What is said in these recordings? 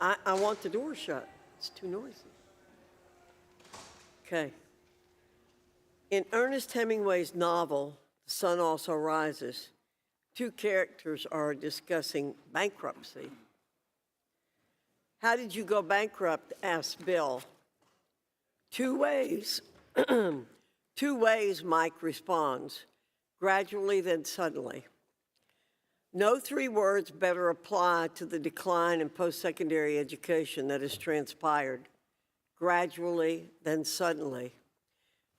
I want the door shut. It's too noisy. Okay. In Ernest Hemingway's novel, The Sun Also Rises, two characters are discussing bankruptcy. How did you go bankrupt? Asked Bill. Two ways. Two ways, Mike responds. Gradually, then suddenly. No three words better apply to the decline in post-secondary education that has transpired. Gradually, then suddenly.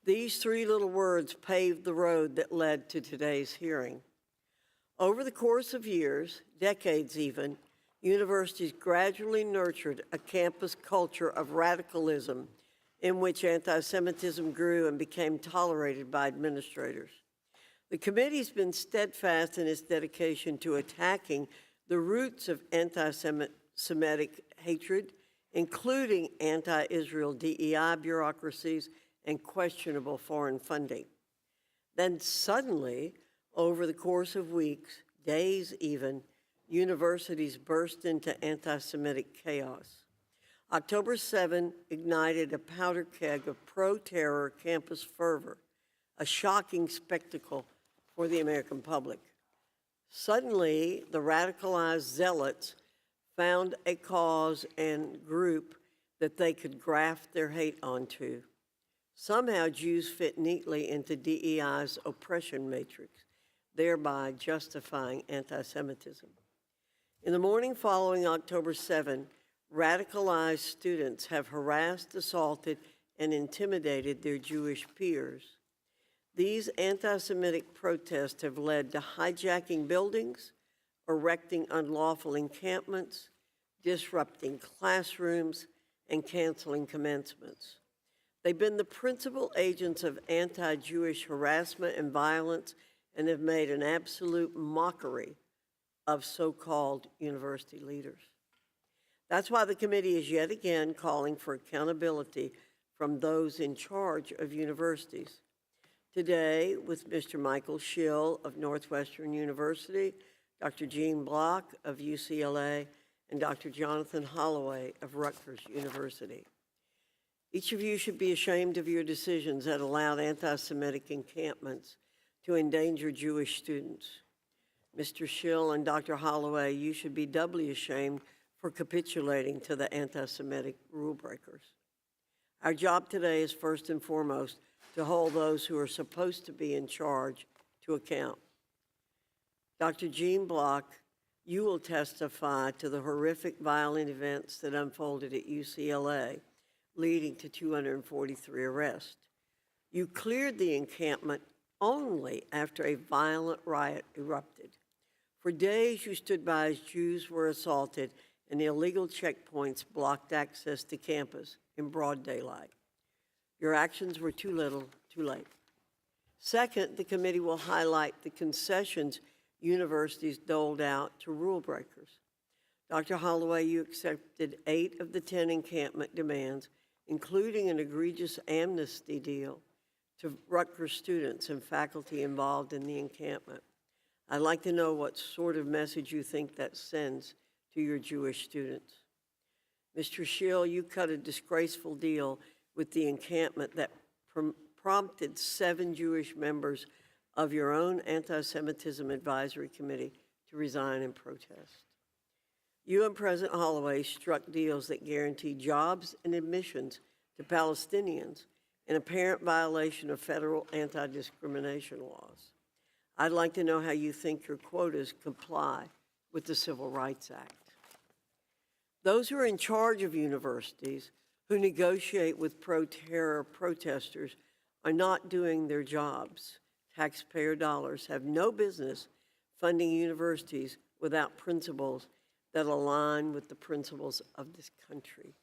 These three little words paved the road that led to today's hearing. Over the course of years, decades even, universities gradually nurtured a campus culture of radicalism in which anti-Semitism grew and became tolerated by administrators. The committee's been steadfast in its dedication to attacking the roots of anti-Semitic hatred, including anti-Israel DEI bureaucracies and questionable foreign funding. Then suddenly, over the course of weeks, days even, universities burst into anti-Semitic chaos. October 7 ignited a powder keg of pro-terror campus fervor, a shocking spectacle for the American public. Suddenly, the radicalized zealots found a cause and group that they could graft their hate onto. Somehow, Jews fit neatly into DEI's oppression matrix, thereby justifying anti-Semitism. In the morning following October 7, radicalized students have harassed, assaulted, and intimidated their Jewish peers. These anti-Semitic protests have led to hijacking buildings, erecting unlawful encampments, disrupting classrooms, and canceling commencements. They've been the principal agents of anti-Jewish harassment and violence and have made an absolute mockery of so-called university leaders. That's why the committee is yet again calling for accountability from those in charge of universities. Today, with Mr. Michael Schill of Northwestern University, Dr. Gene Block of UCLA, and Dr. Jonathan Holloway of Rutgers University. Each of you should be ashamed of your decisions that allowed anti-Semitic encampments to endanger Jewish students. Mr. Schill and Dr. Holloway, you should be doubly ashamed for capitulating to the anti-Semitic rule breakers. Our job today is first and foremost to hold those who are supposed to be in charge to account. Dr. Gene Block, you will testify to the horrific violent events that unfolded at UCLA, leading to 243 arrests. You cleared the encampment only after a violent riot erupted. For days, you stood by as Jews were assaulted and the illegal checkpoints blocked access to campus in broad daylight. Your actions were too little, too late. Second, the committee will highlight the concessions universities doled out to rule breakers. Dr. Holloway, you accepted 8 of the 10 encampment demands, including an egregious amnesty deal to Rutgers students and faculty involved in the encampment. I'd like to know what sort of message you think that sends to your Jewish students. Mr. Schill, you cut a disgraceful deal with the encampment that prompted 7 Jewish members of your own anti-Semitism advisory committee to resign in protest. You and President Holloway struck deals that guarantee jobs and admissions to Palestinians in apparent violation of federal anti-discrimination laws. I'd like to know how you think your quotas comply with the Civil Rights Act. Those who are in charge of universities who negotiate with pro-terror protesters are not doing their jobs. Taxpayer dollars have no business funding universities without principles that align with the principles of this country.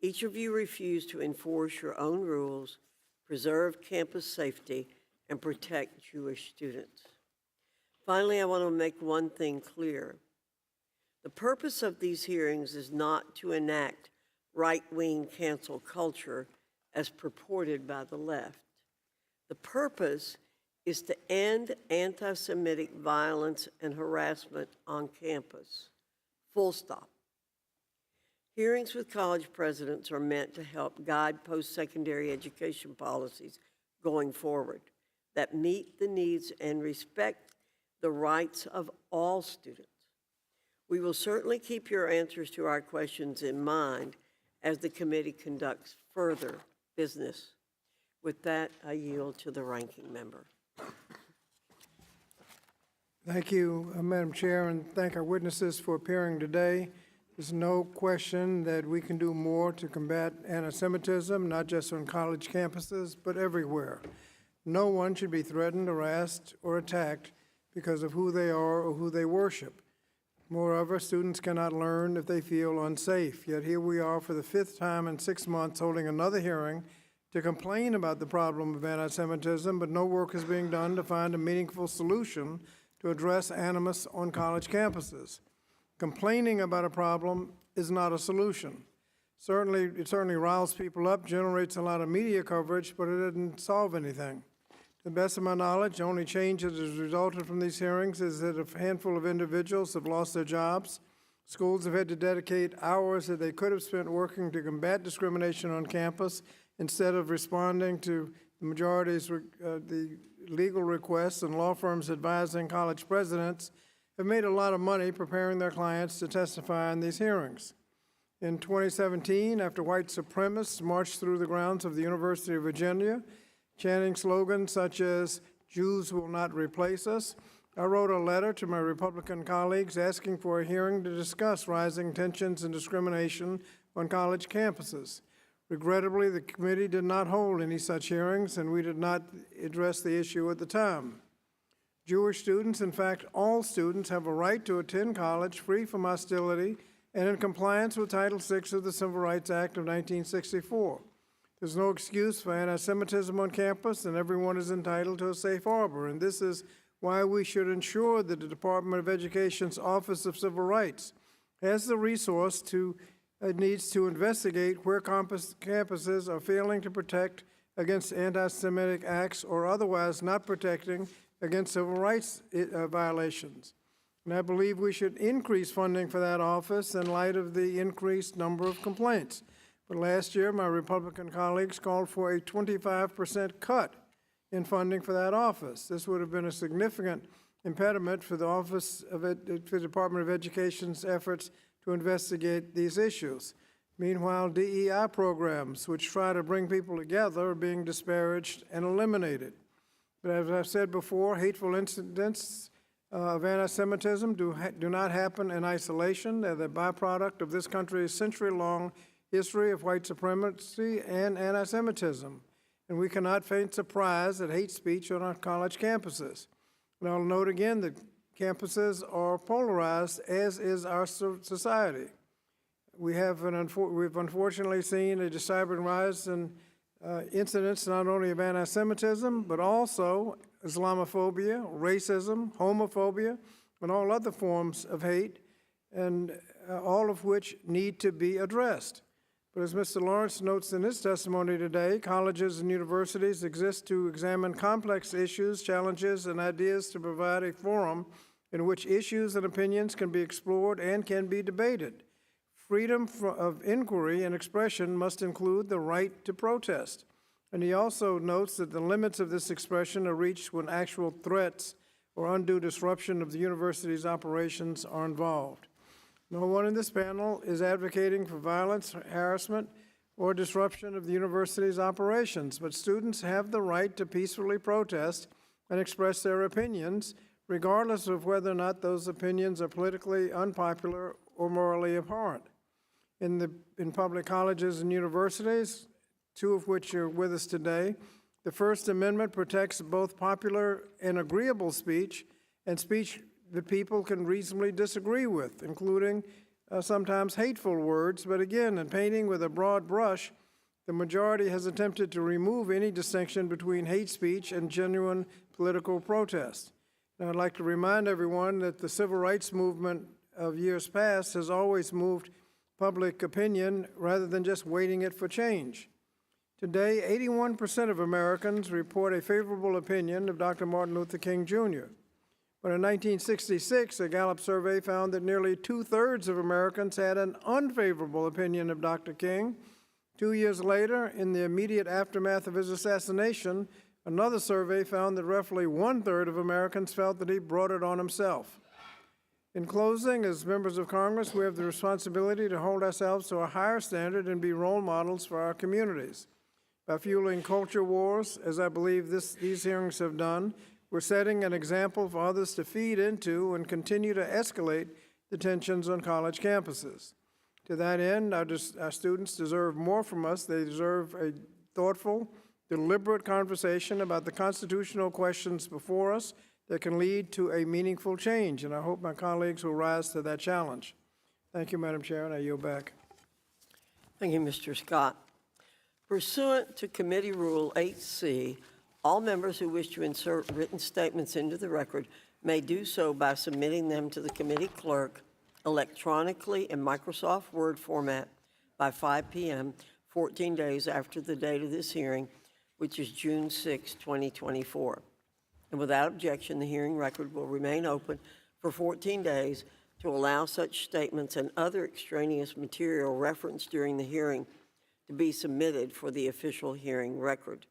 Each of you refuse to enforce your own rules, preserve campus safety, and protect Jewish students. Finally, I want to make one thing clear. The purpose of these hearings is not to enact right-wing cancel culture as purported by the left. The purpose is to end anti-Semitic violence and harassment on campus. Full stop. Hearings with college presidents are meant to help guide post-secondary education policies going forward that meet the needs and respect the rights of all students. We will certainly keep your answers to our questions in mind as the committee conducts further business. With that, I yield to the ranking member. Thank you, Madam Chair, and thank our witnesses for appearing today. There's no question that we can do more to combat anti-Semitism, not just on college campuses, but everywhere. No one should be threatened, harassed, or attacked because of who they are or who they worship. Moreover, students cannot learn if they feel unsafe. Yet here we are for the 5th time in 6 months holding another hearing to complain about the problem of anti-Semitism, but no work is being done to find a meaningful solution to address animus on college campuses. Complaining about a problem is not a solution. It certainly riles people up, generates a lot of media coverage, but it doesn't solve anything. To the best of my knowledge, the only change that has resulted from these hearings is that a handful of individuals have lost their jobs. Schools have had to dedicate hours that they could have spent working to combat discrimination on campus instead of responding to the majority's the legal requests, and law firms advising college presidents have made a lot of money preparing their clients to testify in these hearings. In 2017, after white supremacists marched through the grounds of the University of Virginia, chanting slogans such as "Jews will not replace us," I wrote a letter to my Republican colleagues asking for a hearing to discuss rising tensions and discrimination on college campuses. Regrettably, the committee did not hold any such hearings, and we did not address the issue at the time. Jewish students, in fact, all students, have a right to attend college free from hostility and in compliance with Title VI of the Civil Rights Act of 1964. There's no excuse for anti-Semitism on campus, and everyone is entitled to a safe harbor. And this is why we should ensure that the Department of Education's Office of Civil Rights has the resource it needs to investigate where campuses are failing to protect against anti-Semitic acts or otherwise not protecting against civil rights violations. And I believe we should increase funding for that office in light of the increased number of complaints. But last year, my Republican colleagues called for a 25% cut in funding for that office. This would have been a significant impediment for the for the Department of Education's efforts to investigate these issues. Meanwhile, DEI programs, which try to bring people together, are being disparaged and eliminated. But as I've said before, hateful incidents of anti-Semitism do not happen in isolation. They're the byproduct of this country's century-long history of white supremacy and anti-Semitism. And we cannot feign surprise at hate speech on our college campuses. And I'll note again that campuses are polarized, as is our society. We've unfortunately seen a disturbing rise in incidents not only of anti-Semitism, but also Islamophobia, racism, homophobia, and all other forms of hate, and all of which need to be addressed. But as Mr. Lawrence notes in his testimony today, colleges and universities exist to examine complex issues, challenges, and ideas to provide a forum in which issues and opinions can be explored and can be debated. Freedom of inquiry and expression must include the right to protest. And he also notes that the limits of this expression are reached when actual threats or undue disruption of the university's operations are involved. No one in this panel is advocating for violence, harassment, or disruption of the university's operations, but students have the right to peacefully protest and express their opinions, regardless of whether or not those opinions are politically unpopular or morally abhorrent. In public colleges and universities, two of which are with us today, the First Amendment protects both popular and agreeable speech and speech that people can reasonably disagree with, including sometimes hateful words. But again, in painting with a broad brush, the majority has attempted to remove any distinction between hate speech and genuine political protest. Now, I'd like to remind everyone that the civil rights movement of years past has always moved public opinion rather than just waiting it for change. Today, 81% of Americans report a favorable opinion of Dr. Martin Luther King Jr. But in 1966, a Gallup survey found that nearly 2/3 of Americans had an unfavorable opinion of Dr. King. 2 years later, in the immediate aftermath of his assassination, another survey found that roughly 1/3 of Americans felt that he brought it on himself. In closing, as members of Congress, we have the responsibility to hold ourselves to a higher standard and be role models for our communities. By fueling culture wars, as I believe these hearings have done, we're setting an example for others to feed into and continue to escalate the tensions on college campuses. To that end, our students deserve more from us. They deserve a thoughtful, deliberate conversation about the constitutional questions before us that can lead to a meaningful change, and I hope my colleagues will rise to that challenge. Thank you, Madam Chair, and I yield back. Thank you, Mr. Scott. Pursuant to Committee Rule 8C, all members who wish to insert written statements into the record may do so by submitting them to the committee clerk electronically in Microsoft Word format by 5 p.m., 14 days after the date of this hearing, which is June 6, 2024. And without objection, the hearing record will remain open for 14 days to allow such statements and other extraneous material referenced during the hearing to be submitted for the official hearing record.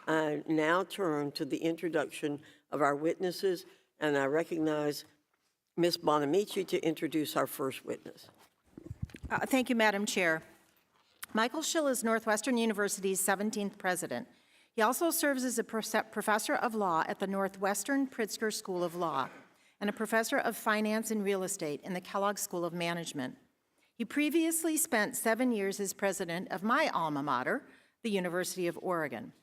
I now turn to the introduction of our witnesses, and I recognize Ms. Bonamici to introduce our first witness. Thank you, Madam Chair. Michael Schill is Northwestern University's 17th president. He also serves as a professor of law at the Northwestern Pritzker School of Law and a professor of finance and real estate in the Kellogg School of Management. He previously spent 7 years as president of my alma mater, the University of Oregon.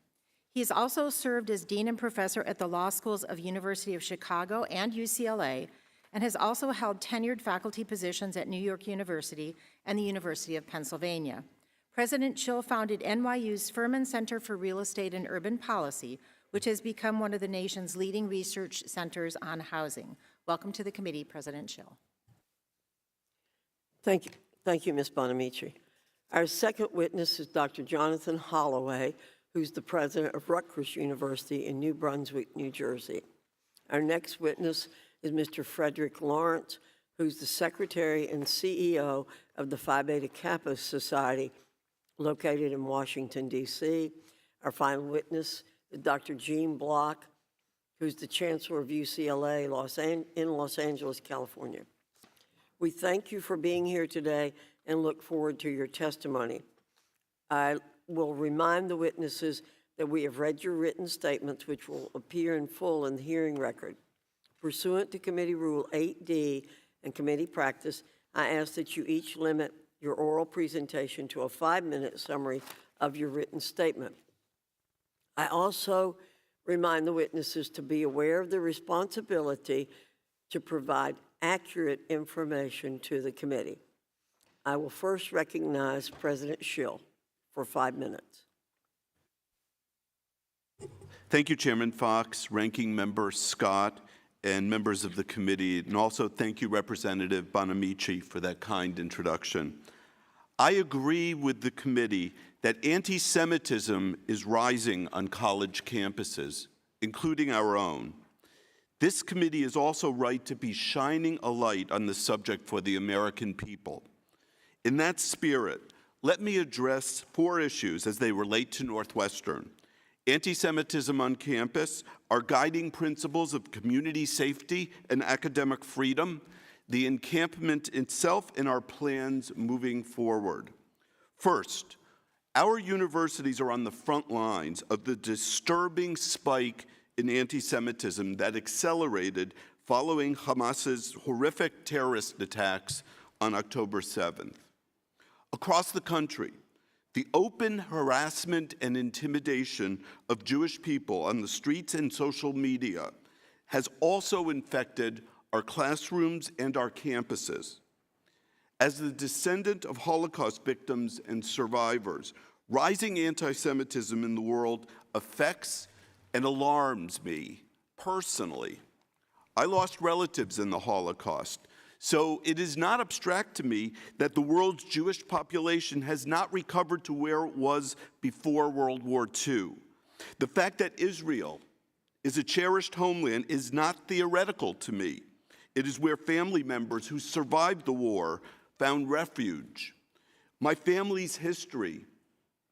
He has also served as dean and professor at the law schools of University of Chicago and UCLA, and has also held tenured faculty positions at New York University and the University of Pennsylvania. President Schill founded NYU's Furman Center for Real Estate and Urban Policy, which has become one of the nation's leading research centers on housing. Welcome to the committee, President Schill. Thank you, Ms. Bonamici. Our second witness is Dr. Jonathan Holloway, who's the president of Rutgers University in New Brunswick, New Jersey. Our next witness is Mr. Frederick Lawrence, who's the secretary and CEO of the Phi Beta Kappa Society, located in Washington, D.C. Our final witness is Dr. Gene Block, who's the chancellor of UCLA in Los Angeles, California. We thank you for being here today and look forward to your testimony. I will remind the witnesses that we have read your written statements, which will appear in full in the hearing record. Pursuant to Committee Rule 8D and committee practice, I ask that you each limit your oral presentation to a 5-minute summary of your written statement. I also remind the witnesses to be aware of the responsibility to provide accurate information to the committee. I will first recognize President Schill for 5 minutes. Thank you, Chairman Fox, Ranking Member Scott, and members of the committee, and also thank you, Representative Bonamici, for that kind introduction. I agree with the committee that anti-Semitism is rising on college campuses, including our own. This committee is also right to be shining a light on the subject for the American people. In that spirit, let me address 4 issues as they relate to Northwestern: anti-Semitism on campus, our guiding principles of community safety and academic freedom, the encampment itself, and our plans moving forward. First, our universities are on the front lines of the disturbing spike in anti-Semitism that accelerated following Hamas's horrific terrorist attacks on October 7th. Across the country, the open harassment and intimidation of Jewish people on the streets and social media has also infected our classrooms and our campuses. As the descendant of Holocaust victims and survivors, rising anti-Semitism in the world affects and alarms me personally. I lost relatives in the Holocaust, so it is not abstract to me that the world's Jewish population has not recovered to where it was before World War II. The fact that Israel is a cherished homeland is not theoretical to me. It is where family members who survived the war found refuge. My family's history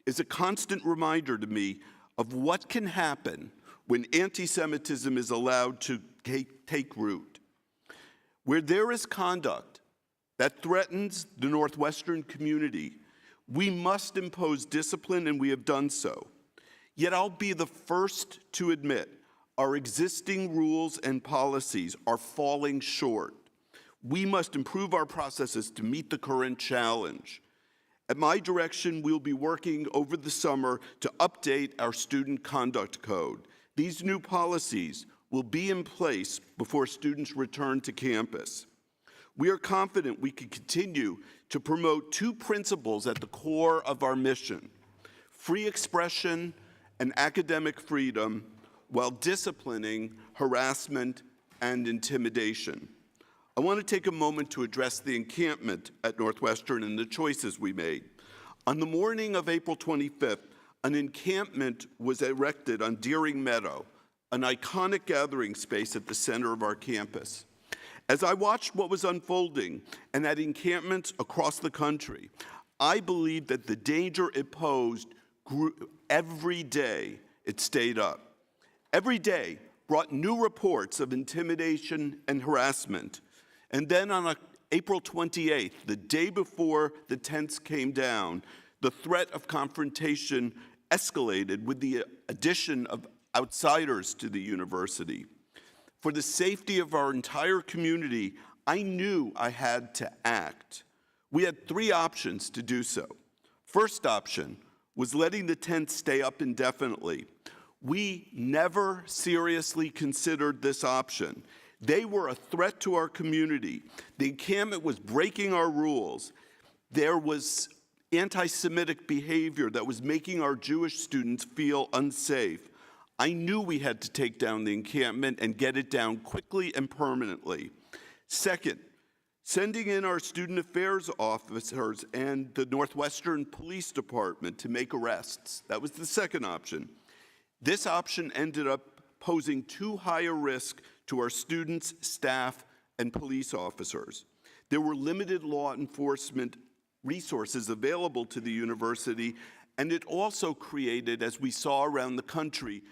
is a constant reminder to me of what can happen when anti-Semitism is allowed to take root. Where there is conduct that threatens the Northwestern community, we must impose discipline, and we have done so. Yet I'll be the first to admit our existing rules and policies are falling short. We must improve our processes to meet the current challenge. At my direction, we'll be working over the summer to update our student conduct code. These new policies will be in place before students return to campus. We are confident we can continue to promote two principles at the core of our mission: free expression and academic freedom, while disciplining harassment and intimidation. I want to take a moment to address the encampment at Northwestern and the choices we made. On the morning of April 25th, an encampment was erected on Deering Meadow, an iconic gathering space at the center of our campus. As I watched what was unfolding and at encampments across the country, I believed that the danger it posed grew every day it stayed up. Every day brought new reports of intimidation and harassment. And then on April 28th, the day before the tents came down, the threat of confrontation escalated with the addition of outsiders to the university. For the safety of our entire community, I knew I had to act. We had three options to do so. First option was letting the tents stay up indefinitely. We never seriously considered this option. They were a threat to our community. The encampment was breaking our rules. There was anti-Semitic behavior that was making our Jewish students feel unsafe. I knew we had to take down the encampment and get it down quickly and permanently. Second, sending in our student affairs officers and the Northwestern Police Department to make arrests. That was the second option. This option ended up posing too high a risk to our students, staff, and police officers. There were limited law enforcement resources available to the university, and it also created, as we saw around the country,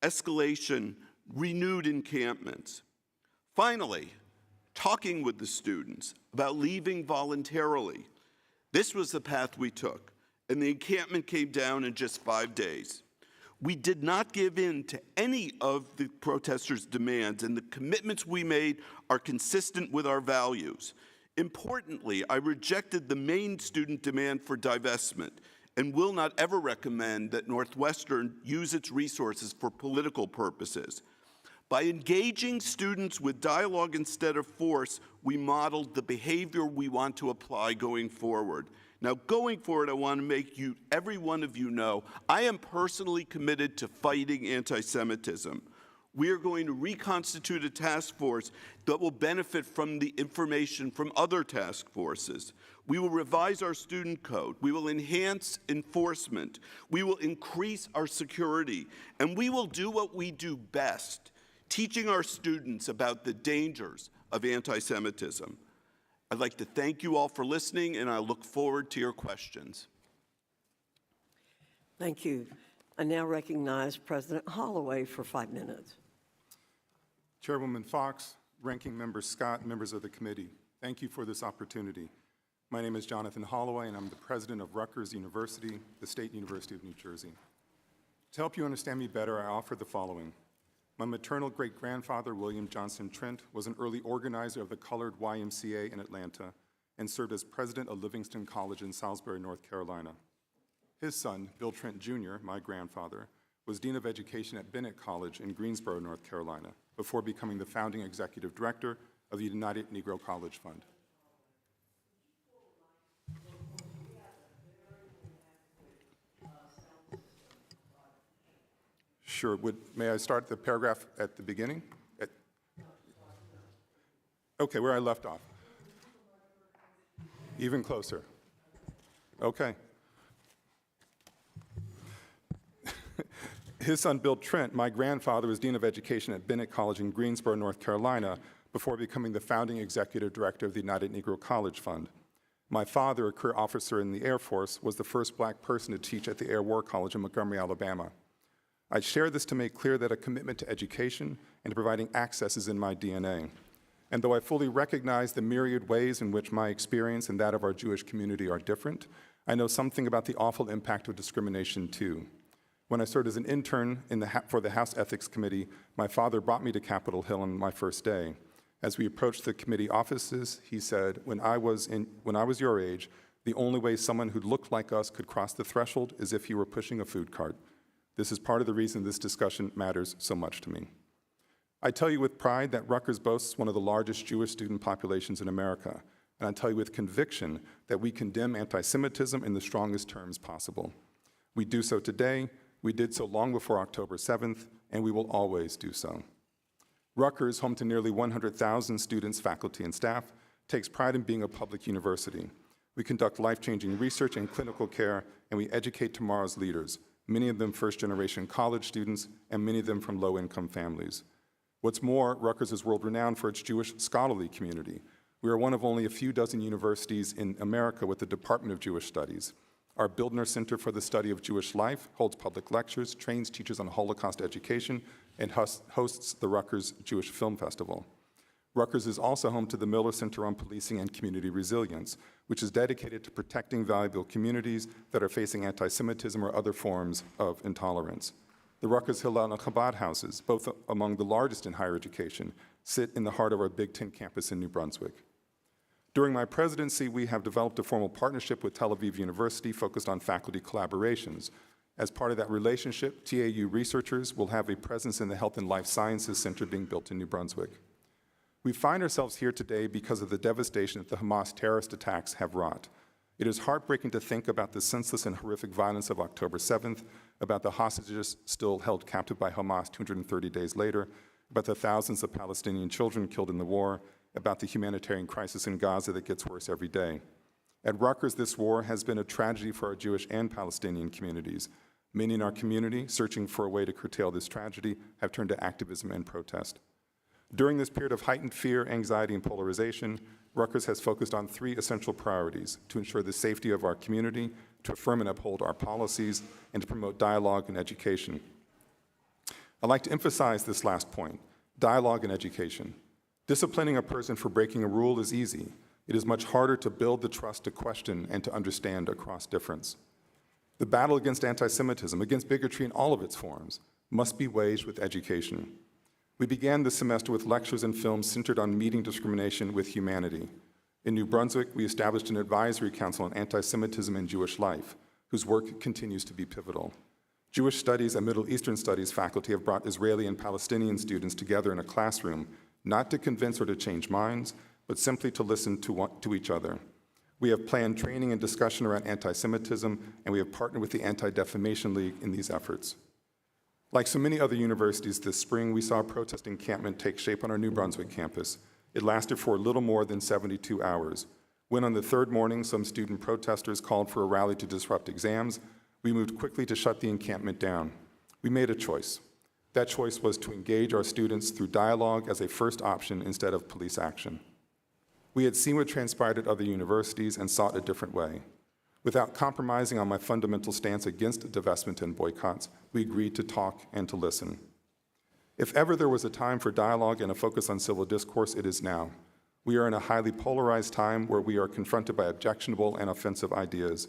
escalation, renewed encampments. Finally, talking with the students about leaving voluntarily. This was the path we took, and the encampment came down in just 5 days. We did not give in to any of the protesters' demands, and the commitments we made are consistent with our values. Importantly, I rejected the main student demand for divestment and will not ever recommend that Northwestern use its resources for political purposes. By engaging students with dialogue instead of force, we modeled the behavior we want to apply going forward. Now, going forward, I want to make every one of you know, I am personally committed to fighting anti-Semitism. We are going to reconstitute a task force that will benefit from the information from other task forces. We will revise our student code. We will enhance enforcement. We will increase our security. And we will do what we do best, teaching our students about the dangers of anti-Semitism. I'd like to thank you all for listening, and I look forward to your questions. Thank you. I now recognize President Holloway for 5 minutes. Chairwoman Fox, Ranking Member Scott, members of the committee, thank you for this opportunity. My name is Jonathan Holloway, and I'm the president of Rutgers University, the State University of New Jersey. To help you understand me better, I offer the following. My maternal great-grandfather, William Johnson Trent, was an early organizer of the colored YMCA in Atlanta and served as president of Livingston College in Salisbury, North Carolina. His son, Bill Trent Jr., my grandfather, was dean of education at Bennett College in Greensboro, North Carolina, before becoming the founding executive director of the United Negro College Fund. Sure. May I start the paragraph at the beginning? Okay, where I left off. Even closer. Okay. his son, Bill Trent, my grandfather was Dean of Education at Bennett College in Greensboro, North Carolina, before becoming the founding executive director of the United Negro College Fund. My father, a career officer in the Air Force, was the first black person to teach at the Air War College in Montgomery, Alabama. I share this to make clear that a commitment to education and to providing access is in my DNA. And though I fully recognize the myriad ways in which my experience and that of our Jewish community are different, I know something about the awful impact of discrimination too. When I served as an intern for the House Ethics Committee, my father brought me to Capitol Hill on my first day. As we approached the committee offices, he said, when I was your age, the only way someone who looked like us could cross the threshold is if he were pushing a food cart. This is part of the reason this discussion matters so much to me. I tell you with pride that Rutgers boasts one of the largest Jewish student populations in America, and I tell you with conviction that we condemn anti-Semitism in the strongest terms possible. We do so today, we did so long before October 7th, and we will always do so. Rutgers, home to nearly 100,000 students, faculty, and staff, takes pride in being a public university. We conduct life-changing research and clinical care, and we educate tomorrow's leaders, many of them first-generation college students, and many of them from low-income families. What's more, Rutgers is world-renowned for its Jewish scholarly community. We are one of only a few dozen universities in America with the Department of Jewish Studies. Our Bildner Center for the Study of Jewish Life holds public lectures, trains teachers on Holocaust education, and hosts the Rutgers Jewish Film Festival. Rutgers is also home to the Miller Center on Policing and Community Resilience, which is dedicated to protecting valuable communities that are facing anti-Semitism or other forms of intolerance. The Rutgers Hillel and Chabad houses, both among the largest in higher education, sit in the heart of our Big Ten campus in New Brunswick. During my presidency, we have developed a formal partnership with Tel Aviv University focused on faculty collaborations. As part of that relationship, TAU researchers will have a presence in the Health and Life Sciences Center being built in New Brunswick. We find ourselves here today because of the devastation that the Hamas terrorist attacks have wrought. It is heartbreaking to think about the senseless and horrific violence of October 7th, about the hostages still held captive by Hamas 230 days later, about the thousands of Palestinian children killed in the war, about the humanitarian crisis in Gaza that gets worse every day. At Rutgers, this war has been a tragedy for our Jewish and Palestinian communities. Many in our community, searching for a way to curtail this tragedy, have turned to activism and protest. During this period of heightened fear, anxiety, and polarization, Rutgers has focused on three essential priorities: to ensure the safety of our community, to affirm and uphold our policies, and to promote dialogue and education. I'd like to emphasize this last point, dialogue and education. Disciplining a person for breaking a rule is easy. It is much harder to build the trust to question and to understand across difference. The battle against anti-Semitism, against bigotry in all of its forms, must be waged with education. We began this semester with lectures and films centered on meeting discrimination with humanity. In New Brunswick, we established an advisory council on anti-Semitism and Jewish life, whose work continues to be pivotal. Jewish studies and Middle Eastern studies faculty have brought Israeli and Palestinian students together in a classroom, not to convince or to change minds, but simply to listen to each other. We have planned training and discussion around anti-Semitism, and we have partnered with the Anti-Defamation League in these efforts. Like so many other universities this spring, we saw a protest encampment take shape on our New Brunswick campus. It lasted for a little more than 72 hours. When on the third morning, some student protesters called for a rally to disrupt exams, we moved quickly to shut the encampment down. We made a choice. That choice was to engage our students through dialogue as a first option instead of police action. We had seen what transpired at other universities and sought a different way. Without compromising on my fundamental stance against divestment and boycotts, we agreed to talk and to listen. If ever there was a time for dialogue and a focus on civil discourse, it is now. We are in a highly polarized time where we are confronted by objectionable and offensive ideas.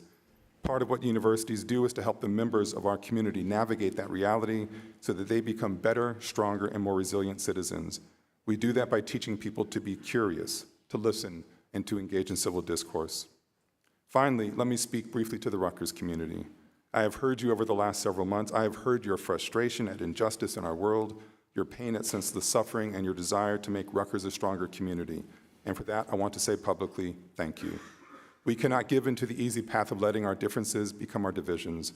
Part of what universities do is to help the members of our community navigate that reality so that they become better, stronger, and more resilient citizens. We do that by teaching people to be curious, to listen, and to engage in civil discourse. Finally, let me speak briefly to the Rutgers community. I have heard you over the last several months. I have heard your frustration at injustice in our world, your pain at senseless suffering, and your desire to make Rutgers a stronger community. And for that, I want to say publicly, thank you. We cannot give into the easy path of letting our differences become our divisions.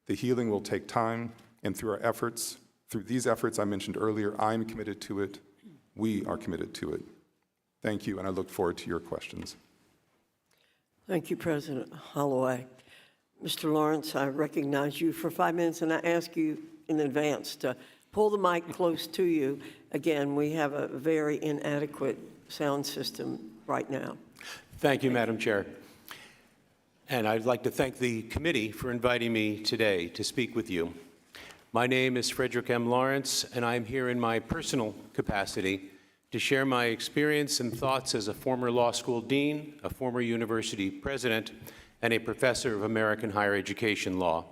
The healing will take time, and through these efforts I mentioned earlier, I am committed to it. We are committed to it. Thank you, and I look forward to your questions. Thank you, President Holloway. Mr. Lawrence, I recognize you for 5 minutes, and I ask you in advance to pull the mic close to you. Again, we have a very inadequate sound system right now. Thank you, Madam Chair. And I'd like to thank the committee for inviting me today to speak with you. My name is Frederick M. Lawrence, and I'm here in my personal capacity to share my experience and thoughts as a former law school dean, a former university president, and a professor of American higher education law.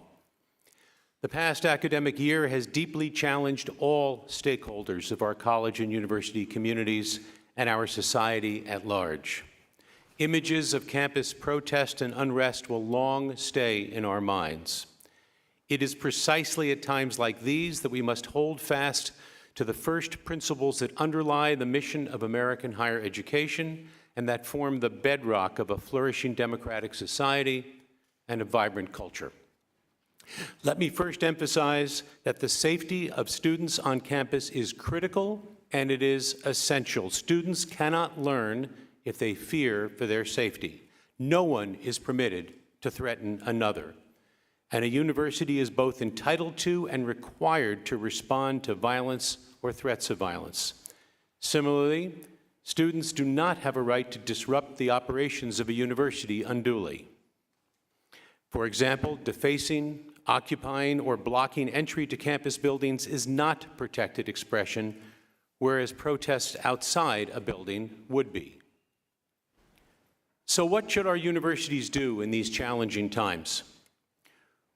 The past academic year has deeply challenged all stakeholders of our college and university communities and our society at large. Images of campus protest and unrest will long stay in our minds. It is precisely at times like these that we must hold fast to the first principles that underlie the mission of American higher education and that form the bedrock of a flourishing democratic society and a vibrant culture. Let me first emphasize that the safety of students on campus is critical and it is essential. Students cannot learn if they fear for their safety. No one is permitted to threaten another. And a university is both entitled to and required to respond to violence or threats of violence. Similarly, students do not have a right to disrupt the operations of a university unduly. For example, defacing, occupying, or blocking entry to campus buildings is not protected expression, whereas protests outside a building would be. So what should our universities do in these challenging times?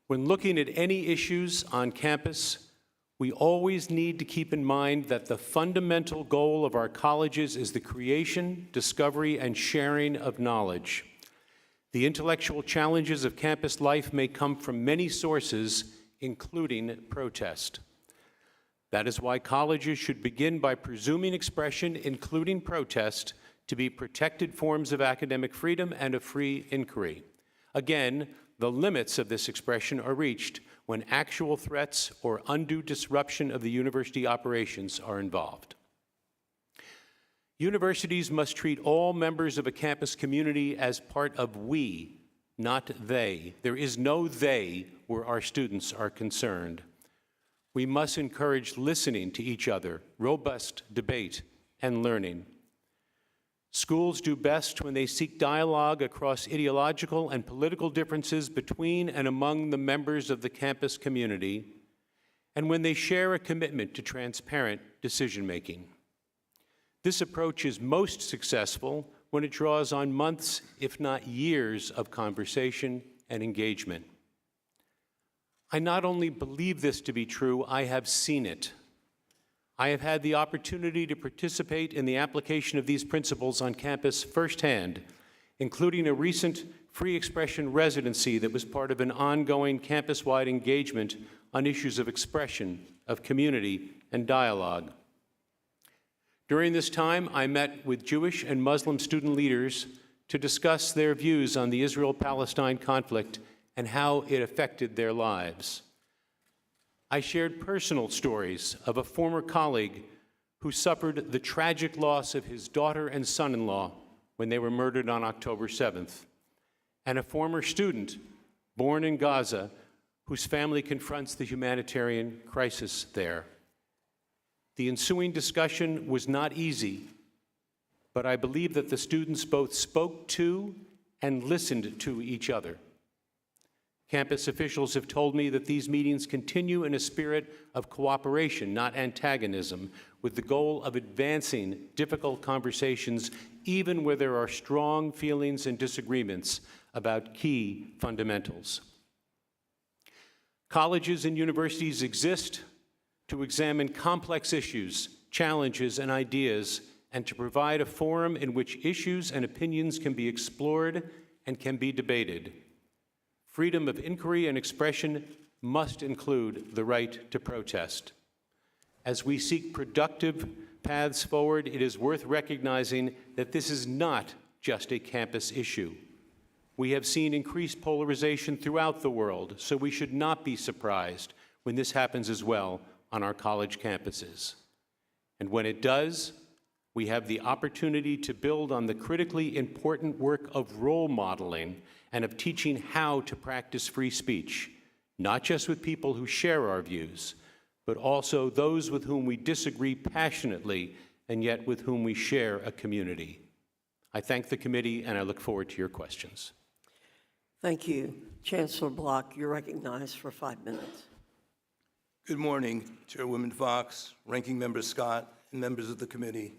When looking at any issues on campus, we always need to keep in mind that the fundamental goal of our colleges is the creation, discovery, and sharing of knowledge. The intellectual challenges of campus life may come from many sources, including protest. That is why colleges should begin by presuming expression, including protest, to be protected forms of academic freedom and of free inquiry. Again, the limits of this expression are reached when actual threats or undue disruption of the university operations are involved. Universities must treat all members of a campus community as part of we, not they. There is no they where our students are concerned. We must encourage listening to each other, robust debate, and learning. Schools do best when they seek dialogue across ideological and political differences between and among the members of the campus community, and when they share a commitment to transparent decision-making. This approach is most successful when it draws on months, if not years, of conversation and engagement. I not only believe this to be true, I have seen it. I have had the opportunity to participate in the application of these principles on campus firsthand, including a recent free expression residency that was part of an ongoing campus-wide engagement on issues of expression, of community, and dialogue. During this time, I met with Jewish and Muslim student leaders to discuss their views on the Israel-Palestine conflict and how it affected their lives. I shared personal stories of a former colleague who suffered the tragic loss of his daughter and son-in-law when they were murdered on October 7th, and a former student born in Gaza whose family confronts the humanitarian crisis there. The ensuing discussion was not easy, but I believe that the students both spoke to and listened to each other. Campus officials have told me that these meetings continue in a spirit of cooperation, not antagonism, with the goal of advancing difficult conversations, even where there are strong feelings and disagreements about key fundamentals. Colleges and universities exist to examine complex issues, challenges, and ideas, and to provide a forum in which issues and opinions can be explored and can be debated. Freedom of inquiry and expression must include the right to protest. As we seek productive paths forward, it is worth recognizing that this is not just a campus issue. We have seen increased polarization throughout the world, so we should not be surprised when this happens as well on our college campuses. And when it does, we have the opportunity to build on the critically important work of role modeling and of teaching how to practice free speech, not just with people who share our views, but also those with whom we disagree passionately and yet with whom we share a community. I thank the committee, and I look forward to your questions. Thank you. Chancellor Block, you're recognized for 5 minutes. Good morning, Chairwoman Fox, Ranking Member Scott, and members of the committee.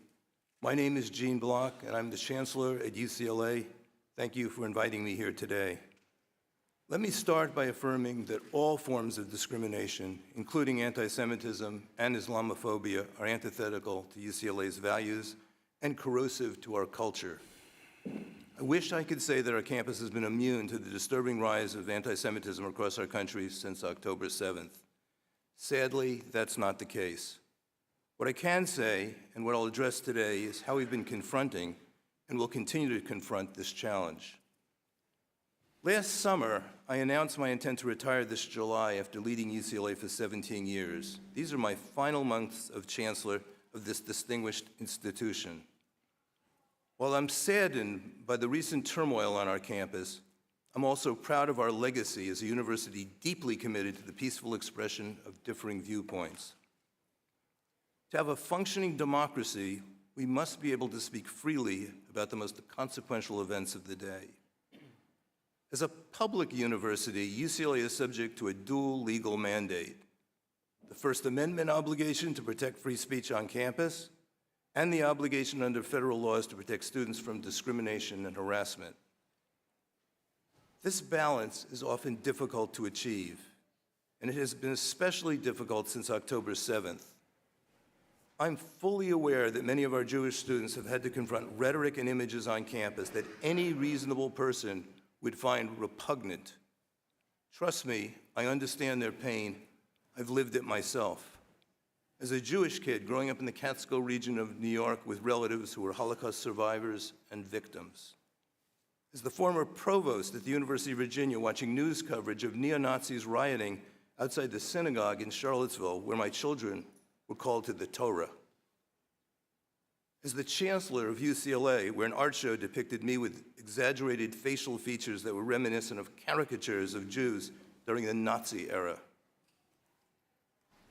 My name is Gene Block, and I'm the Chancellor at UCLA. Thank you for inviting me here today. Let me start by affirming that all forms of discrimination, including anti-Semitism and Islamophobia, are antithetical to UCLA's values and corrosive to our culture. I wish I could say that our campus has been immune to the disturbing rise of anti-Semitism across our country since October 7th. Sadly, that's not the case. What I can say, and what I'll address today, is how we've been confronting and will continue to confront this challenge. Last summer, I announced my intent to retire this July after leading UCLA for 17 years. These are my final months of chancellor of this distinguished institution. While I'm saddened by the recent turmoil on our campus, I'm also proud of our legacy as a university deeply committed to the peaceful expression of differing viewpoints. To have a functioning democracy, we must be able to speak freely about the most consequential events of the day. As a public university, UCLA is subject to a dual legal mandate: the First Amendment obligation to protect free speech on campus, and the obligation under federal laws to protect students from discrimination and harassment. This balance is often difficult to achieve, and it has been especially difficult since October 7th. I'm fully aware that many of our Jewish students have had to confront rhetoric and images on campus that any reasonable person would find repugnant. Trust me, I understand their pain. I've lived it myself. As a Jewish kid growing up in the Catskill region of New York with relatives who were Holocaust survivors and victims. As the former provost at the University of Virginia watching news coverage of neo-Nazis rioting outside the synagogue in Charlottesville, where my children were called to the Torah. As the chancellor of UCLA, where an art show depicted me with exaggerated facial features that were reminiscent of caricatures of Jews during the Nazi era.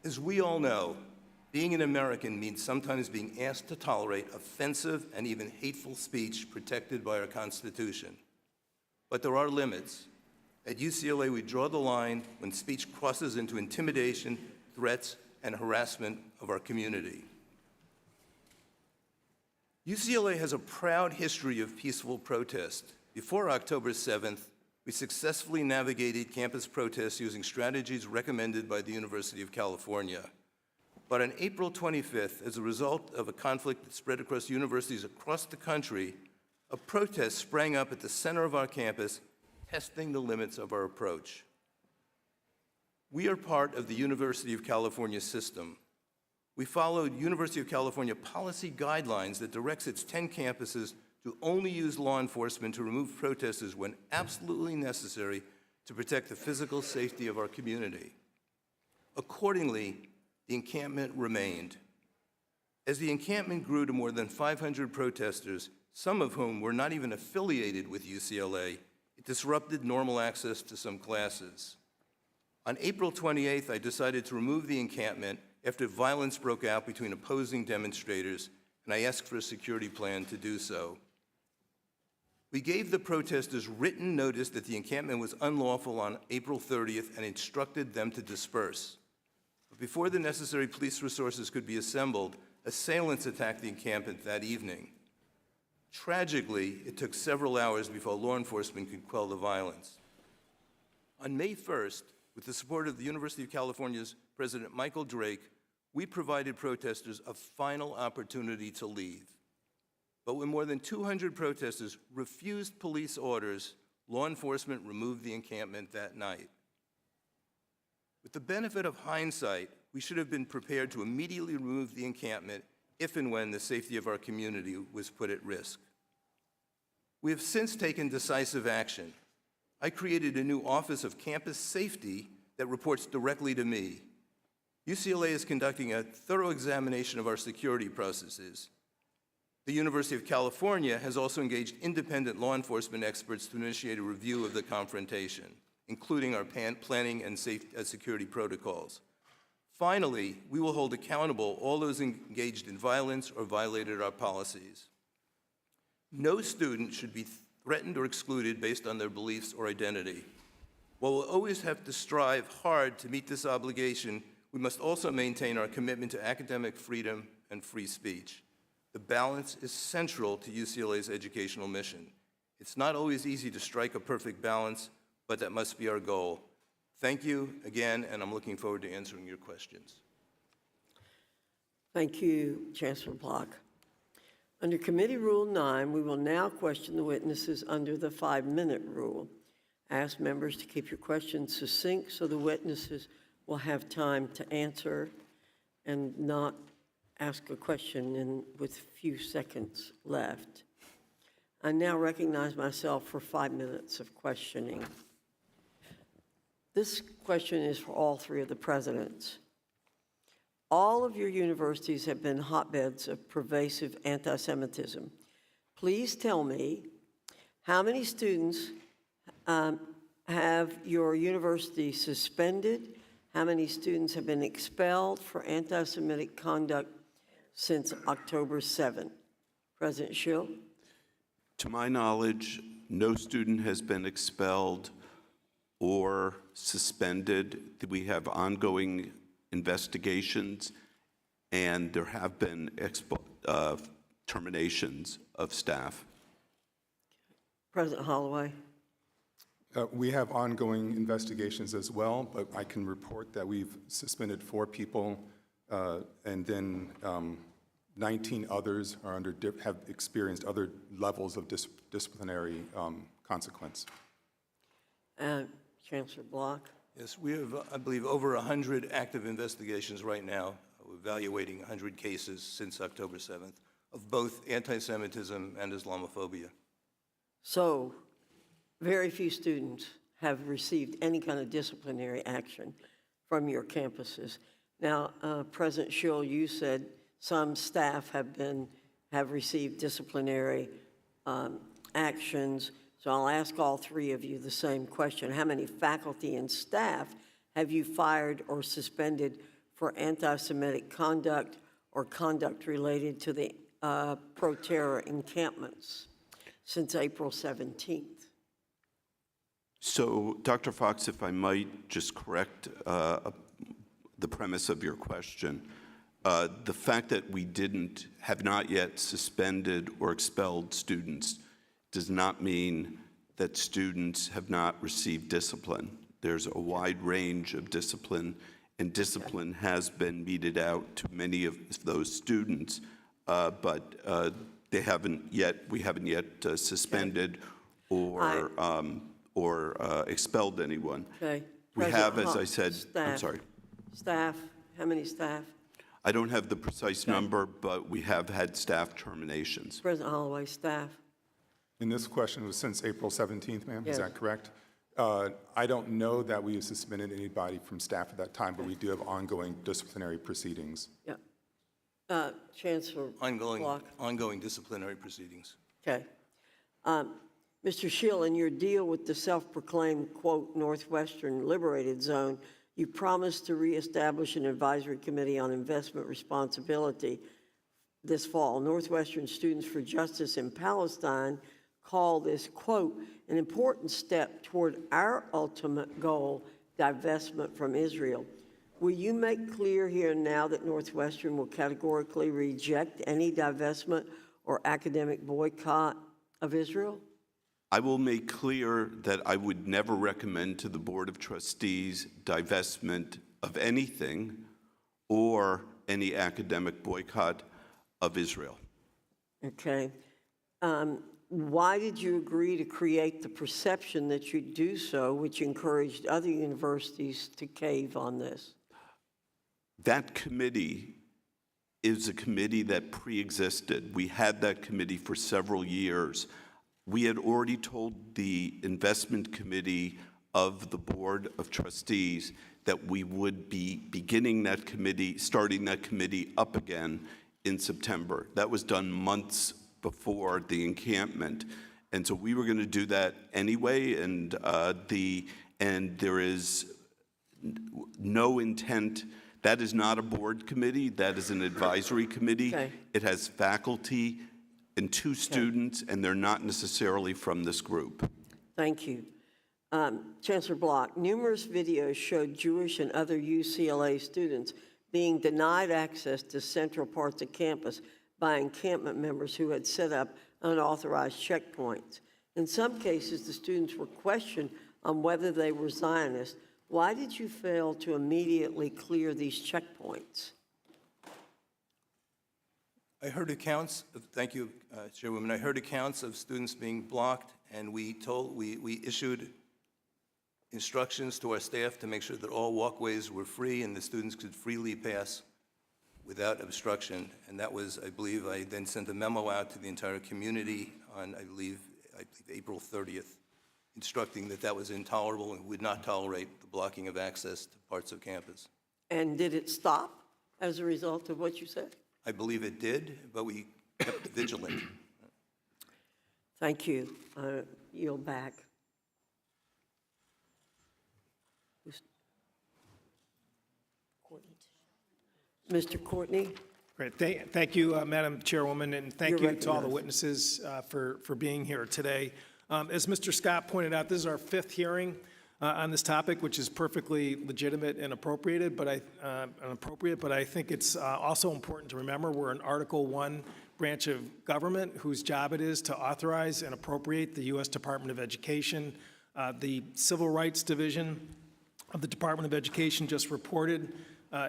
As we all know, being an American means sometimes being asked to tolerate offensive and even hateful speech protected by our Constitution. But there are limits. At UCLA, we draw the line when speech crosses into intimidation, threats, and harassment of our community. UCLA has a proud history of peaceful protest. Before October 7th, we successfully navigated campus protests using strategies recommended by the University of California. But on April 25th, as a result of a conflict that spread across universities across the country, a protest sprang up at the center of our campus, testing the limits of our approach. We are part of the University of California system. We followed University of California policy guidelines that directs its 10 campuses to only use law enforcement to remove protesters when absolutely necessary to protect the physical safety of our community. Accordingly, the encampment remained. As the encampment grew to more than 500 protesters, some of whom were not even affiliated with UCLA, it disrupted normal access to some classes. On April 28th, I decided to remove the encampment after violence broke out between opposing demonstrators, and I asked for a security plan to do so. We gave the protesters written notice that the encampment was unlawful on April 30th and instructed them to disperse. But before the necessary police resources could be assembled, assailants attacked the encampment that evening. Tragically, it took several hours before law enforcement could quell the violence. On May 1st, with the support of the University of California's President Michael Drake, we provided protesters a final opportunity to leave. But when more than 200 protesters refused police orders, law enforcement removed the encampment that night. With the benefit of hindsight, we should have been prepared to immediately remove the encampment if and when the safety of our community was put at risk. We have since taken decisive action. I created a new Office of Campus Safety that reports directly to me. UCLA is conducting a thorough examination of our security processes. The University of California has also engaged independent law enforcement experts to initiate a review of the confrontation, including our planning and security protocols. Finally, we will hold accountable all those engaged in violence or violated our policies. No student should be threatened or excluded based on their beliefs or identity. While we'll always have to strive hard to meet this obligation, we must also maintain our commitment to academic freedom and free speech. The balance is central to UCLA's educational mission. It's not always easy to strike a perfect balance, but that must be our goal. Thank you again, and I'm looking forward to answering your questions. Thank you, Chancellor Block. Under Committee Rule 9, we will now question the witnesses under the 5-minute rule. I ask members to keep your questions succinct so the witnesses will have time to answer and not ask a question with few seconds left. I now recognize myself for 5 minutes of questioning. This question is for all three of the presidents. All of your universities have been hotbeds of pervasive anti-Semitism. Please tell me how many students have your university suspended? How many students have been expelled for anti-Semitic conduct since October 7th? President Schill? To my knowledge, no student has been expelled or suspended. We have ongoing investigations, and there have been terminations of staff. President Holloway? We have ongoing investigations as well, but I can report that we've suspended 4 people, and then 19 others are have experienced other levels of disciplinary consequence. Chancellor Block? Yes, we have, I believe, over 100 active investigations right now. We're evaluating 100 cases since October 7th of both anti-Semitism and Islamophobia. So, very few students have received any kind of disciplinary action from your campuses. Now, President Schill, you said some staff have received disciplinary actions. So I'll ask all three of you the same question. How many faculty and staff have you fired or suspended for anti-Semitic conduct or conduct related to the pro-terror encampments since April 17th? So, Dr. Fox, if I might just correct the premise of your question. The fact that we have not yet suspended or expelled students does not mean that students have not received discipline. There's a wide range of discipline, and discipline has been meted out to many of those students, but we haven't yet suspended or expelled anyone. Okay. We have, as I said, staff. I'm sorry. Staff, how many staff? I don't have the precise number, but we have had staff terminations. President Holloway, staff? And this question was since April 17th, ma'am, Yes. is that correct? I don't know that we have suspended anybody from staff at that time, but we do have ongoing disciplinary proceedings. Yeah. Chancellor Block? Ongoing disciplinary proceedings. Okay. Mr. Schill, in your deal with the self-proclaimed, quote, Northwestern Liberated Zone, you promised to reestablish an advisory committee on investment responsibility this fall. Northwestern Students for Justice in Palestine call this, quote, an important step toward our ultimate goal, divestment from Israel. Will you make clear here now that Northwestern will categorically reject any divestment or academic boycott of Israel? I will make clear that I would never recommend to the Board of Trustees divestment of anything or any academic boycott of Israel. Okay. Why did you agree to create the perception that you'd do so, which encouraged other universities to cave on this? That committee is a committee that pre-existed. We had that committee for several years. We had already told the investment committee of the Board of Trustees that we would be beginning that committee, starting that committee up again in September. That was done months before the encampment. And so we were going to do that anyway, and there is no intent. That is not a board committee. That is an advisory committee. Okay. It has faculty and 2 students, and they're not necessarily from this group. Thank you. Chancellor Block, numerous videos showed Jewish and other UCLA students being denied access to central parts of campus by encampment members who had set up unauthorized checkpoints. In some cases, the students were questioned on whether they were Zionists. Why did you fail to immediately clear these checkpoints? I heard accounts of, thank you, Chairwoman. I heard accounts of students being blocked, and we issued instructions to our staff to make sure that all walkways were free and the students could freely pass without obstruction. And that was, I believe, I then sent a memo out to the entire community on, I believe April 30th, instructing that that was intolerable and would not tolerate the blocking of access to parts of campus. And did it stop as a result of what you said? I believe it did, but we kept vigilant. Thank you. Yield back. Mr. Courtney? Great. Thank you, Madam Chairwoman, and thank You're you to all the recognized. witnesses for being here today. As Mr. Scott pointed out, this is our 5th hearing on this topic, which is perfectly legitimate and appropriate, but I think it's also important to remember we're an Article I branch of government whose job it is to authorize and appropriate the U.S. Department of Education. The Civil Rights Division of the Department of Education just reported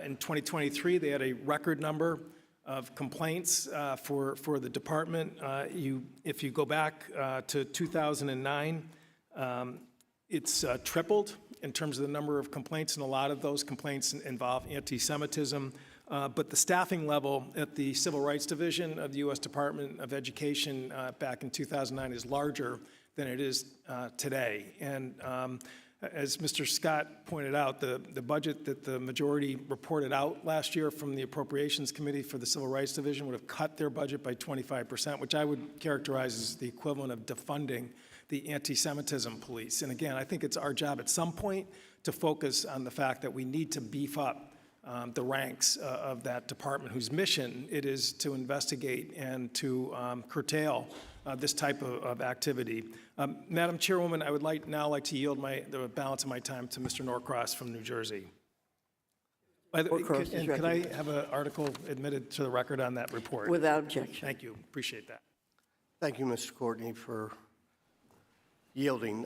in 2023 they had a record number of complaints for the department. If you go back to 2009, it's tripled in terms of the number of complaints, and a lot of those complaints involve anti-Semitism. But the staffing level at the Civil Rights Division of the U.S. Department of Education back in 2009 is larger than it is today. And as Mr. Scott pointed out, the budget that the majority reported out last year from the Appropriations Committee for the Civil Rights Division would have cut their budget by 25%, which I would characterize as the equivalent of defunding the anti-Semitism police. And again, I think it's our job at some point to focus on the fact that we need to beef up the ranks of that department, whose mission it is to investigate and to curtail this type of activity. Madam Chairwoman, I would now like to yield the balance of my time to Mr. Norcross from New Jersey. Norcross is And could I recognized. have an article admitted to the record on that report? Without objection. Thank you. Appreciate that. Thank you, Mr. Courtney, for yielding.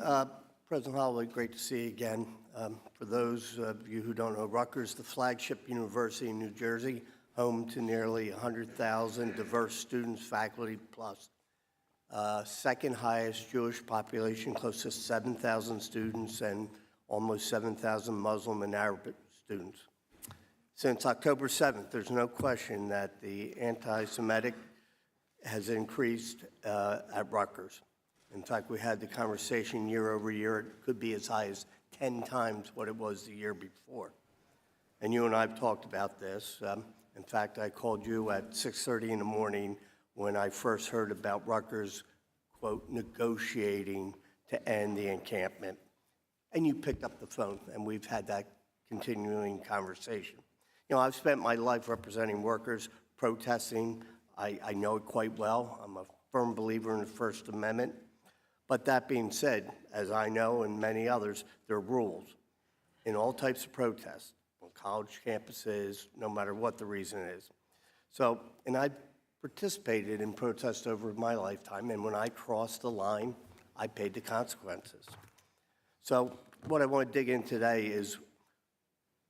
President Holloway, great to see you again. For those of you who don't know, Rutgers, the flagship university in New Jersey, home to nearly 100,000 diverse students, faculty plus. Second highest Jewish population, close to 7,000 students, and almost 7,000 Muslim and Arab students. Since October 7th, there's no question that the anti-Semitic has increased at Rutgers. In fact, we had the conversation year over year. It could be as high as 10 times what it was the year before. And you and I have talked about this. In fact, I called you at 6:30 in the morning when I first heard about Rutgers, quote, negotiating to end the encampment. And you picked up the phone, and we've had that continuing conversation. You know, I've spent my life representing workers, protesting. I know it quite well. I'm a firm believer in the First Amendment. But that being said, as I know and many others, there are rules in all types of protests, on college campuses, no matter what the reason is. So, and I participated in protests over my lifetime, and when I crossed the line, I paid the consequences. So what I want to dig in today is,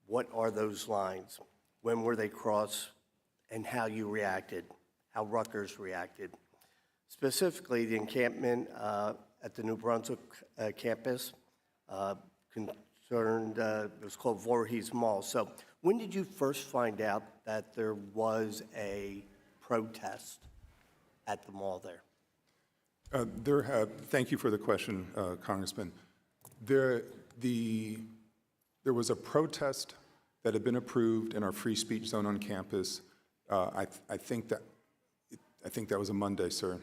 what are those lines? When were they crossed, and how you reacted, how Rutgers reacted? Specifically, the encampment at the New Brunswick campus concerned, it was called Voorhees Mall. So when did you first find out that there was a protest at the mall there? Thank you for the question, Congressman. There was a protest that had been approved in our free speech zone on campus. I think that was a Monday, sir.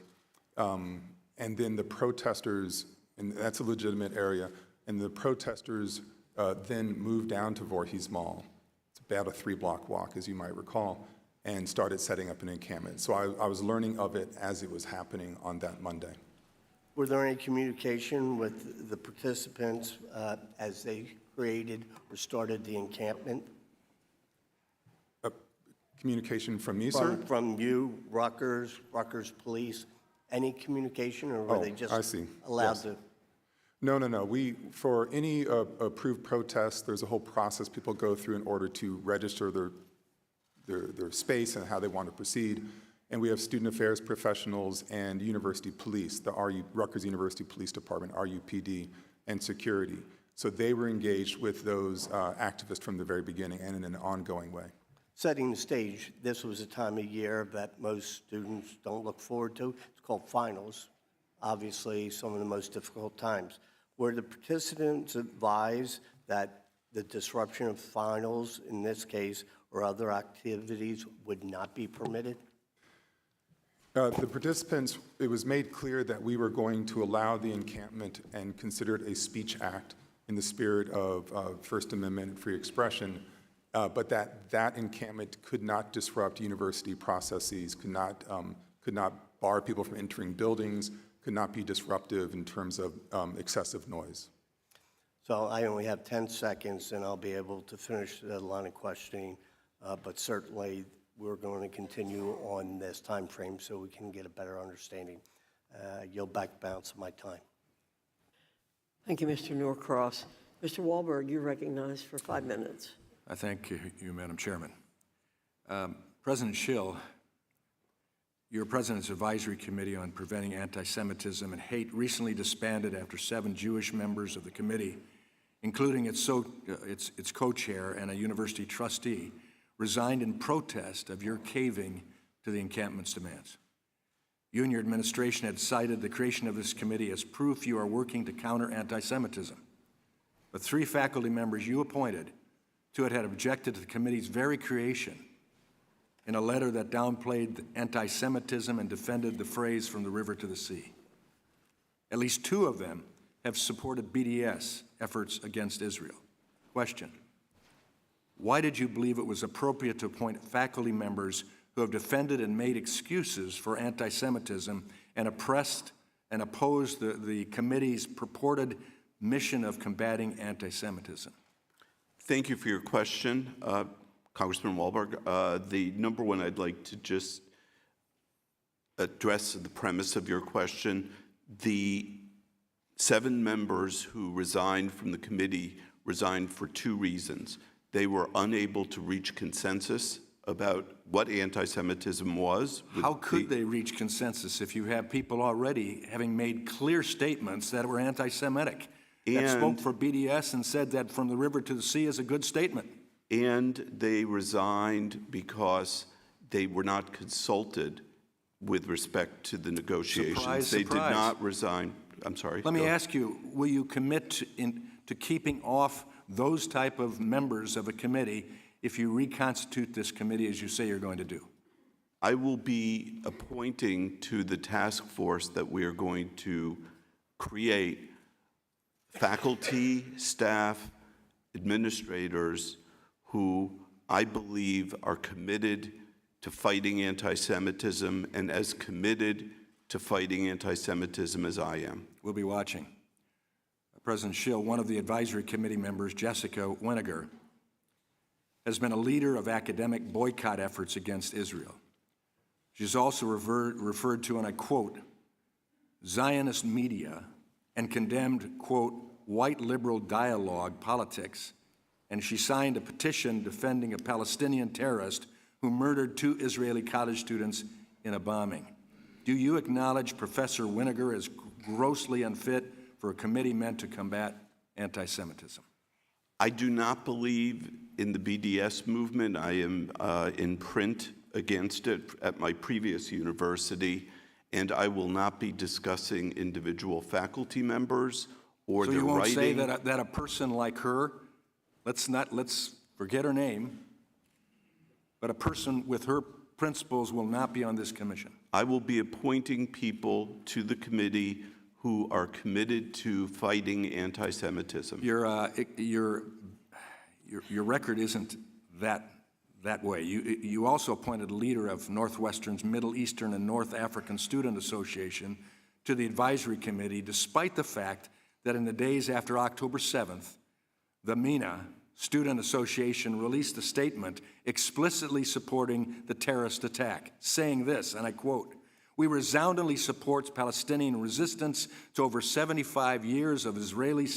And then the protesters, and that's a legitimate area, and the protesters then moved down to Voorhees Mall. It's a about a 3-block walk, as you might recall, and started setting up an encampment. So I was learning of it as it was happening on that Monday. Were there any communication with the participants as they created or started the encampment? Communication from me, sir? From you, Rutgers police, any communication, or were they just I see. allowed Yes. to? No. For any approved protest, there's a whole process people go through in order to register their space and how they want to proceed. And we have student affairs professionals and university police, the Rutgers University Police Department, RUPD, and security. So they were engaged with those activists from the very beginning and in an ongoing way. Setting the stage, this was a time of year that most students don't look forward to. It's called finals, obviously some of the most difficult times. Were the participants advised that the disruption of finals, in this case, or other activities would not be permitted? The participants, it was made clear that we were going to allow the encampment and consider it a speech act in the spirit of First Amendment and free expression, but that encampment could not disrupt university processes, could not bar people from entering buildings, could not be disruptive in terms of excessive noise. So I only have 10 seconds, and I'll be able to finish the line of questioning, but certainly we're going to continue on this time frame so we can get a better understanding. Yield back the balance of my time. Thank you, Mr. Norcross. Mr. Wahlberg, you're recognized for 5 minutes. I thank you, Madam Chairman. President Schill, your President's Advisory Committee on Preventing Anti-Semitism and Hate recently disbanded after 7 Jewish members of the committee, including its co-chair and a university trustee, resigned in protest of your caving to the encampment's demands. You and your administration had cited the creation of this committee as proof you are working to counter anti-Semitism. But 3 faculty members you appointed to it had objected to the committee's very creation in a letter that downplayed anti-Semitism and defended the phrase "from the river to the sea." At least 2 of them have supported BDS efforts against Israel. Question: why did you believe it was appropriate to appoint faculty members who have defended and made excuses for anti-Semitism and oppressed and opposed the committee's purported mission of combating anti-Semitism? Thank you for your question, Congressman Wahlberg. The number one, I'd like to just address the premise of your question. The 7 members who resigned from the committee resigned for 2 reasons. They were unable to reach consensus about what anti-Semitism was. How could they reach consensus if you have people already having made clear statements that were anti-Semitic, that spoke for BDS and said that "from the river to the sea" is a good statement? And they resigned because they were not consulted with respect to the negotiations. Surprise, they surprise. did not resign. I'm sorry. Let me ask you, will you commit to keeping off those type of members of a committee if you reconstitute this committee as you say you're going to do? I will be appointing to the task force that we are going to create faculty, staff, administrators who I believe are committed to fighting anti-Semitism and as committed to fighting anti-Semitism as I am. We'll be watching. President Schill, one of the advisory committee members, Jessica Weniger, has been a leader of academic boycott efforts against Israel. She's also referred to, and I quote, Zionist media and condemned, quote, white liberal dialogue politics, and she signed a petition defending a Palestinian terrorist who murdered 2 Israeli college students in a bombing. Do you acknowledge Professor Weniger as grossly unfit for a committee meant to combat anti-Semitism? I do not believe in the BDS movement. I am in print against it at my previous university, and I will not be discussing individual faculty members or so their you won't writing. say that a person like her, let's forget her name, but a person with her principles will not be on this commission? I will be appointing people to the committee who are committed to fighting anti-Semitism. Your record isn't that way. You also appointed a leader of Northwestern's Middle Eastern and North African Student Association to the advisory committee, despite the fact that in the days after October 7th, the MENA Student Association released a statement explicitly supporting the terrorist attack, saying this, and I quote, "We resoundingly support Palestinian resistance to over 75 years of Israeli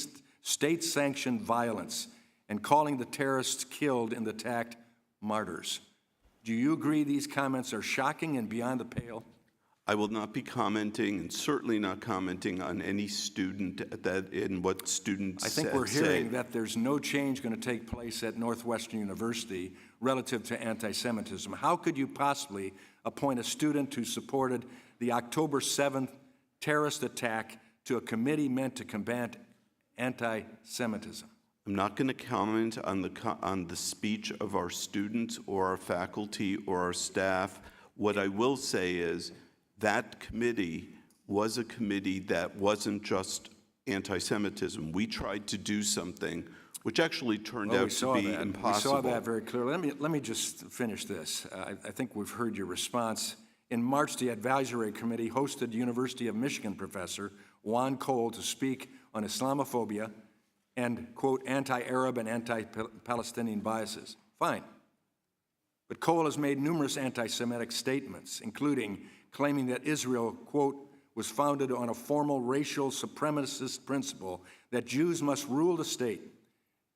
state-sanctioned violence and calling the terrorists killed in the attack martyrs." Do you agree these comments are shocking and beyond the pale? I will not be commenting, and certainly not commenting on any student in what students I think we're hearing say. that there's no change going to take place at Northwestern University relative to anti-Semitism. How could you possibly appoint a student who supported the October 7th terrorist attack to a committee meant to combat anti-Semitism? I'm not going to comment on the speech of our students or our faculty or our staff. What I will say is that committee was a committee that wasn't just anti-Semitism. We tried to do something which actually turned out to be impossible. We saw that very clearly. Let me just finish this. I think we've heard your response. In March, the advisory committee hosted University of Michigan professor Juan Cole to speak on Islamophobia and, quote, anti-Arab and anti-Palestinian biases. Fine. But Cole has made numerous anti-Semitic statements, including claiming that Israel, quote, was founded on a formal racial supremacist principle that Jews must rule the state.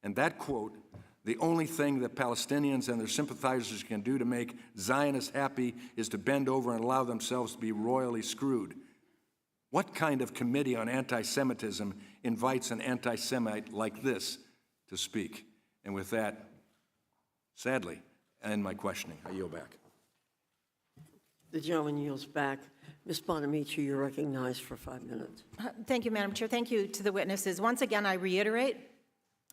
And that, quote, the only thing that Palestinians and their sympathizers can do to make Zionists happy is to bend over and allow themselves to be royally screwed. What kind of committee on anti-Semitism invites an anti-Semite like this to speak? And with that, sadly, I end my questioning. I yield back. The gentleman yields back. Ms. Bonamici, you're recognized for 5 minutes. Thank you, Madam Chair. Thank you to the witnesses. Once again, I reiterate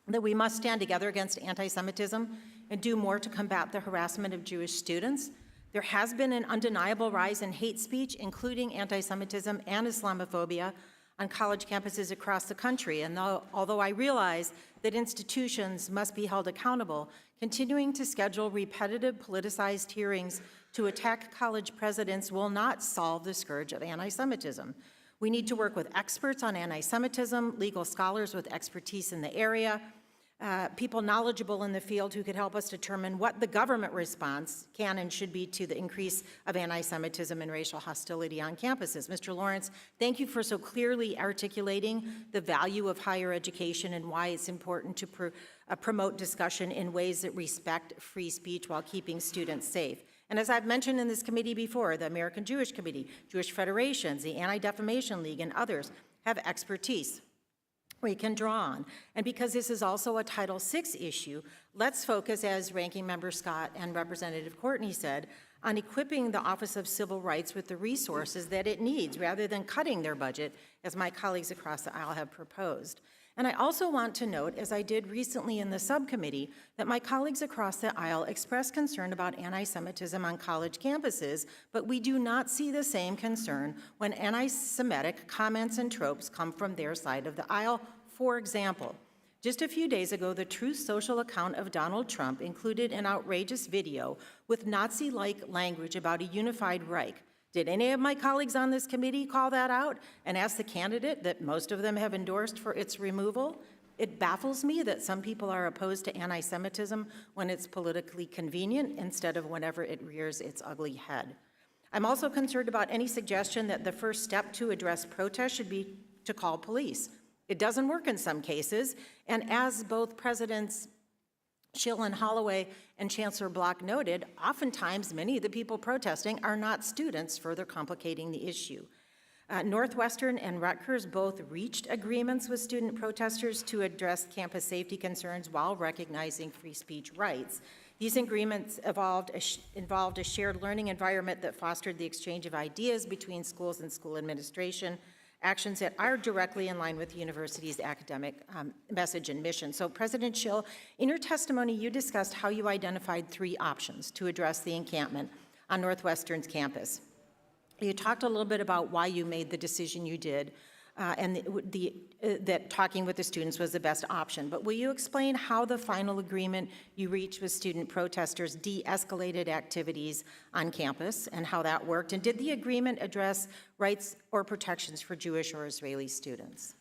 that we must stand together against anti-Semitism and do more to combat the harassment of Jewish students. There has been an undeniable rise in hate speech, including anti-Semitism and Islamophobia, on college campuses across the country. And although I realize that institutions must be held accountable, continuing to schedule repetitive politicized hearings to attack college presidents will not solve the scourge of anti-Semitism. We need to work with experts on anti-Semitism, legal scholars with expertise in the area, people knowledgeable in the field who could help us determine what the government response can and should be to the increase of anti-Semitism and racial hostility on campuses. Mr. Lawrence, thank you for so clearly articulating the value of higher education and why it's important to promote discussion in ways that respect free speech while keeping students safe. And as I've mentioned in this committee before, the American Jewish Committee, Jewish Federations, the Anti-Defamation League, and others have expertise we can draw on. And because this is also a Title VI issue, let's focus, as Ranking Member Scott and Representative Courtney said, on equipping the Office of Civil Rights with the resources that it needs, rather than cutting their budget, as my colleagues across the aisle have proposed. And I also want to note, as I did recently in the subcommittee, that my colleagues across the aisle expressed concern about anti-Semitism on college campuses, but we do not see the same concern when anti-Semitic comments and tropes come from their side of the aisle. For example, just a few days ago, the Truth Social account of Donald Trump included an outrageous video with Nazi-like language about a unified Reich. Did any of my colleagues on this committee call that out and ask the candidate that most of them have endorsed for its removal? It baffles me that some people are opposed to anti-Semitism when it's politically convenient instead of whenever it rears its ugly head. I'm also concerned about any suggestion that the first step to address protests should be to call police. It doesn't work in some cases, and as both Presidents Schill and Holloway and Chancellor Block noted, oftentimes many of the people protesting are not students, further complicating the issue. Northwestern and Rutgers both reached agreements with student protesters to address campus safety concerns while recognizing free speech rights. These agreements involved a shared learning environment that fostered the exchange of ideas between schools and school administration, actions that are directly in line with the university's academic message and mission. So President Schill, in your testimony, you discussed how you identified 3 options to address the encampment on Northwestern's campus. You talked a little bit about why you made the decision you did that talking with the students was the best option. But will you explain how the final agreement you reached with student protesters de-escalated activities on campus and how that worked? And did the agreement address rights or protections for Jewish or Israeli students?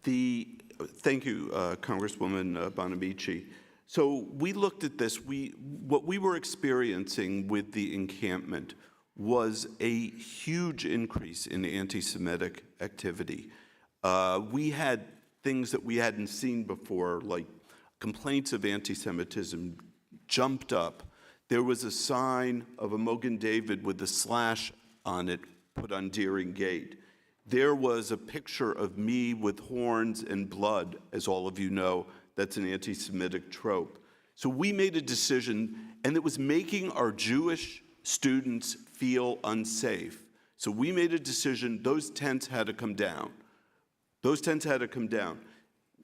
Thank you, Congresswoman Bonamici. So we looked at this. What we were experiencing with the encampment was a huge increase in anti-Semitic activity. We had things that we hadn't seen before, like complaints of anti-Semitism jumped up. There was a sign of a Mogen David with a slash on it put on Deering Gate. There was a picture of me with horns and blood, as all of you know. That's an anti-Semitic trope. So we made a decision, and it was making our Jewish students feel unsafe. So we made a decision, those tents had to come down. Those tents had to come down.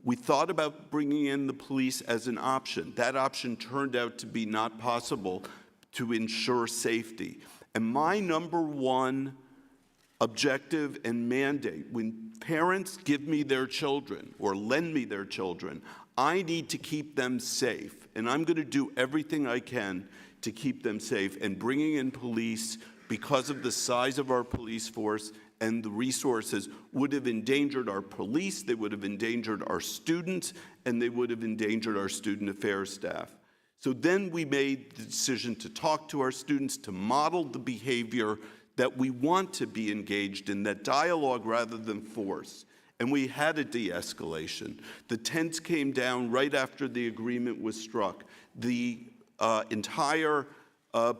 We thought about bringing in the police as an option. That option turned out to be not possible to ensure safety. And my number one objective and mandate, when parents give me their children or lend me their children, I need to keep them safe. And I'm going to do everything I can to keep them safe. And bringing in police, because of the size of our police force and the resources, would have endangered our police, they would have endangered our students, and they would have endangered our student affairs staff. So then we made the decision to talk to our students, to model the behavior that we want to be engaged in, that dialogue rather than force. And we had a de-escalation. The tents came down right after the agreement was struck. The entire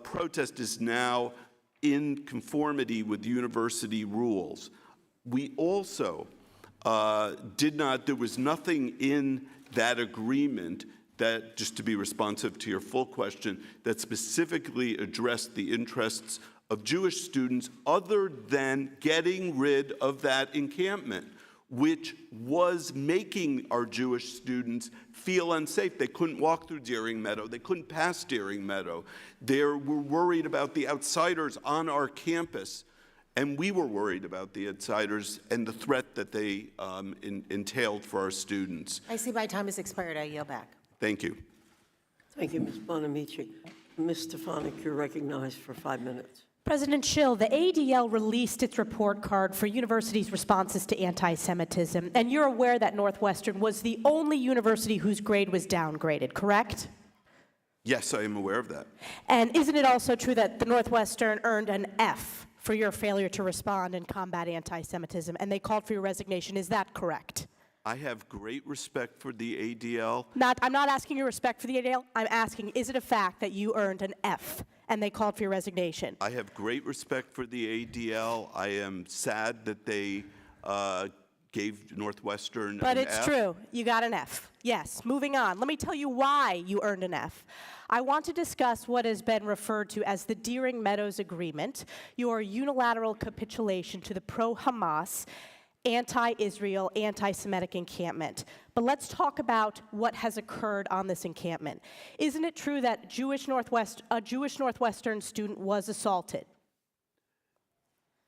protest is now in conformity with university rules. We also there was nothing in that agreement that, just to be responsive to your full question, that specifically addressed the interests of Jewish students other than getting rid of that encampment, which was making our Jewish students feel unsafe. They couldn't walk through Deering Meadow. They couldn't pass Deering Meadow. They were worried about the outsiders on our campus, and we were worried about the outsiders and the threat that they entailed for our students. I see my time has expired. I yield back. Thank you. Thank you, Ms. Bonamici. Ms. Stefanik, you're recognized for 5 minutes. President Schill, the ADL released its report card for universities' responses to anti-Semitism, and you're aware that Northwestern was the only university whose grade was downgraded, correct? Yes, I am aware of that. And isn't it also true that the Northwestern earned an F for your failure to respond and combat anti-Semitism, and they called for your resignation? Is that correct? I have great respect for the ADL. I'm not asking your respect for the ADL. I'm asking, is it a fact that you earned an F and they called for your resignation? I have great respect for the ADL. I am sad that they gave Northwestern But an it's F. true. You got an F. Yes. Moving on. Let me tell you why you earned an F. I want to discuss what has been referred to as the Deering Meadows Agreement, your unilateral capitulation to the pro-Hamas, anti-Israel, anti-Semitic encampment. But let's talk about what has occurred on this encampment. Isn't it true that a Jewish Northwestern student was assaulted?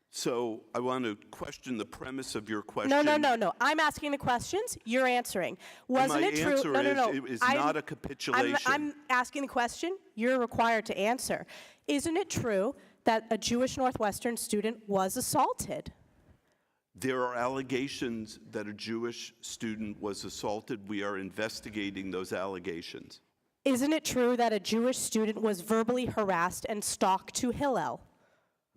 So I want to question the premise of your question. No. I'm asking the questions. You're answering. Wasn't it true? My answer is not a capitulation. I'm asking the question. You're required to answer. Isn't it true that a Jewish Northwestern student was assaulted? There are allegations that a Jewish student was assaulted. We are investigating those allegations. Isn't it true that a Jewish student was verbally harassed and stalked to Hillel?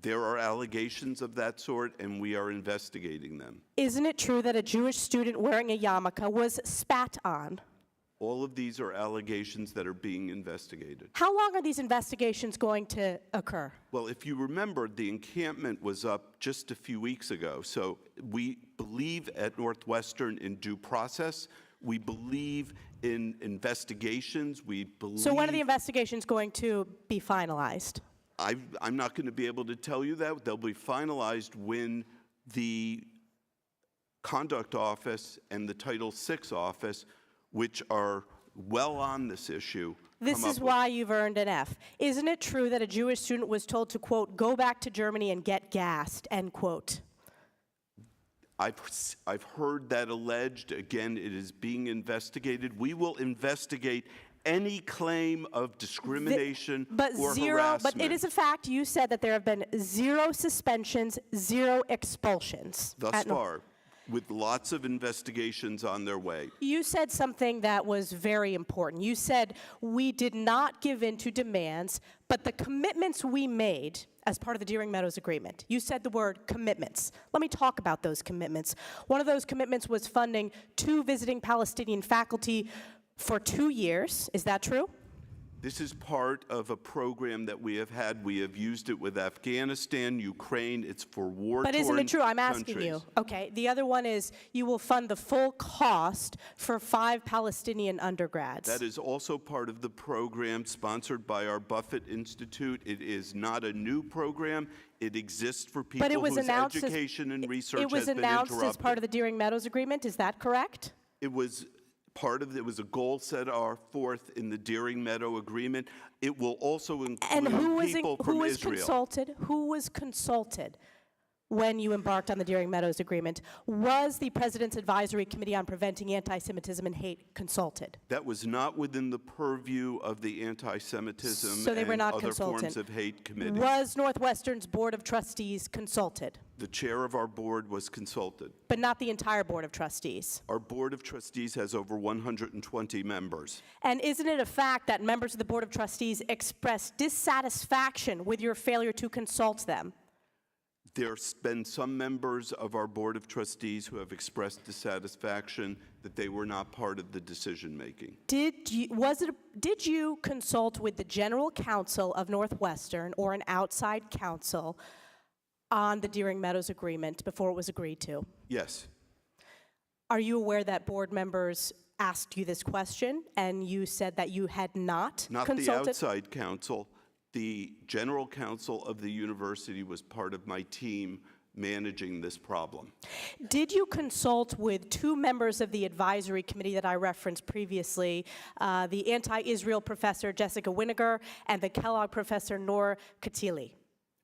There are allegations of that sort, and we are investigating them. Isn't it true that a Jewish student wearing a yarmulke was spat on? All of these are allegations that are being investigated. How long are these investigations going to occur? Well, if you remember, the encampment was up just a few weeks ago. So we believe at Northwestern in due process. We believe in investigations. We believe. So when are the investigations going to be finalized? I'm not going to be able to tell you that. They'll be finalized when the Conduct Office and the Title VI Office, which are well on this issue. This is why you've earned an F. Isn't it true that a Jewish student was told to, quote, go back to Germany and get gassed, end quote? I've heard that alleged. Again, it is being investigated. We will investigate any claim of discrimination or harassment. But it is a fact, you said that there have been 0 suspensions, 0 expulsions. Thus far, with lots of investigations on their way. You said something that was very important. You said we did not give in to demands, but the commitments we made as part of the Deering Meadows Agreement. You said the word commitments. Let me talk about those commitments. One of those commitments was funding 2 visiting Palestinian faculty for 2 years. Is that true? This is part of a program that we have had. We have used it with Afghanistan, Ukraine. It's for war-torn But isn't it true? I'm asking countries. you. Okay. The other one is you will fund the full cost for 5 Palestinian undergrads. That is also part of the program sponsored by our Buffett Institute. It is not a new program. It exists for people But it was whose announced education and research it was has been announced interrupted. as part of the Deering Meadows Agreement. Is that correct? It was part of, it was a goal set forth in the Deering Meadow Agreement. It will also include And people from Israel. Who was consulted when you embarked on the Deering Meadows Agreement? Was the President's Advisory Committee on Preventing Anti-Semitism and Hate consulted? That was not within the purview of the anti-Semitism So they were and not other consulted. forms of hate committee. Was Northwestern's Board of Trustees consulted? The chair of our board was consulted. But not the entire Board of Trustees. Our Board of Trustees has over 120 members. And isn't it a fact that members of the Board of Trustees expressed dissatisfaction with your failure to consult them? There's been some members of our Board of Trustees who have expressed dissatisfaction that they were not part of the decision-making. Did you consult with the General Counsel of Northwestern or an outside counsel on the Deering Meadows Agreement before it was agreed to? Yes. Are you aware that board members asked you this question and you said that you had not Not consulted? the outside counsel. The general counsel of the university was part of my team managing this problem. Did you consult with 2 members of the advisory committee that I referenced previously, the anti-Israel professor Jessica Winiger and the Kellogg professor Noor Katili?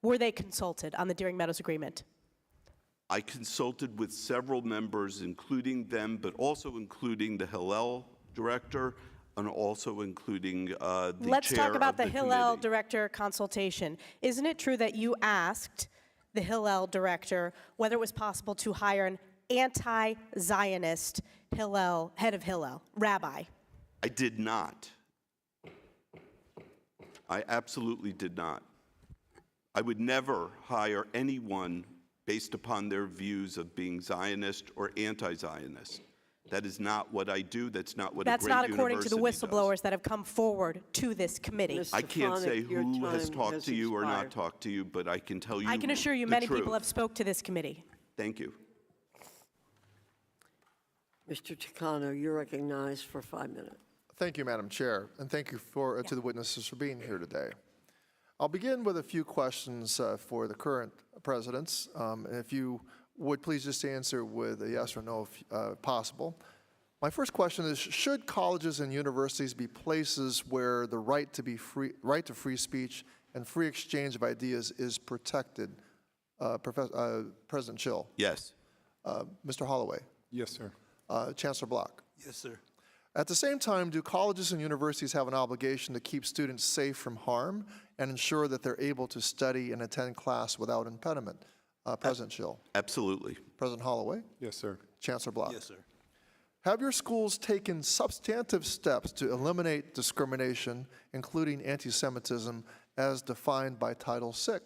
Were they consulted on the Deering Meadows Agreement? I consulted with several members, including them, but also including the Hillel director, and also including the Let's chair talk about of the Hillel committee. director consultation. Isn't it true that you asked the Hillel director whether it was possible to hire an anti-Zionist Hillel, head of Hillel, rabbi? I did not. I absolutely did not. I would never hire anyone based upon their views of being Zionist or anti-Zionist. That is not what I do. That's not what a great That's not according to the university whistleblowers does. that have come forward to this committee. Ms. I can't say Stefanik, your who has time talked has to you or not expired. talked to you, but I can tell you I can assure you the many truth. people have spoke to this committee. Thank you. Mr. Takano, you're recognized for 5 minutes. Thank you, Madam Chair, and thank you to the witnesses for being here today. I'll begin with a few questions for the current presidents, and if you would please just answer with a yes or no if possible. My first question is, should colleges and universities be places where the right to free speech and free exchange of ideas is protected? President Schill. Yes. Mr. Holloway. Yes, sir. Chancellor Block. Yes, sir. At the same time, do colleges and universities have an obligation to keep students safe from harm and ensure that they're able to study and attend class without impediment? President Schill. Absolutely. President Holloway. Yes, sir. Chancellor Block. Yes, sir. Have your schools taken substantive steps to eliminate discrimination, including anti-Semitism, as defined by Title VI?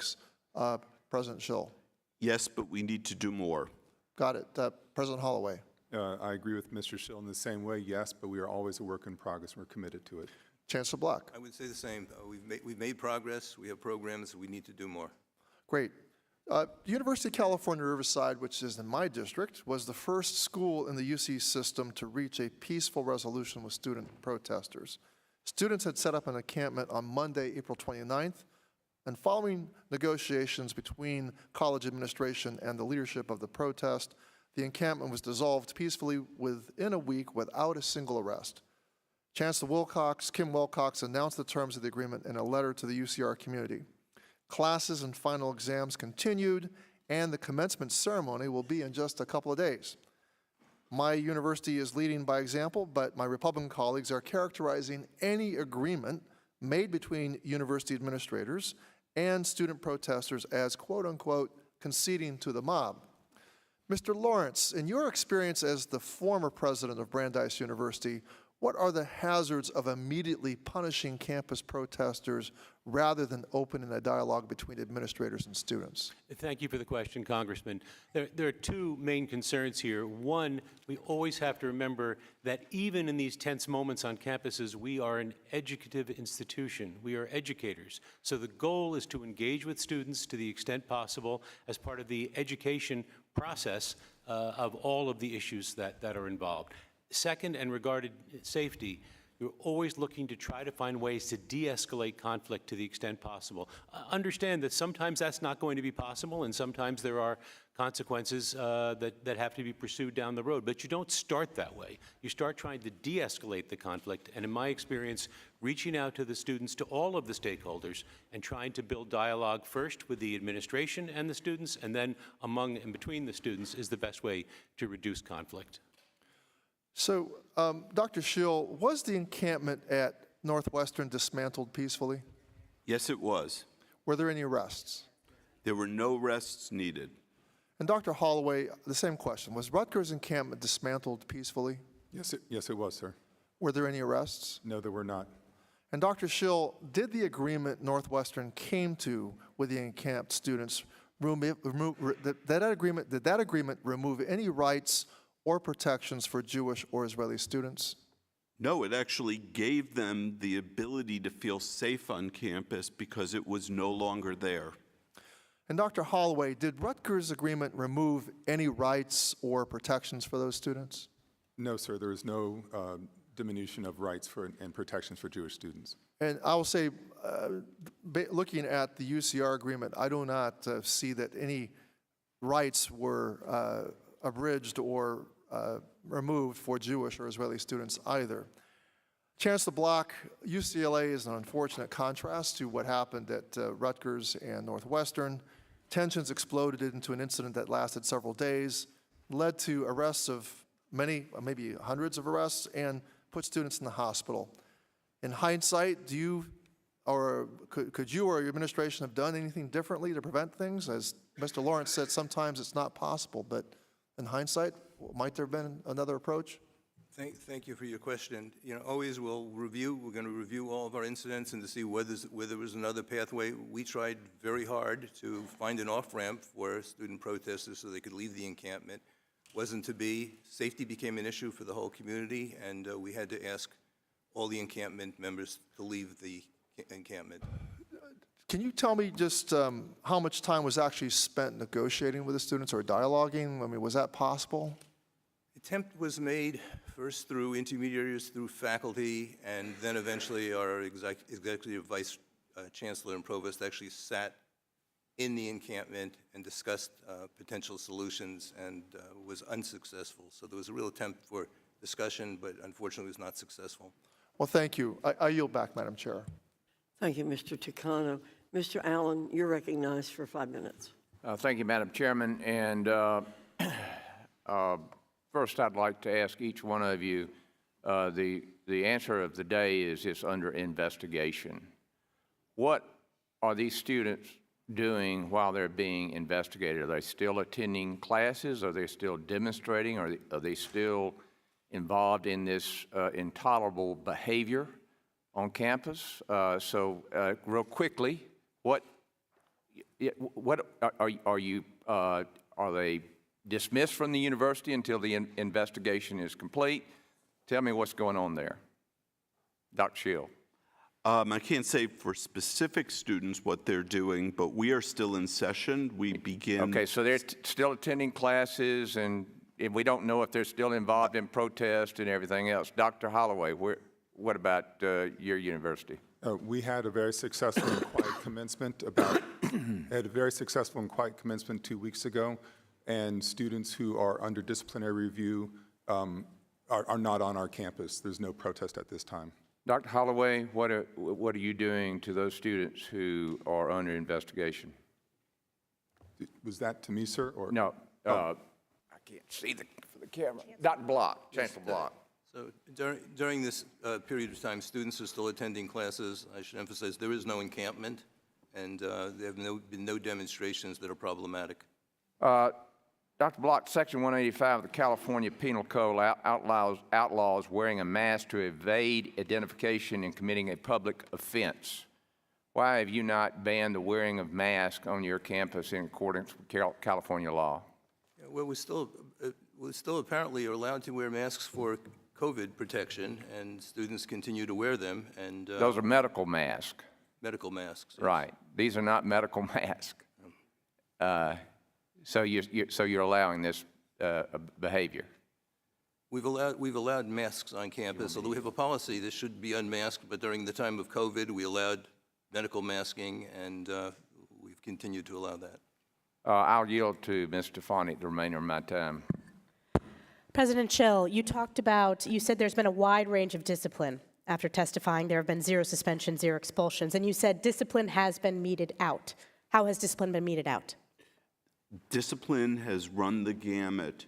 President Schill. Yes, but we need to do more. Got it. President Holloway. I agree with Mr. Schill in the same way, yes, but we are always a work in progress. We're committed to it. Chancellor Block. I would say the same. We've made progress. We have programs. We need to do more. Great. University of California, Riverside, which is in my district, was the first school in the UC system to reach a peaceful resolution with student protesters. Students had set up an encampment on Monday, April 29th, and following negotiations between college administration and the leadership of the protest, the encampment was dissolved peacefully within a week without a single arrest. Chancellor Kim Wilcox, announced the terms of the agreement in a letter to the UCR community. Classes and final exams continued, and the commencement ceremony will be in just a couple of days. My university is leading by example, but my Republican colleagues are characterizing any agreement made between university administrators and student protesters as, quote unquote, conceding to the mob. Mr. Lawrence, in your experience as the former president of Brandeis University, what are the hazards of immediately punishing campus protesters rather than opening a dialogue between administrators and students? Thank you for the question, Congressman. There are two main concerns here. One, we always have to remember that even in these tense moments on campuses, we are an educative institution. We are educators. So the goal is to engage with students to the extent possible as part of the education process of all of the issues that are involved. Second, and regarding safety, you're always looking to try to find ways to de-escalate conflict to the extent possible. Understand that sometimes that's not going to be possible, and sometimes there are consequences that have to be pursued down the road. But you don't start that way. You start trying to de-escalate the conflict, and in my experience, reaching out to the students, to all of the stakeholders, and trying to build dialogue first with the administration and the students, and then among and between the students is the best way to reduce conflict. So, Dr. Schill, was the encampment at Northwestern dismantled peacefully? Yes, it was. Were there any arrests? There were no arrests needed. And Dr. Holloway, the same question. Was Rutgers encampment dismantled peacefully? Yes, it was, sir. Were there any arrests? No, there were not. And Dr. Schill, did the agreement Northwestern came to with the encamped students, did that agreement remove any rights or protections for Jewish or Israeli students? No, it actually gave them the ability to feel safe on campus because it was no longer there. And Dr. Holloway, did Rutgers' agreement remove any rights or protections for those students? No, sir, there is no diminution of rights and protections for Jewish students. And I will say, looking at the UCR agreement, I do not see that any rights were abridged or removed for Jewish or Israeli students either. Chancellor Block, UCLA is an unfortunate contrast to what happened at Rutgers and Northwestern. Tensions exploded into an incident that lasted several days, led to arrests of many, maybe hundreds of arrests, and put students in the hospital. In hindsight, do you, or could you or your administration have done anything differently to prevent things? As Mr. Lawrence said, sometimes it's not possible, but in hindsight, might there have been another approach? Thank you for your question. You know, always we're going to review all of our incidents and to see whether there was another pathway. We tried very hard to find an off-ramp for student protesters so they could leave the encampment. Wasn't to be. Safety became an issue for the whole community, and we had to ask all the encampment members to leave the encampment. Can you tell me just how much time was actually spent negotiating with the students or dialoguing? I mean, was that possible? Attempt was made first through intermediaries, through faculty, and then eventually our executive vice chancellor and provost actually sat in the encampment and discussed potential solutions and was unsuccessful. So there was a real attempt for discussion, but unfortunately was not successful. Well, thank you. I yield back, Madam Chair. Thank you, Mr. Takano. Mr. Allen, you're recognized for 5 minutes. Thank you, Madam Chairman. And first, I'd like to ask each one of you, the answer of the day is it's under investigation. What are these students doing while they're being investigated? Are they still attending classes? Are they still demonstrating? Are they still involved in this intolerable behavior on campus? Real quickly, what are they dismissed from the university until the investigation is complete? Tell me what's going on there. Dr. Schill. I can't say for specific students what they're doing, but we are still in session. We begin. Okay, so they're still attending classes, and we don't know if they're still involved in protest and everything else. Dr. Holloway, what about your university? We had a very successful and quiet commencement had a very successful and quiet commencement 2 weeks ago, and students who are under disciplinary review are not on our campus. There's no protest at this time. Dr. Holloway, what are you doing to those students who are under investigation? Was that to me, sir, or? No, I can't see for the camera. Dr. Block, Chancellor Block. So during this period of time, students are still attending classes. I should emphasize there is no encampment, and there have been no demonstrations that are problematic. Dr. Block, Section 185 of the California Penal Code outlaws wearing a mask to evade identification and committing a public offense. Why have you not banned the wearing of masks on your campus in accordance with California law? Yeah, well, we still apparently are allowed to wear masks for COVID protection, and students continue to wear them. And those are medical masks. Medical masks. Yes. Right. These are not medical masks. So you're allowing this behavior. We've allowed masks on campus, although we have a policy that should be unmasked. But during the time of COVID, we allowed medical masking, and we've continued to allow that. I'll yield to Ms. Stefanik the remainder of my time. President Schill, you said there's been a wide range of discipline. After testifying, there have been 0 suspensions, 0 expulsions, and you said discipline has been meted out. How has discipline been meted out? Discipline has run the gamut.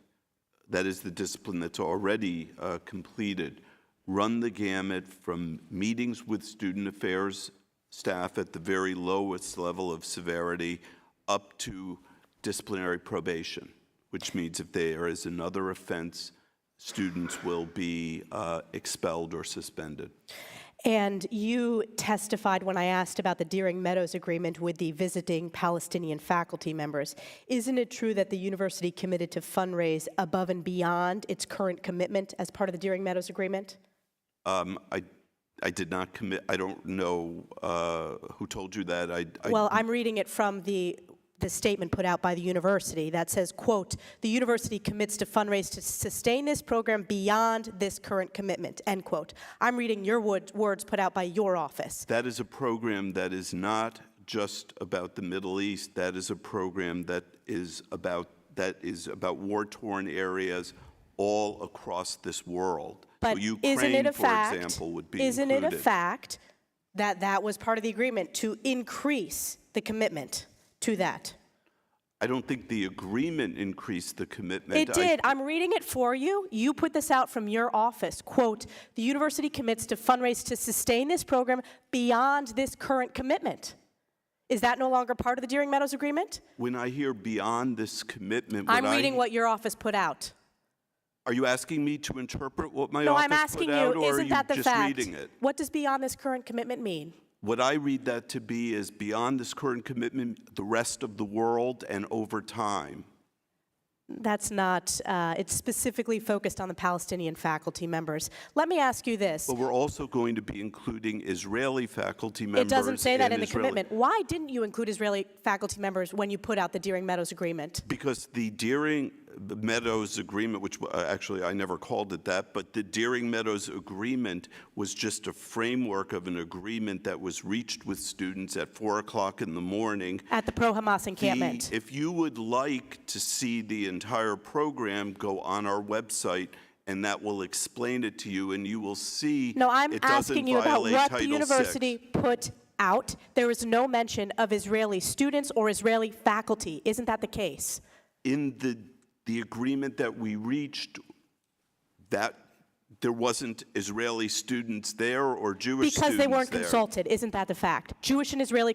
That is the discipline that's already completed. Run the gamut from meetings with student affairs staff at the very lowest level of severity up to disciplinary probation, which means if there is another offense, students will be expelled or suspended. And you testified when I asked about the Deering Meadows Agreement with the visiting Palestinian faculty members. Isn't it true that the university committed to fundraise above and beyond its current commitment as part of the Deering Meadows Agreement? I did not commit. I don't know who told you that. Well, I'm reading it from the statement put out by the university that says, quote, the university commits to fundraise to sustain this program beyond this current commitment, end quote. I'm reading your words put out by your office. That is a program that is not just about the Middle East. That is a program that is about war-torn areas all across this world. But so Ukraine, for example, would be isn't included. it a fact that that was part of the agreement to increase the commitment to that? I don't think the agreement increased the commitment. It did. I'm reading it for you. You put this out from your office. Quote, the university commits to fundraise to sustain this program beyond this current commitment. Is that no longer part of the Deering Meadows Agreement? When I hear beyond this commitment, I'm reading what your office put out. Are you asking me to interpret what my No, office I'm asking put out, you, or are isn't you that the just fact? reading it? What does beyond this current commitment mean? What I read that to be is beyond this current commitment, the rest of the world and over time. That's not, it's specifically focused on the Palestinian faculty members. Let me ask you this. But we're also going to be including Israeli faculty members. It doesn't say that in the Israeli commitment. Why didn't you include Israeli faculty members when you put out the Deering Meadows Agreement? Because the Deering Meadows Agreement, which actually I never called it that, but the Deering Meadows Agreement was just a framework of an agreement that was reached with students at 4 o'clock in the morning. At the pro-Hamas encampment. If you would like to see the entire program, go on our website, and that will explain it to you, and you will see No, I'm it doesn't asking you about violate what the Title university VI. put out. There is no mention of Israeli students or Israeli faculty. Isn't that the case? In the agreement that we reached, that there wasn't Israeli students there or Jewish students there. Because they weren't consulted. Isn't that the fact? Jewish and Israeli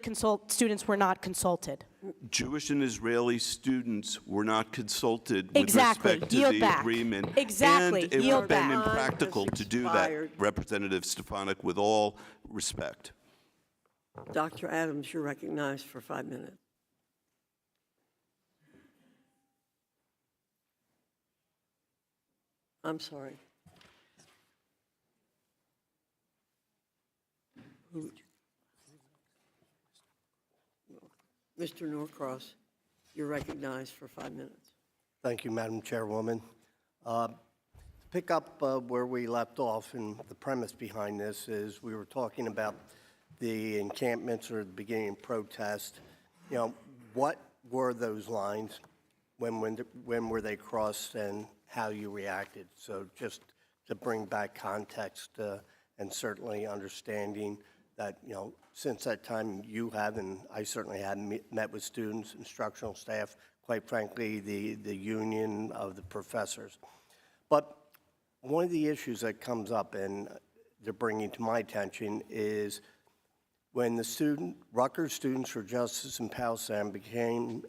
students were not consulted. Jewish and Israeli students were not consulted Exactly. with respect to Yield the back. agreement. Exactly. And it would Yield have been back. impractical to do that, Expired. Representative Stefanik, with all respect. Dr. Adams, you're recognized for 5 minutes. I'm sorry. Mr. Norcross, you're recognized for 5 minutes. Thank you, Madam Chairwoman. To pick up where we left off, and the premise behind this is we were talking about the encampments or the beginning of protest. You know, what were those lines? When were they crossed, and how you reacted? So just to bring back context and certainly understanding that, since that time you have, and I certainly have met with students, instructional staff, quite frankly, the union of the professors. But one of the issues that comes up and they're bringing to my attention is when the Rutgers Students for Justice in Palestine began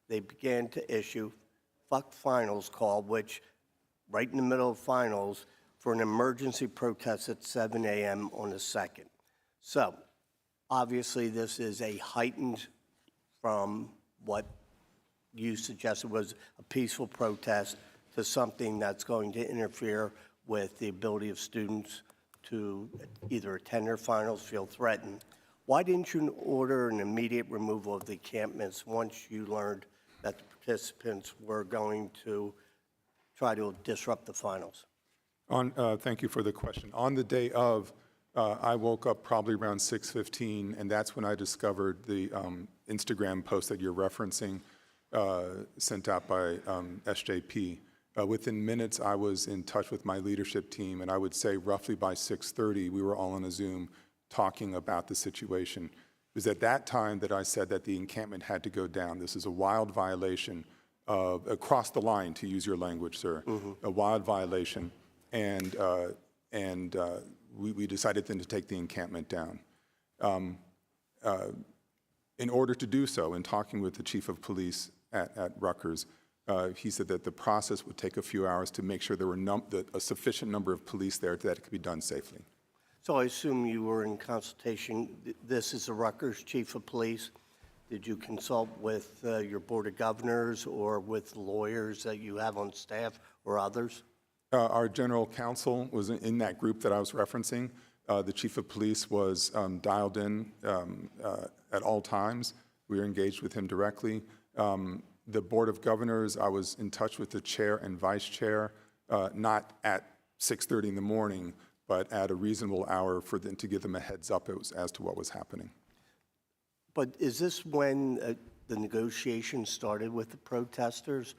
to issue fuck finals call, which right in the middle of finals for an emergency protest at 7 a.m. on the 2nd. So obviously this is a heightened from what you suggested was a peaceful protest to something that's going to interfere with the ability of students to either attend their finals, feel threatened. Why didn't you order an immediate removal of the encampments once you learned that the participants were going to try to disrupt the finals? Thank you for the question. On the day of, I woke up probably around 6:15, and that's when I discovered the Instagram post that you're referencing, sent out by SJP. Within minutes, I was in touch with my leadership team, and I would say roughly by 6:30, we were all on a Zoom talking about the situation. It was at that time that I said that the encampment had to go down. This is a wild violation of, across the line, to use your language, sir, a wild violation, and we decided then to take the encampment down. In order to do so, in talking with the chief of police at Rutgers, he said that the process would take a few hours to make sure there were a sufficient number of police there that it could be done safely. So I assume you were in consultation. This is the Rutgers chief of police. Did you consult with your board of governors or with lawyers that you have on staff or others? Our general counsel was in that group that I was referencing. The chief of police was dialed in at all times. We were engaged with him directly. The board of governors, I was in touch with the chair and vice chair, not at 6:30 in the morning, but at a reasonable hour for them to give them a heads up as to what was happening. But is this when the negotiations started with the protesters?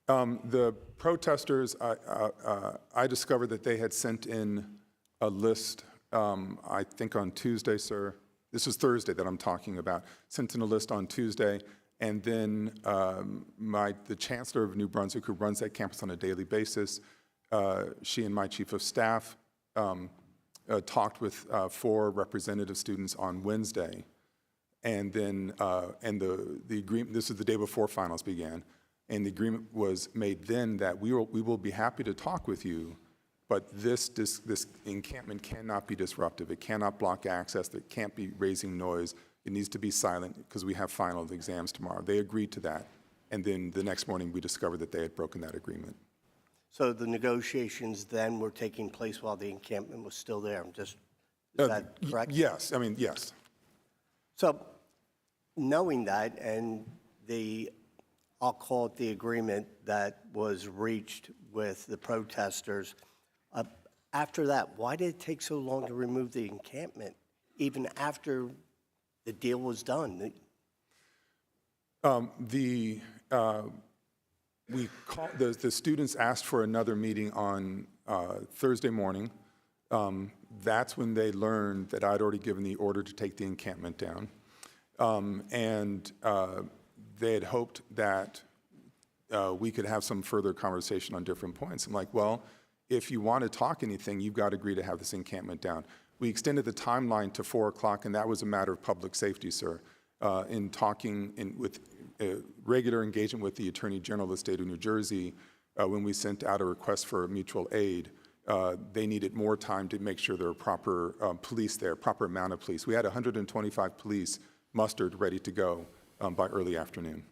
The protesters, I discovered that they had sent in a list, I think on Tuesday, sir. This is Thursday that I'm talking about. Sent in a list on Tuesday, and then the chancellor of New Brunswick, who runs that campus on a daily basis, she and my chief of staff talked with 4 representative students on Wednesday, and then the agreement. This is the day before finals began, and the agreement was made then that we will be happy to talk with you, but this encampment cannot be disruptive. It cannot block access. It can't be raising noise. It needs to be silent because we have final exams tomorrow. They agreed to that, and then the next morning we discovered that they had broken that agreement. So the negotiations then were taking place while the encampment was still there. Is that correct? Yes. I mean, yes. So knowing that and I'll call it the agreement that was reached with the protesters, after that, why did it take so long to remove the encampment, even after the deal was done? The students asked for another meeting on Thursday morning. That's when they learned that I'd already given the order to take the encampment down. And they had hoped that we could have some further conversation on different points. I'm like, well, if you want to talk anything, you've got to agree to have this encampment down. We extended the timeline to 4 o'clock, and that was a matter of public safety, sir. In talking with regular engagement with the Attorney General of the state of New Jersey, when we sent out a request for mutual aid, they needed more time to make sure there were proper police there, proper amount of police. We had 125 police mustered, ready to go by early afternoon.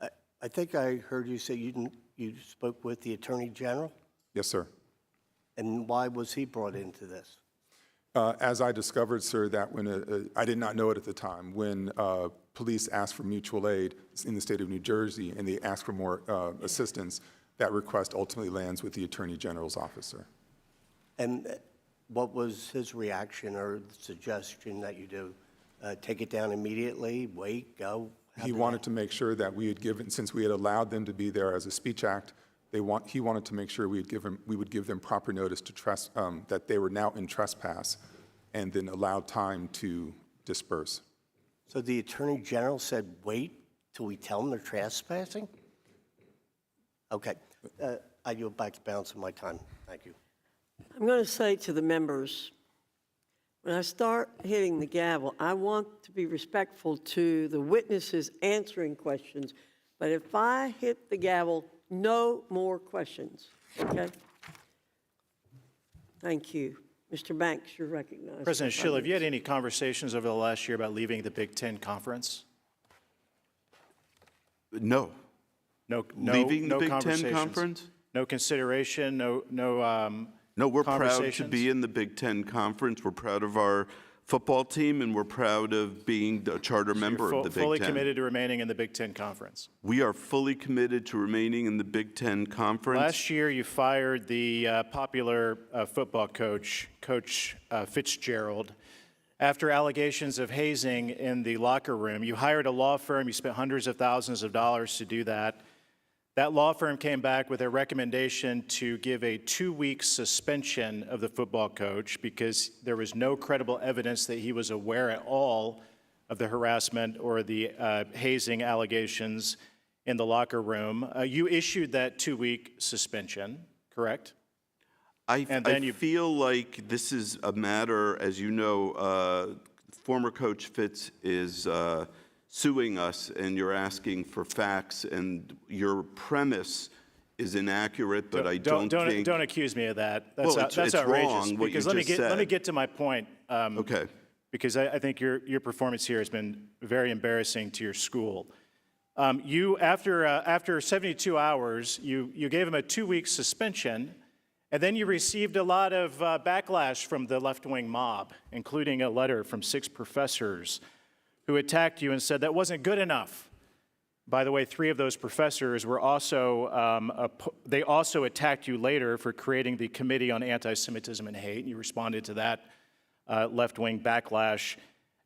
I think I heard you say you spoke with the Attorney General? Yes, sir. And why was he brought into this? As I discovered, sir, that when I did not know it at the time, when police asked for mutual aid in the state of New Jersey and they asked for more assistance, that request ultimately lands with the Attorney General's office, sir. And what was his reaction or suggestion that you do? Take it down immediately, wait, go? He wanted to make sure that we had given, since we had allowed them to be there as a speech act, he wanted to make sure we would give them proper notice to that they were now in trespass, and then allow time to disperse. So the Attorney General said, wait till we tell them they're trespassing? Okay. I yield back the balance of my time. Thank you. I'm going to say to the members, when I start hitting the gavel, I want to be respectful to the witnesses answering questions, but if I hit the gavel, no more questions, okay? Thank you. Mr. Banks, you're recognized. President Schill, have you had any conversations over the last year about leaving the Big Ten Conference? No. Leaving the Big Ten conversations? Conference? No consideration, No, we're proud to conversations? be in the Big Ten Conference. We're proud of our football team, and we're proud of being a charter member of the Big Ten. Fully committed to remaining in the Big Ten Conference? We are fully committed to remaining in the Big Ten Conference. Last year, you fired the popular football coach, Coach Fitzgerald, after allegations of hazing in the locker room. You hired a law firm. You spent hundreds of thousands of dollars to do that. That law firm came back with a recommendation to give a 2-week suspension of the football coach because there was no credible evidence that he was aware at all of the harassment or the hazing allegations in the locker room. You issued that 2-week suspension, correct? I feel like this is a matter, as you know, former Coach Fitz is suing us, and you're asking for facts, and your premise is inaccurate, but I don't think... Don't accuse me of that. That's, well, that's it's outrageous. wrong, what you because just said. let me get to my point. Okay. Because I think your performance here has been very embarrassing to your school. You, after 72 hours, you gave him a 2-week suspension, and then you received a lot of backlash from the left-wing mob, including a letter from 6 professors who attacked you and said that wasn't good enough. By the way, 3 of those professors were also, they also attacked you later for creating the Committee on Anti-Semitism and Hate, and you responded to that left-wing backlash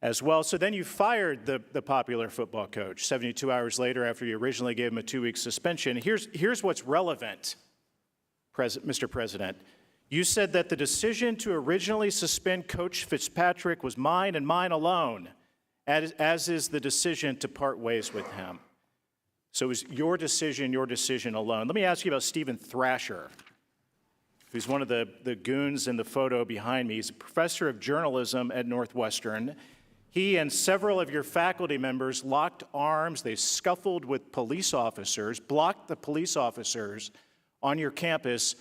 as well. So then you fired the popular football coach 72 hours later after you originally gave him a 2-week suspension. Here's what's relevant, Mr. President. You said that the decision to originally suspend Coach Fitzpatrick was mine and mine alone, as is the decision to part ways with him. So it was your decision alone. Let me ask you about Stephen Thrasher, who's one of the goons in the photo behind me. He's a professor of journalism at Northwestern. He and several of your faculty members locked arms. They scuffled with police officers, blocked the police officers on your campus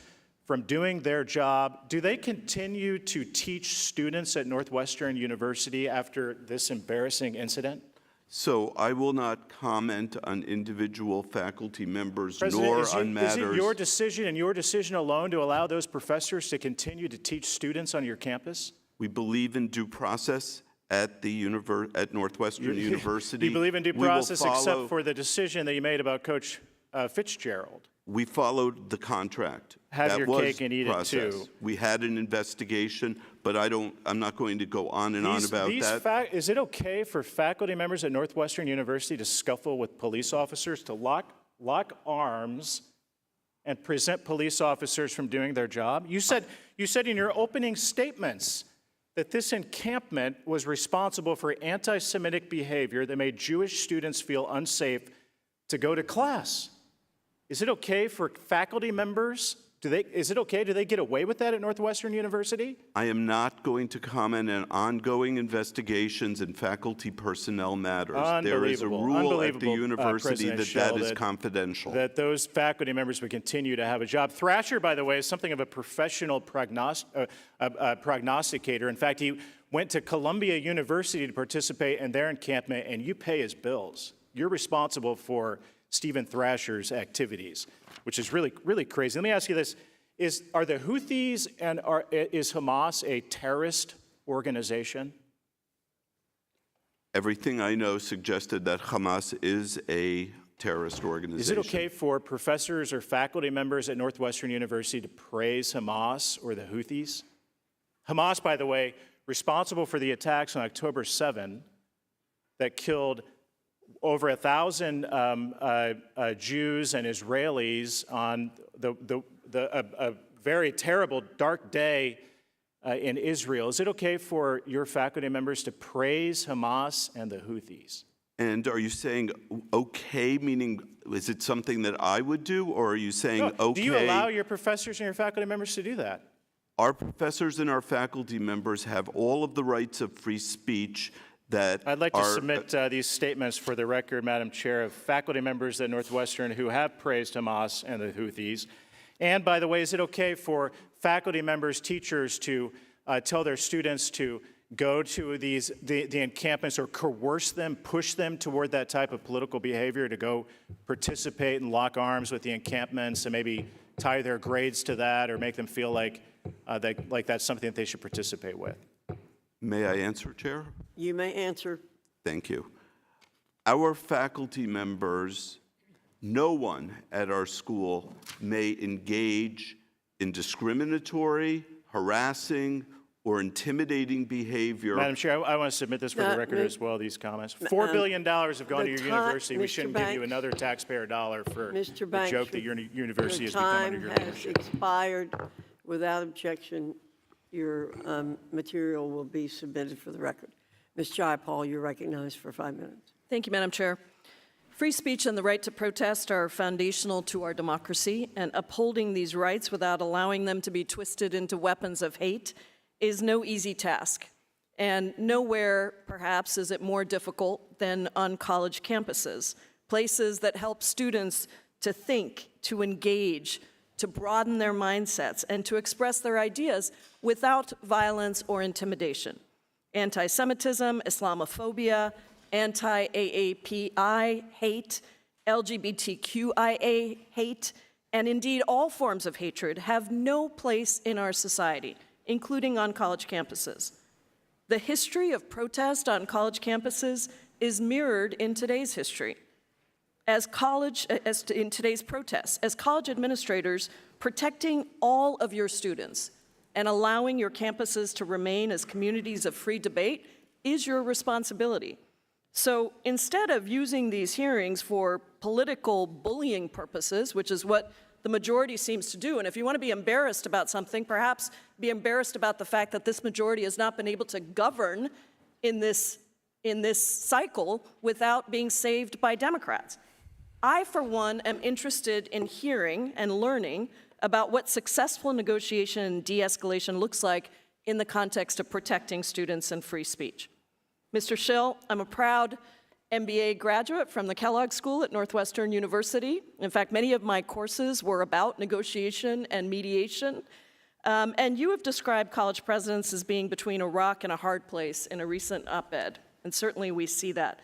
from doing their job. Do they continue to teach students at Northwestern University after this embarrassing incident? So I will not comment on individual faculty members nor on matters. Is it your decision and your decision alone to allow those professors to continue to teach students on your campus? We believe in due process at Northwestern University. You believe in due process except for the decision that you made about Coach Fitzgerald? We followed the contract. Have that your was cake and eat process. it too. We had an investigation, but I'm not going to go on and on about that. Is it okay for faculty members at Northwestern University to scuffle with police officers, to lock arms and prevent police officers from doing their job? You said in your opening statements that this encampment was responsible for anti-Semitic behavior that made Jewish students feel unsafe to go to class. Is it okay for faculty members? Do they get away with that at Northwestern University? I am not going to comment on ongoing investigations and faculty personnel matters. There is a rule at the university that is confidential. That those faculty members would continue to have a job. Thrasher, by the way, is something of a professional prognosticator. In fact, he went to Columbia University to participate in their encampment, and you pay his bills. You're responsible for Stephen Thrasher's activities, which is really, really crazy. Let me ask you this. Are the Houthis and is Hamas a terrorist organization? Everything I know suggested that Hamas is a terrorist organization. Is it okay for professors or faculty members at Northwestern University to praise Hamas or the Houthis? Hamas, by the way, responsible for the attacks on October 7 that killed over 1,000 Jews and Israelis on a very terrible, dark day in Israel, is it okay for your faculty members to praise Hamas and the Houthis? And are you saying okay, meaning is it something that I would do, or are you saying No, okay? do you allow your professors and your faculty members to do that? Our professors and our faculty members have all of the rights of free speech that I'd like to submit these statements for the record, Madam Chair, of faculty members at Northwestern who have praised Hamas and the Houthis. And by the way, is it okay for faculty members, teachers to tell their students to go to the encampments or coerce them, push them toward that type of political behavior, to go participate and lock arms with the encampments and maybe tie their grades to that or make them feel like that's something that they should participate with? May I answer, Chair? You may answer. Thank you. Our faculty members, no one at our school may engage in discriminatory, harassing, or intimidating behavior. Madam Chair, I want to submit this for the record as well, these comments. $4 billion have gone to your university. We shouldn't give you another taxpayer dollar for the joke that your university has become under your leadership. Time has expired. Without objection, your material will be submitted for the record. Ms. Jayapal, you're recognized for 5 minutes. Thank you, Madam Chair. Free speech and the right to protest are foundational to our democracy, and upholding these rights without allowing them to be twisted into weapons of hate is no easy task. And nowhere, perhaps, is it more difficult than on college campuses, places that help students to think, to engage, to broaden their mindsets, and to express their ideas without violence or intimidation. Anti-Semitism, Islamophobia, anti-AAPI hate, LGBTQIA hate, and indeed all forms of hatred have no place in our society, including on college campuses. The history of protest on college campuses is mirrored in today's history. In today's protests, as college administrators, protecting all of your students and allowing your campuses to remain as communities of free debate is your responsibility. So instead of using these hearings for political bullying purposes, which is what the majority seems to do, and if you want to be embarrassed about something, perhaps be embarrassed about the fact that this majority has not been able to govern in this cycle without being saved by Democrats. I, for one, am interested in hearing and learning about what successful negotiation and de-escalation looks like in the context of protecting students and free speech. Mr. Schill, I'm a proud MBA graduate from the Kellogg School at Northwestern University. In fact, many of my courses were about negotiation and mediation. And you have described college presidents as being between a rock and a hard place in a recent op-ed, and certainly we see that.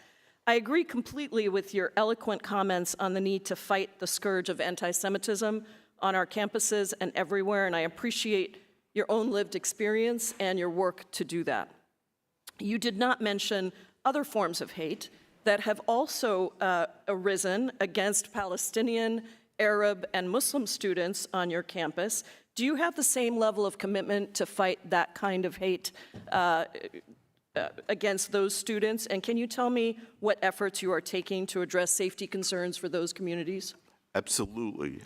I agree completely with your eloquent comments on the need to fight the scourge of anti-Semitism on our campuses and everywhere, and I appreciate your own lived experience and your work to do that. You did not mention other forms of hate that have also arisen against Palestinian, Arab, and Muslim students on your campus. Do you have the same level of commitment to fight that kind of hate against those students? And can you tell me what efforts you are taking to address safety concerns for those communities? Absolutely.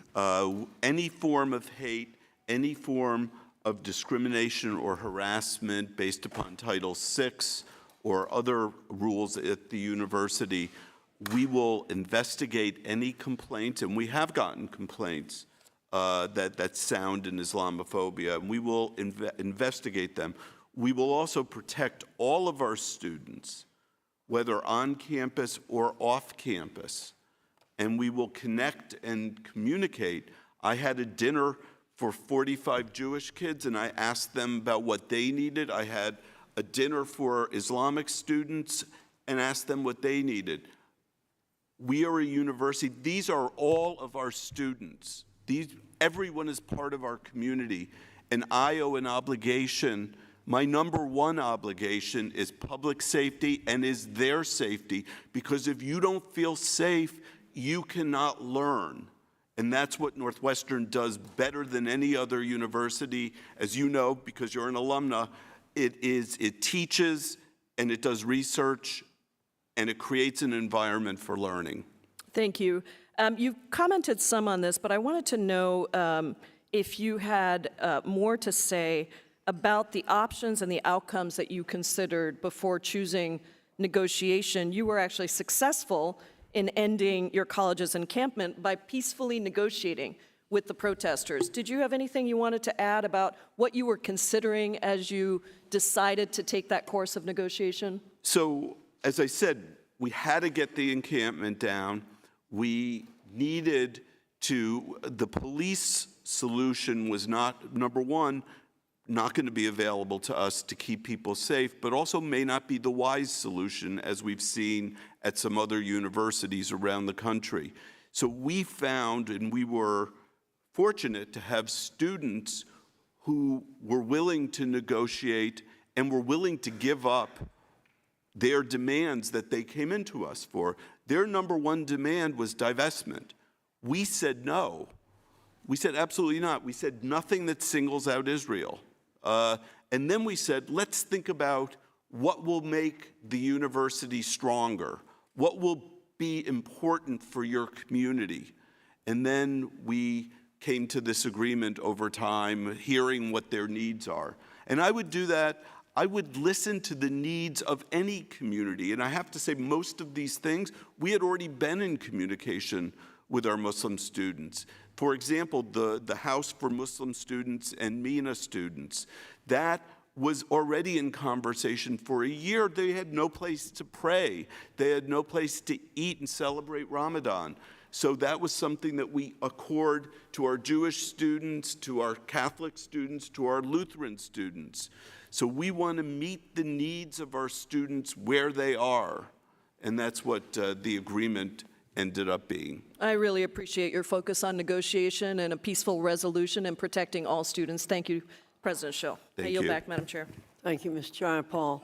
Any form of hate, any form of discrimination or harassment based upon Title VI or other rules at the university, we will investigate any complaints, and we have gotten complaints that sound in Islamophobia, and we will investigate them. We will also protect all of our students, whether on campus or off campus, and we will connect and communicate. I had a dinner for 45 Jewish kids, and I asked them about what they needed. I had a dinner for Islamic students and asked them what they needed. We are a university. These are all of our students. Everyone is part of our community, and I owe an obligation. My number one obligation is public safety and is their safety, because if you don't feel safe, you cannot learn. And that's what Northwestern does better than any other university. As you know, because you're an alumna, it teaches and it does research and it creates an environment for learning. Thank you. You commented some on this, but I wanted to know if you had more to say about the options and the outcomes that you considered before choosing negotiation. You were actually successful in ending your college's encampment by peacefully negotiating with the protesters. Did you have anything you wanted to add about what you were considering as you decided to take that course of negotiation? So, as I said, we had to get the encampment down. We needed to, the police solution was not, number one, not going to be available to us to keep people safe, but also may not be the wise solution, as we've seen at some other universities around the country. So we found, and we were fortunate to have students who were willing to negotiate and were willing to give up their demands that they came into us for. Their number one demand was divestment. We said no. We said absolutely not. We said nothing that singles out Israel. And then we said, let's think about what will make the university stronger, what will be important for your community. And then we came to this agreement over time, hearing what their needs are. And I would do that. I would listen to the needs of any community. And I have to say, most of these things, we had already been in communication with our Muslim students. For example, the House for Muslim Students and MENA students, that was already in conversation for a year. They had no place to pray. They had no place to eat and celebrate Ramadan. So that was something that we accord to our Jewish students, to our Catholic students, to our Lutheran students. So we want to meet the needs of our students where they are. And that's what the agreement ended up being. I really appreciate your focus on negotiation and a peaceful resolution and protecting all students. Thank you, President Schill. Thank I yield you. back, Madam Chair. Thank you, Ms. Jayapal.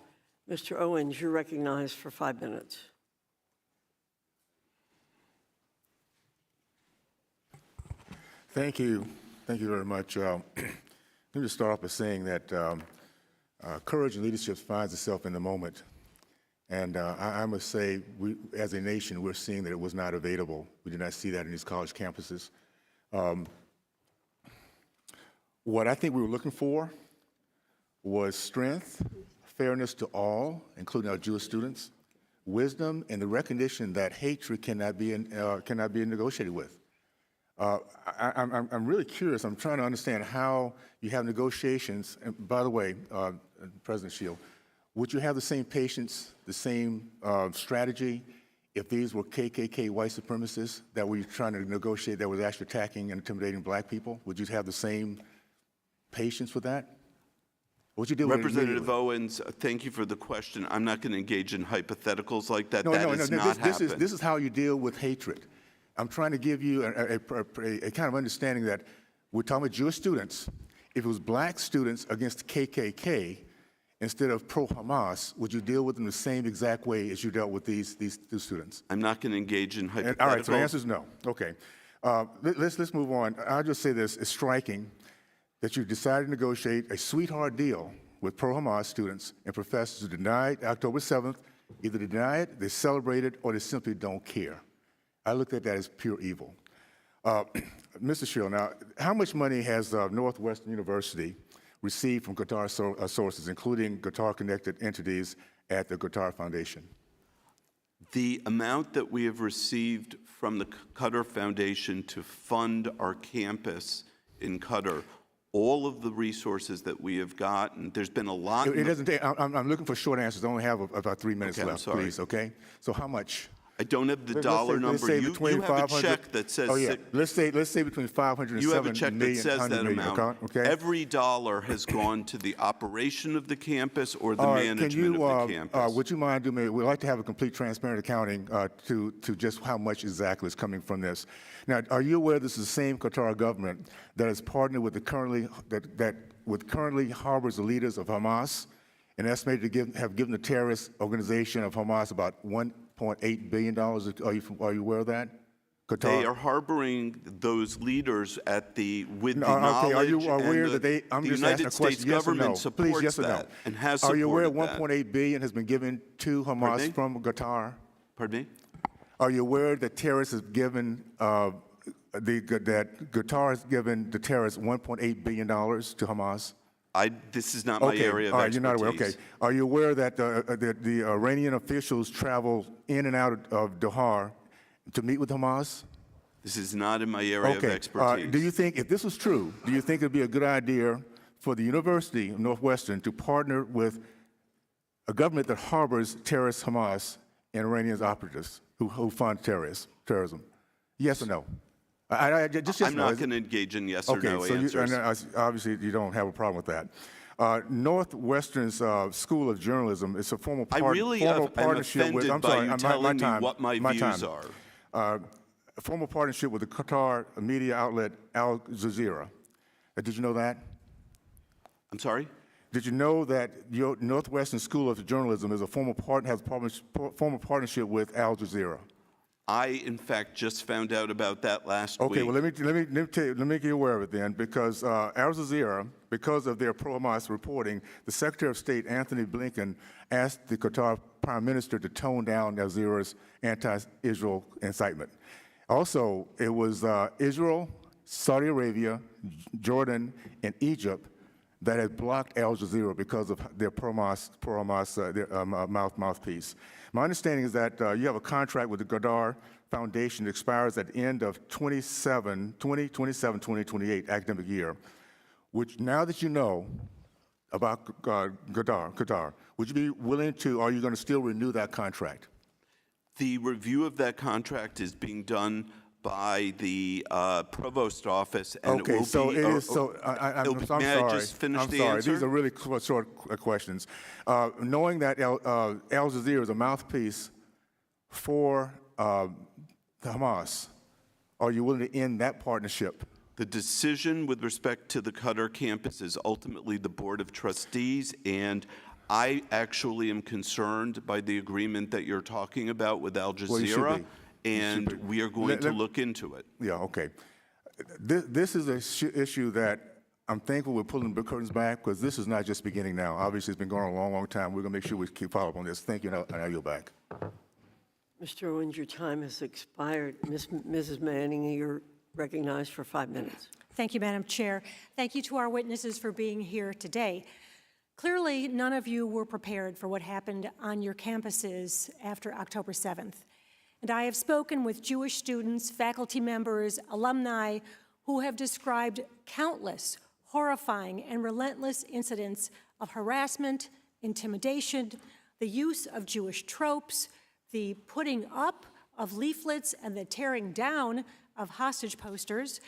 Mr. Owens, you're recognized for 5 minutes. Thank you. Thank you very much. Let me just start off by saying that courage and leadership finds itself in the moment. And I must say, we, as a nation, we're seeing that it was not available. We did not see that in these college campuses. What I think we were looking for was strength, fairness to all, including our Jewish students, wisdom, and the recognition that hatred cannot be negotiated with. I'm really curious. I'm trying to understand how you have negotiations. And by the way, President Schill, would you have the same patience, the same strategy if these were KKK white supremacists that were trying to negotiate that was actually attacking and intimidating black people? Would you have the same patience with that? Would you do Representative Owens, thank you for the question. I'm not going to engage in hypotheticals like that. This is how you deal with hatred. I'm trying to give you a kind of understanding that we're talking about Jewish students. If it was black students against the KKK, instead of pro-Hamas, would you deal with them the same exact way as you dealt with these two students? I'm not going to engage in hypotheticals. All right, so the answer is no. Okay. Let's move on. I'll just say this. It's striking that you decided to negotiate a sweetheart deal with pro-Hamas students and professors who denied October 7th. Either they deny it, they celebrate it, or they simply don't care. I looked at that as pure evil. Mr. Schill, now, how much money has Northwestern University received from Qatar sources, including Qatar-connected entities at the Qatar Foundation? The amount that we have received from the Qatar Foundation to fund our campus in Qatar, all of the resources that we have gotten, there's been a lot. It doesn't take, I'm looking for short answers. I only have about 3 minutes left, please, okay? So how much? I don't have the dollar number. You have a check that says. Oh yeah. Let's say between 500 and 7 million. You have a check that says that amount. Okay. Every dollar has gone to the operation of the campus or the management of the campus. Would you mind doing me? We'd like to have a complete, transparent accounting to just how much exactly is coming from this. Now, are you aware this is the same Qatar government that has partnered with the currently harbors the leaders of Hamas, and estimated to have given the terrorist organization of Hamas about $1.8 billion. Are you aware of that? Qatar? They are harboring those leaders at with the knowledge. Okay, are you aware that the United States government supports Please, yes or that no. and has Are supported you aware that. $1.8 billion has been given to Hamas from Qatar? Pardon me? Are you aware that terrorists have given that Qatar has given the terrorists $1.8 billion to Hamas? This is not my area of all right, expertise. you're not aware. Okay. Are you aware that the Iranian officials travel in and out of Doha to meet with Hamas? This is not in my area of expertise. Do you think, if this was true, do you think it'd be a good idea for the University of Northwestern to partner with a government that harbors terrorist Hamas and Iranian operatives who fund terrorism? Yes or no? I'm not going to engage in yes or no answers. Obviously you don't have a problem with that. Northwestern's School of Journalism is a formal partnership with. I'm sorry, you telling me what my views are. A formal partnership with the Qatar media outlet Al Jazeera. Did you know that? I'm sorry? Did you know that your Northwestern School of Journalism is a formal partnership with Al Jazeera? I, in fact, just found out about that last week. Okay, well, let me make you aware of it then, because Al Jazeera, because of their pro-Hamas reporting, the Secretary of State, Anthony Blinken, asked the Qatar Prime Minister to tone down Al Jazeera's anti-Israel incitement. Also, it was Israel, Saudi Arabia, Jordan, and Egypt that had blocked Al Jazeera because of their pro-Hamas mouthpiece. My understanding is that you have a contract with the Qatar Foundation that expires at the end of 2027-2028 academic year, which now that you know about Qatar, would you be willing to, or are you going to still renew that contract? The review of that contract is being done by the provost office, and okay, it will so be. it is. So I'm sorry. May I just finish I'm the sorry. answer? These are really short questions. Knowing that Al Jazeera is a mouthpiece for Hamas, are you willing to end that partnership? The decision with respect to the Qatar campus is ultimately the Board of Trustees, and I actually am concerned by the agreement that you're talking about with Al Jazeera, and we are going to look into it. Yeah, okay. This is an issue that I'm thankful we're pulling the curtains back, because this is not just beginning now. Obviously, it's been going on a long, long time. We're going to make sure we keep follow up on this. Thank you, and I yield back. Mr. Owens, your time has expired. Mrs. Manning, you're recognized for 5 minutes. Thank you, Madam Chair. Thank you to our witnesses for being here today. Clearly, none of you were prepared for what happened on your campuses after October 7th. And I have spoken with Jewish students, faculty members, alumni who have described countless horrifying and relentless incidents of harassment, intimidation, the use of Jewish tropes, the putting up of leaflets and the tearing down of hostage posters,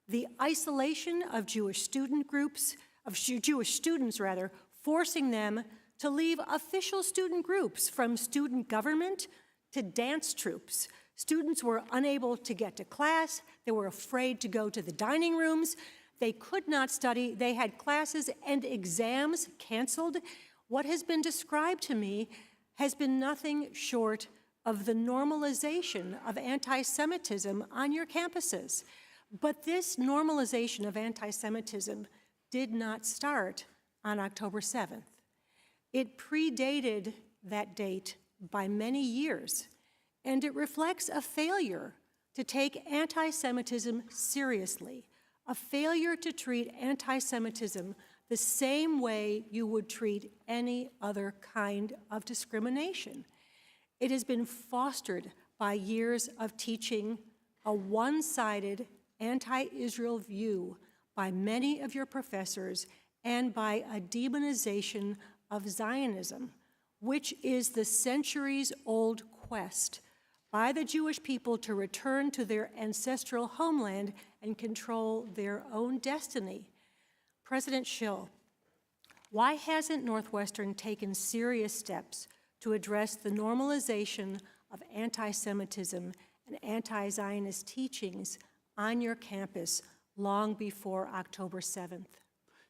the isolation of Jewish student groups, of Jewish students rather, forcing them to leave official student groups, from student government to dance troupes. Students were unable to get to class. They were afraid to go to the dining rooms. They could not study. They had classes and exams canceled. What has been described to me has been nothing short of the normalization of anti-Semitism on your campuses. But this normalization of anti-Semitism did not start on October 7th. It predated that date by many years, and it reflects a failure to take anti-Semitism seriously, a failure to treat anti-Semitism the same way you would treat any other kind of discrimination. It has been fostered by years of teaching a one-sided anti-Israel view by many of your professors and by a demonization of Zionism, which is the centuries-old quest by the Jewish people to return to their ancestral homeland and control their own destiny. President Schill, why hasn't Northwestern taken serious steps to address the normalization of anti-Semitism and anti-Zionist teachings on your campus long before October 7th?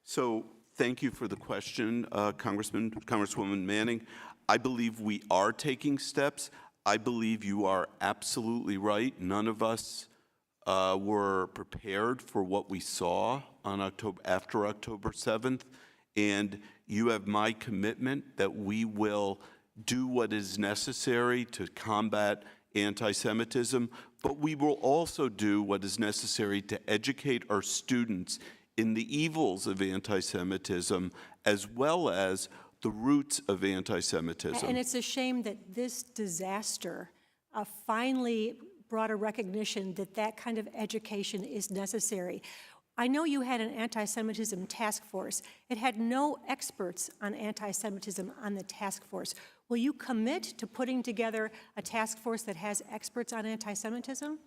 So thank you for the question, Congresswoman Manning. I believe we are taking steps. I believe you are absolutely right. None of us were prepared for what we saw on after October 7th, and you have my commitment that we will do what is necessary to combat anti-Semitism, but we will also do what is necessary to educate our students in the evils of anti-Semitism as well as the roots of anti-Semitism. And it's a shame that this disaster finally brought a recognition that that kind of education is necessary. I know you had an anti-Semitism task force. It had no experts on anti-Semitism on the task force. Will you commit to putting together a task force that has experts on anti-Semitism?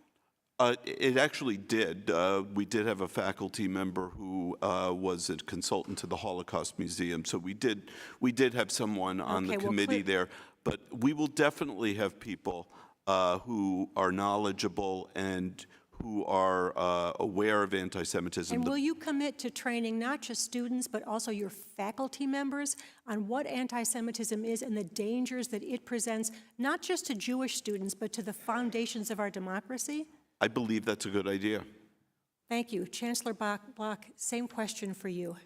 It actually did. We did have a faculty member who was a consultant to the Holocaust Museum, so we did have someone on the committee there. But we will definitely have people who are knowledgeable and who are aware of anti-Semitism. And will you commit to training not just students, but also your faculty members on what anti-Semitism is and the dangers that it presents, not just to Jewish students, but to the foundations of our democracy? I believe that's a good idea. Thank you. Chancellor Block, same question for you.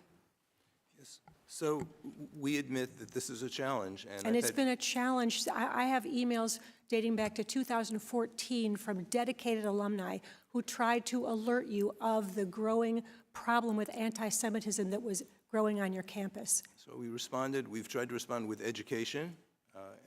Yes. So we admit that this is a challenge. And it's been a challenge. I have emails dating back to 2014 from dedicated alumni who tried to alert you of the growing problem with anti-Semitism that was growing on your campus. So we responded. We've tried to respond with education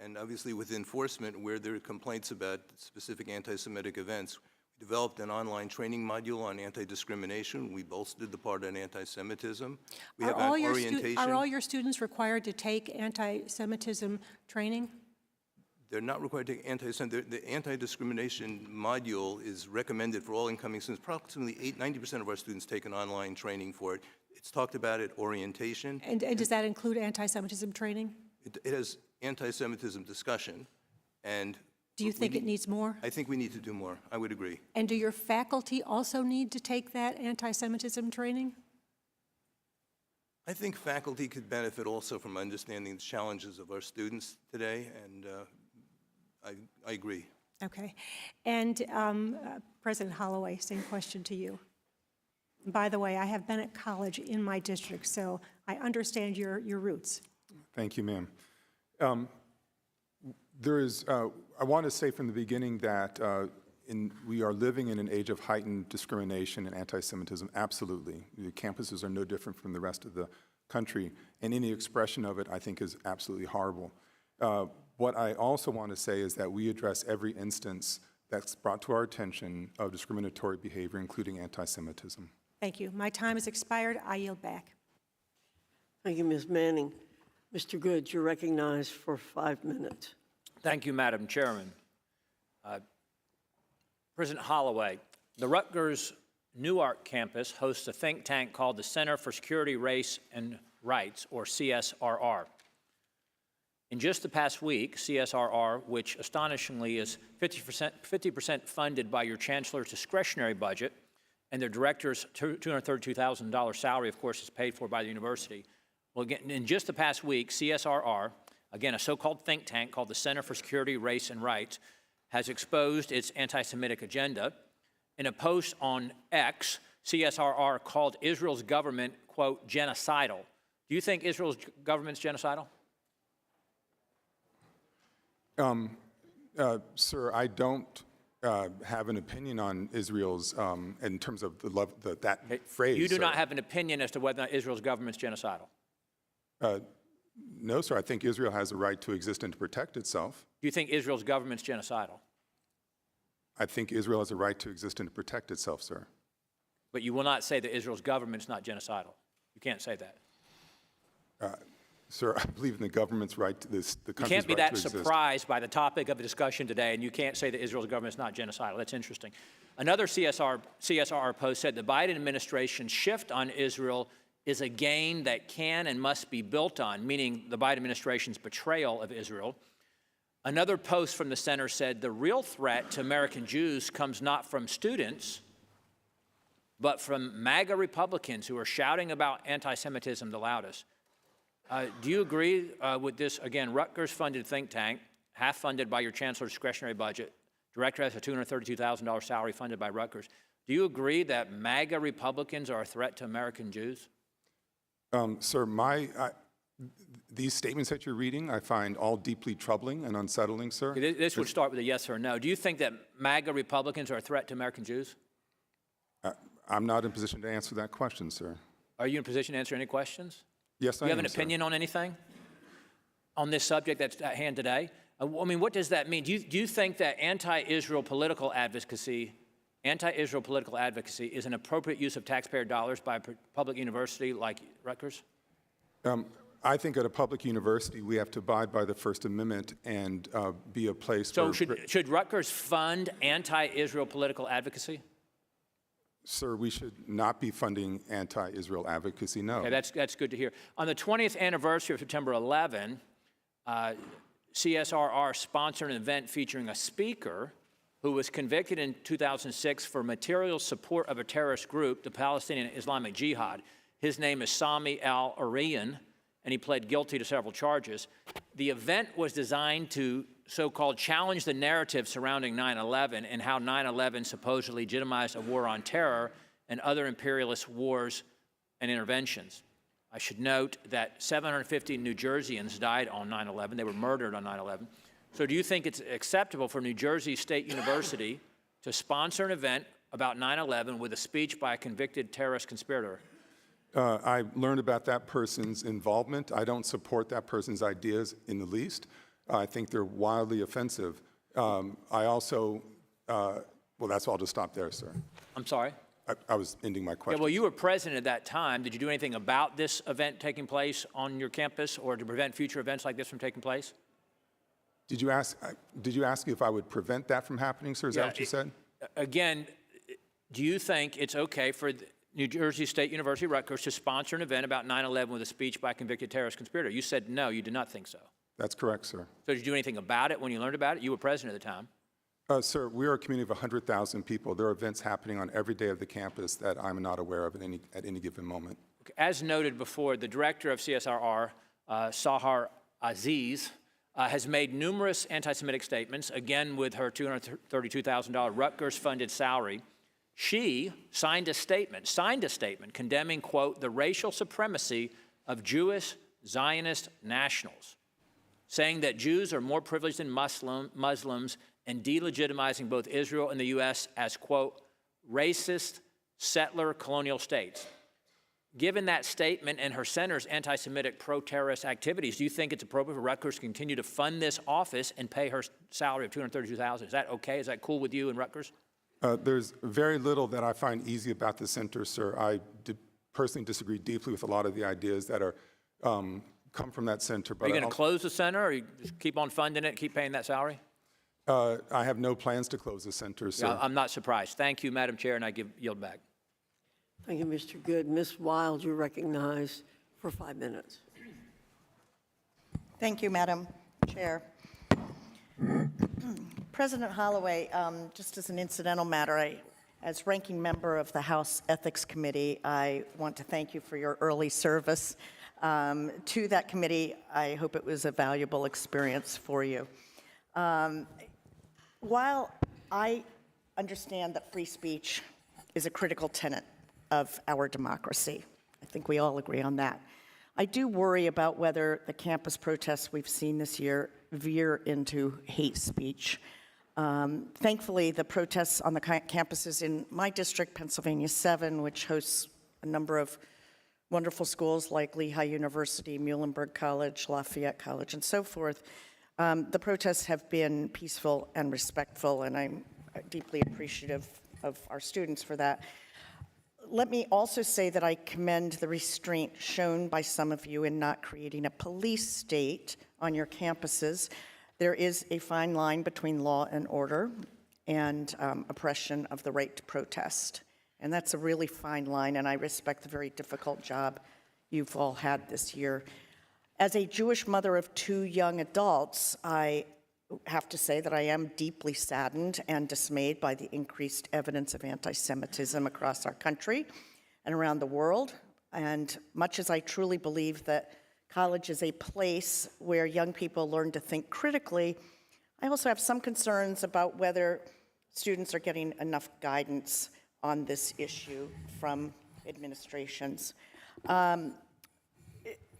and obviously with enforcement where there are complaints about specific anti-Semitic events. We developed an online training module on anti-discrimination. We bolstered the part on anti-Semitism. We have an orientation. Are all your students required to take anti-Semitism training? They're not required to take anti-Semitism. The anti-discrimination module is recommended for all incoming students. Approximately 90% of our students take an online training for it. It's talked about at orientation. And does that include anti-Semitism training? It has anti-Semitism discussion. And do you think it needs more? I think we need to do more. I would agree. And do your faculty also need to take that anti-Semitism training? I think faculty could benefit also from understanding the challenges of our students today, and I agree. Okay. And President Holloway, same question to you. By the way, I have been at college in my district, so I understand your roots. Thank you, ma'am. I want to say from the beginning that we are living in an age of heightened discrimination and anti-Semitism, absolutely. The campuses are no different from the rest of the country, and any expression of it, I think, is absolutely horrible. What I also want to say is that we address every instance that's brought to our attention of discriminatory behavior, including anti-Semitism. Thank you. My time has expired. I yield back. Thank you, Ms. Manning. Mr. Good, you're recognized for 5 minutes. Thank you, Madam Chairman. President Holloway, the Rutgers Newark campus hosts a think tank called the Center for Security, Race, and Rights, or CSRR. In just the past week, CSRR, which astonishingly is 50% funded by your chancellor's discretionary budget, and their director's $232,000 salary, of course, is paid for by the university. Well, again, in just the past week, CSRR, again, a so-called think tank called the Center for Security, Race, and Rights, has exposed its anti-Semitic agenda. In a post on X, CSRR called Israel's government, quote, genocidal. Do you think Israel's government's genocidal? Sir, I don't have an opinion on Israel's, in terms of that phrase. You do not have an opinion as to whether or not Israel's government's genocidal? No, sir. I think Israel has a right to exist and to protect itself. Do you think Israel's government's genocidal? I think Israel has a right to exist and to protect itself, sir. But you will not say that Israel's government's not genocidal. You can't say that. Sir, I believe in the government's right to this, the country's You can't be right that to exist. surprised by the topic of the discussion today, and you can't say that Israel's government is not genocidal. That's interesting. Another CSRR post said the Biden administration's shift on Israel is a gain that can and must be built on, meaning the Biden administration's betrayal of Israel. Another post from the center said the real threat to American Jews comes not from students, but from MAGA Republicans who are shouting about anti-Semitism the loudest. Do you agree with this, again, Rutgers-funded think tank, half funded by your chancellor's discretionary budget, director has a $232,000 salary funded by Rutgers. Do you agree that MAGA Republicans are a threat to American Jews? Sir, these statements that you're reading, I find all deeply troubling and unsettling, sir. This would start with a yes or a no. Do you think that MAGA Republicans are a threat to American Jews? I'm not in a position to answer that question, sir. Are you in a position to answer any questions? Yes, Do I you am, have an sir. opinion on anything on this subject that's at hand today? I mean, what does that mean? Do you think that anti-Israel political advocacy is an appropriate use of taxpayer dollars by a public university like Rutgers? I think at a public university, we have to abide by the First Amendment and be a place So where... should Rutgers fund anti-Israel political advocacy? Sir, we should not be funding anti-Israel advocacy, no. Okay, that's good to hear. On the 20th anniversary of September 11, CSRR sponsored an event featuring a speaker who was convicted in 2006 for material support of a terrorist group, the Palestinian Islamic Jihad. His name is Sami al-Arian, and he pled guilty to several charges. The event was designed to so-called challenge the narrative surrounding 9/11 and how 9/11 supposedly legitimized a war on terror and other imperialist wars and interventions. I should note that 750 New Jerseyans died on 9/11. They were murdered on 9/11. So do you think it's acceptable for New Jersey State University to sponsor an event about 9/11 with a speech by a convicted terrorist conspirator? I learned about that person's involvement. I don't support that person's ideas in the least. I think they're wildly offensive. I also, well, that's all. I'll just stop there, sir. I'm sorry? I was ending my question. Yeah, well, you were president at that time. Did you do anything about this event taking place on your campus or to prevent future events like this from taking place? Did you ask if I would prevent that from happening, sir? Is that what you said? Again, do you think it's okay for New Jersey State University, Rutgers, to sponsor an event about 9/11 with a speech by a convicted terrorist conspirator? You said no, you did not think so. That's correct, sir. So did you do anything about it when you learned about it? You were president at the time. Sir, we are a community of 100,000 people. There are events happening on every day of the campus that I'm not aware of at any given moment. Okay. As noted before, the director of CSRR, Sahar Aziz, has made numerous anti-Semitic statements, again with her $232,000 Rutgers-funded salary. She signed a statement condemning, quote, the racial supremacy of Jewish Zionist nationals, saying that Jews are more privileged than Muslims and delegitimizing both Israel and the U.S. as, quote, racist settler colonial states. Given that statement and her center's anti-Semitic pro-terrorist activities, do you think it's appropriate for Rutgers to continue to fund this office and pay her salary of $232,000? Is that okay? Is that cool with you and Rutgers? There's very little that I find easy about the center, sir. I personally disagree deeply with a lot of the ideas that are come from that center. But are you going to close the center, or you just keep on funding it, keep paying that salary? I have no plans to close the center, sir. Yeah, I'm not surprised. Thank you, Madam Chair, and I yield back. Thank you, Mr. Good. Ms. Wild, you're recognized for 5 minutes. Thank you, Madam Chair. President Holloway, just as an incidental matter, as ranking member of the House Ethics Committee, I want to thank you for your early service to that committee. I hope it was a valuable experience for you. While I understand that free speech is a critical tenet of our democracy, I think we all agree on that, I do worry about whether the campus protests we've seen this year veer into hate speech. Thankfully, the protests on the campuses in my district, Pennsylvania 7, which hosts a number of wonderful schools like Lehigh University, Muhlenberg College, Lafayette College, and so forth, the protests have been peaceful and respectful, and I'm deeply appreciative of our students for that. Let me also say that I commend the restraint shown by some of you in not creating a police state on your campuses. There is a fine line between law and order and oppression of the right to protest. And that's a really fine line, and I respect the very difficult job you've all had this year. As a Jewish mother of 2 young adults, I have to say that I am deeply saddened and dismayed by the increased evidence of anti-Semitism across our country and around the world. And much as I truly believe that college is a place where young people learn to think critically, I also have some concerns about whether students are getting enough guidance on this issue from administrations.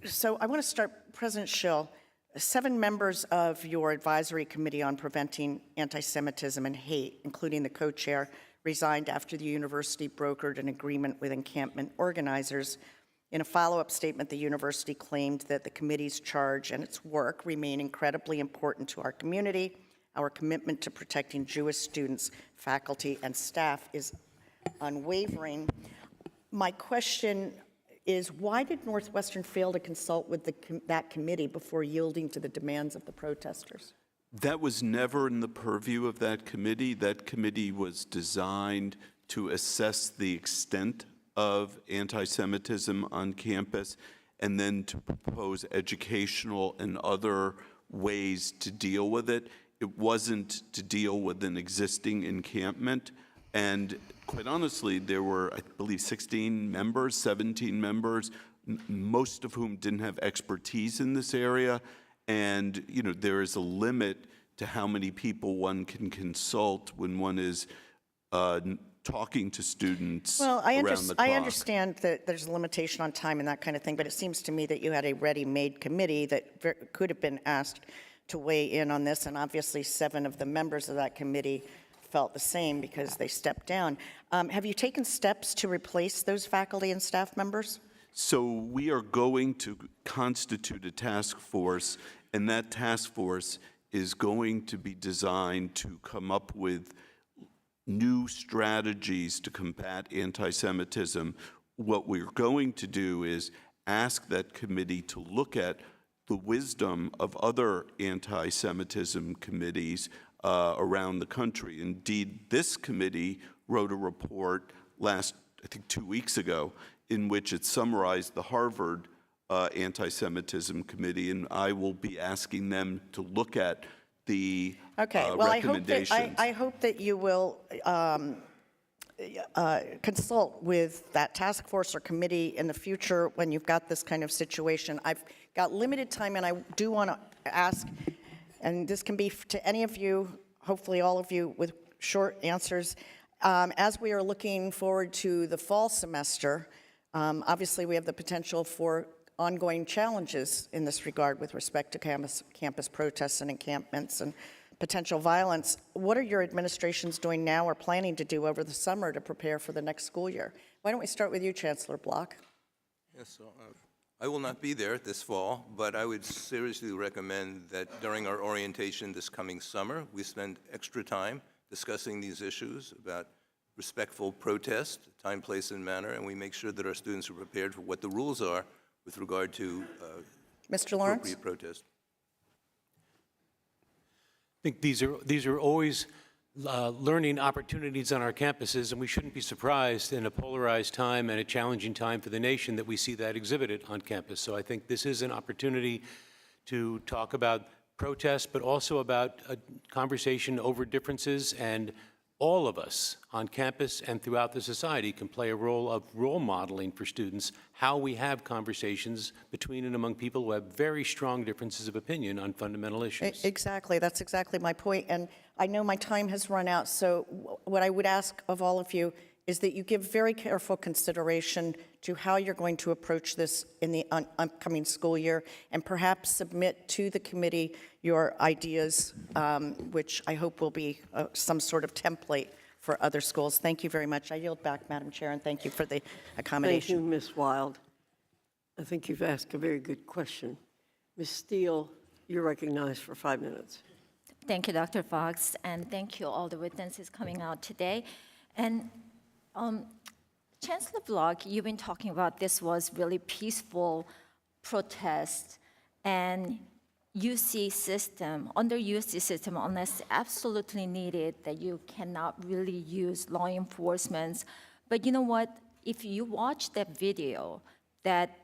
So I want to start, President Schill, 7 members of your advisory committee on preventing anti-Semitism and hate, including the co-chair, resigned after the university brokered an agreement with encampment organizers In a follow-up statement, the university claimed that the committee's charge and its work remain incredibly important to our community. Our commitment to protecting Jewish students, faculty, and staff is unwavering. My question is, why did Northwestern fail to consult with that committee before yielding to the demands of the protesters? That was never in the purview of that committee. That committee was designed to assess the extent of anti-Semitism on campus and then to propose educational and other ways to deal with it. It wasn't to deal with an existing encampment. And quite honestly, there were, I believe, 16 members, 17 members, most of whom didn't have expertise in this area. And, you know, there is a limit to how many people one can consult when one is talking to students around the clock. I understand that there's a limitation on time and that kind of thing, but it seems to me that you had a ready-made committee that could have been asked to weigh in on this, and obviously 7 of the members of that committee felt the same because they stepped down. Have you taken steps to replace those faculty and staff members? So we are going to constitute a task force, and that task force is going to be designed to come up with new strategies to combat anti-Semitism. What we're going to do is ask that committee to look at the wisdom of other anti-Semitism committees around the country. Indeed, this committee wrote a report last, I think 2 weeks ago, in which it summarized the Harvard anti-Semitism committee, and I will be asking them to look at the recommendations. I hope that you will consult with that task force or committee in the future when you've got this kind of situation. I've got limited time, and I do want to ask, and this can be to any of you, hopefully all of you, with short answers. As we are looking forward to the fall semester, obviously we have the potential for ongoing challenges in this regard with respect to campus protests and encampments and potential violence. What are your administrations doing now or planning to do over the summer to prepare for the next school year? Why don't we start with you, Chancellor Block? Yes, so, I will not be there this fall, but I would seriously recommend that during our orientation this coming summer, we spend extra time discussing these issues about respectful protest, time, place, and manner, and we make sure that our students are prepared for what the rules are with regard to Mr. Lawrence? appropriate protest. I think these are always learning opportunities on our campuses, and we shouldn't be surprised in a polarized time and a challenging time for the nation that we see that exhibited on campus. So I think this is an opportunity to talk about protests, but also about a conversation over differences, and all of us on campus and throughout the society can play a role of role modeling for students how we have conversations between and among people who have very strong differences of opinion on fundamental issues. Exactly. That's exactly my point. And I know my time has run out, so what I would ask of all of you is that you give very careful consideration to how you're going to approach this in the upcoming school year, and perhaps submit to the committee your ideas, which I hope will be some sort of template for other schools. Thank you very much. I yield back, Madam Chair, and thank you for the accommodation. Thank you, Ms. Wild. I think you've asked a very good question. Ms. Steele, you're recognized for 5 minutes. Thank you, Dr. Fox, and thank you all the witnesses coming out today. And Chancellor Block, you've been talking about this was really peaceful protest, and UC system, under UC system, unless absolutely needed, that you cannot really use law enforcement. But you know what? If you watch that video, that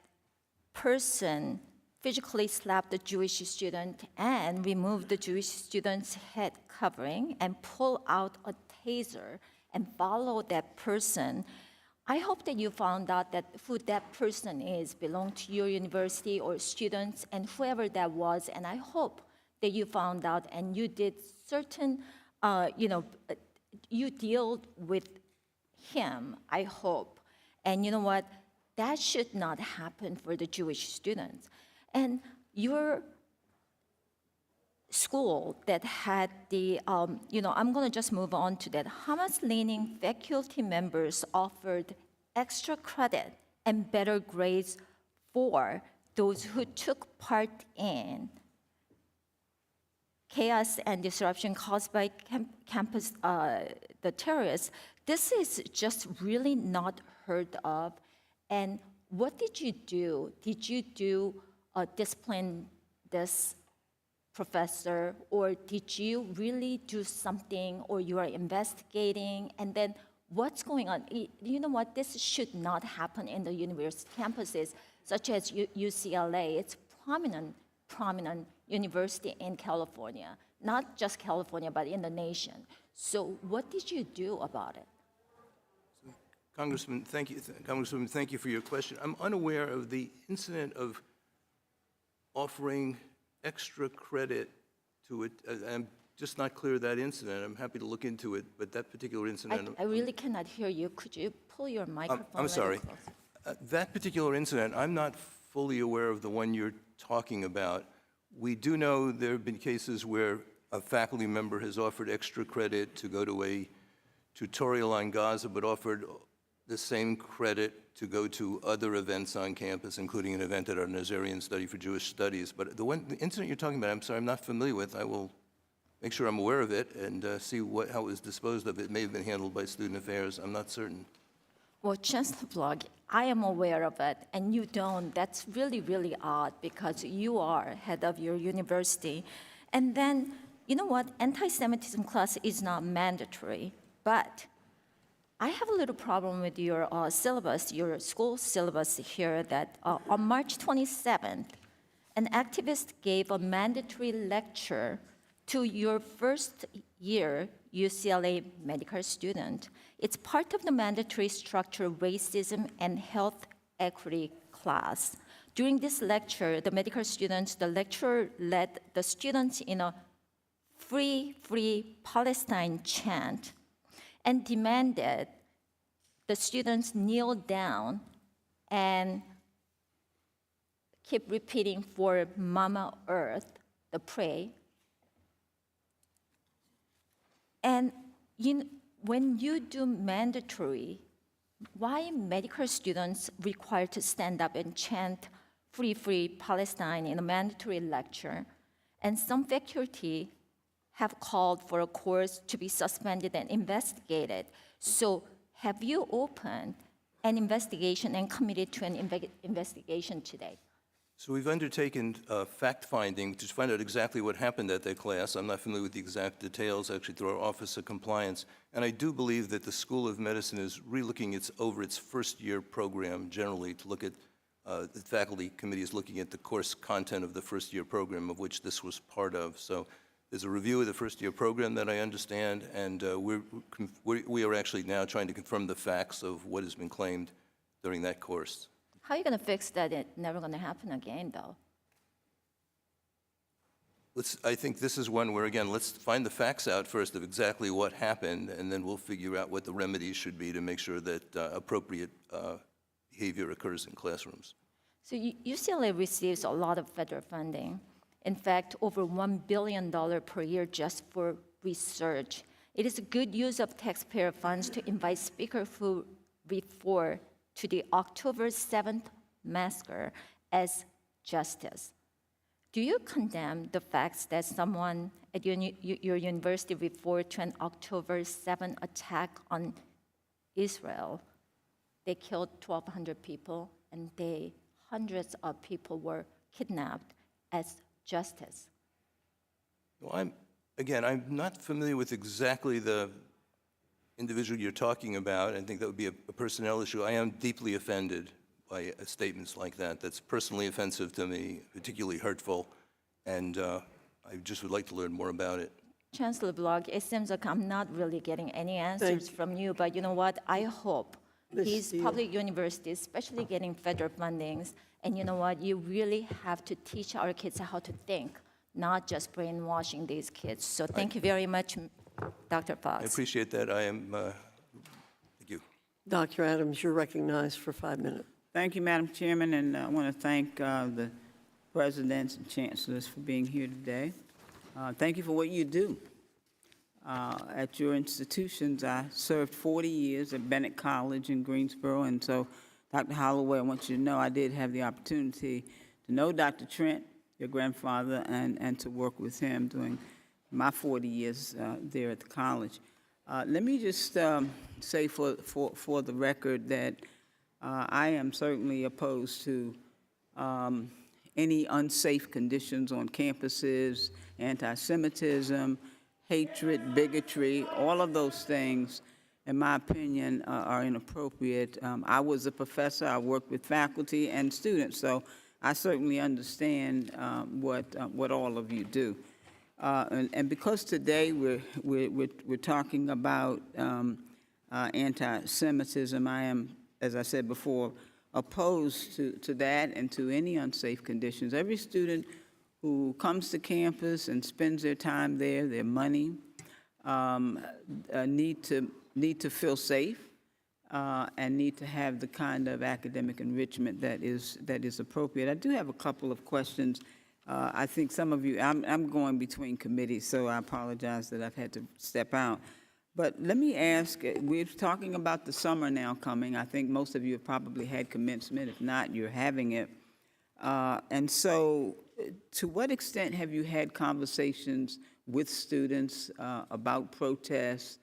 person physically slapped the Jewish student and removed the Jewish student's head covering and pull out a taser and follow that person. I hope that you found out that who that person is belonged to your university or students and whoever that was, and I hope that you found out and you did certain, you deal with him, I hope. And you know what? That should not happen for the Jewish students. And your school that had the, I'm going to just move on to that. Hamas-leaning faculty members offered extra credit and better grades for those who took part in chaos and disruption caused by the terrorists. This is just really not heard of. And what did you do? Did you discipline this professor, or did you really do something, or you are investigating? And then what's going on? You know what? This should not happen in the university campuses, such as UCLA. It's prominent university in California, not just California, but in the nation. So what did you do about it? Congressman, thank you. Congresswoman, thank you for your question. I'm unaware of the incident of offering extra credit to it. I'm just not clear of that incident. I'm happy to look into it, but that particular incident... I really cannot hear you. Could you pull your microphone I'm sorry. closer? That particular incident, I'm not fully aware of the one you're talking about. We do know there have been cases where a faculty member has offered extra credit to go to a tutorial on Gaza, but offered the same credit to go to other events on campus, including an event at our Nazarian Study for Jewish Studies. But the incident you're talking about, I'm sorry, I'm not familiar with. I will make sure I'm aware of it and see how it was disposed of. It may have been handled by Student Affairs. I'm not certain. Well, Chancellor Blog, I am aware of it, and you don't. That's really, really odd, because you are head of your university. And then, you know what? Anti-Semitism class is not mandatory, but I have a little problem with your syllabus, your school syllabus here, that on March 27th, an activist gave a mandatory lecture to your first year UCLA medical student. It's part of the mandatory structure racism and health equity class. During this lecture, the medical students, the lecturer led the students in a free, free Palestine chant and demanded the students kneel down and keep repeating for Mama Earth, the prayer. And when you do mandatory, why medical students required to stand up and chant free, free Palestine in a mandatory lecture? And some faculty have called for a course to be suspended and investigated. So have you opened an investigation and committed to an investigation today? So we've undertaken fact-finding to find out exactly what happened at that class. I'm not familiar with the exact details, actually, through our Office of Compliance. And I do believe that the School of Medicine is relooking over its first-year program generally to look at, the faculty committee is looking at the course content of the first-year program, of which this was part of. So there's a review of the first-year program that I understand, and we are actually now trying to confirm the facts of what has been claimed during that course. How are you going to fix that? It's never going to happen again, though. I think this is one where, again, let's find the facts out first of exactly what happened, and then we'll figure out what the remedies should be to make sure that appropriate behavior occurs in classrooms. So UCLA receives a lot of federal funding. In fact, over $1 billion per year just for research. It is a good use of taxpayer funds to invite speakers who refer to the October 7th massacre as justice. Do you condemn the facts that someone at your university referred to an October 7th attack on Israel? They killed 1,200 people, and hundreds of people were kidnapped as justice. Well, I'm not familiar with exactly the individual you're talking about. I think that would be a personnel issue. I am deeply offended by statements like that. That's personally offensive to me, particularly hurtful, and I just would like to learn more about it. Chancellor Blog, it seems like I'm not really getting any answers from you, but you know what? I hope these public universities, especially getting federal fundings, and you know what? You really have to teach our kids how to think, not just brainwashing these kids. So thank you very much, Dr. Fox. I appreciate that. Thank you. Dr. Adams, you're recognized for 5 minutes. Thank you, Madam Chairman, and I want to thank the presidents and chancellors for being here today. Thank you for what you do. At your institutions, I served 40 years at Bennett College in Greensboro, and so Dr. Holloway, I want you to know I did have the opportunity to know Dr. Trent, your grandfather, and to work with him during my 40 years there at the college. Let me just say for the record that I am certainly opposed to any unsafe conditions on campuses, anti-Semitism, hatred, bigotry, all of those things, in my opinion, are inappropriate. I was a professor. I worked with faculty and students, so I certainly understand what all of you do. And because today we're talking about anti-Semitism, I am, as I said before, opposed to that and to any unsafe conditions. Every student who comes to campus and spends their time there, their money, need to feel safe and need to have the kind of academic enrichment that is appropriate. I do have a couple of questions. I think some of you, I'm going between committees, so I apologize that I've had to step out. But let me ask, we're talking about the summer now coming. I think most of you have probably had commencement. If not, you're having it. And so to what extent have you had conversations with students about protests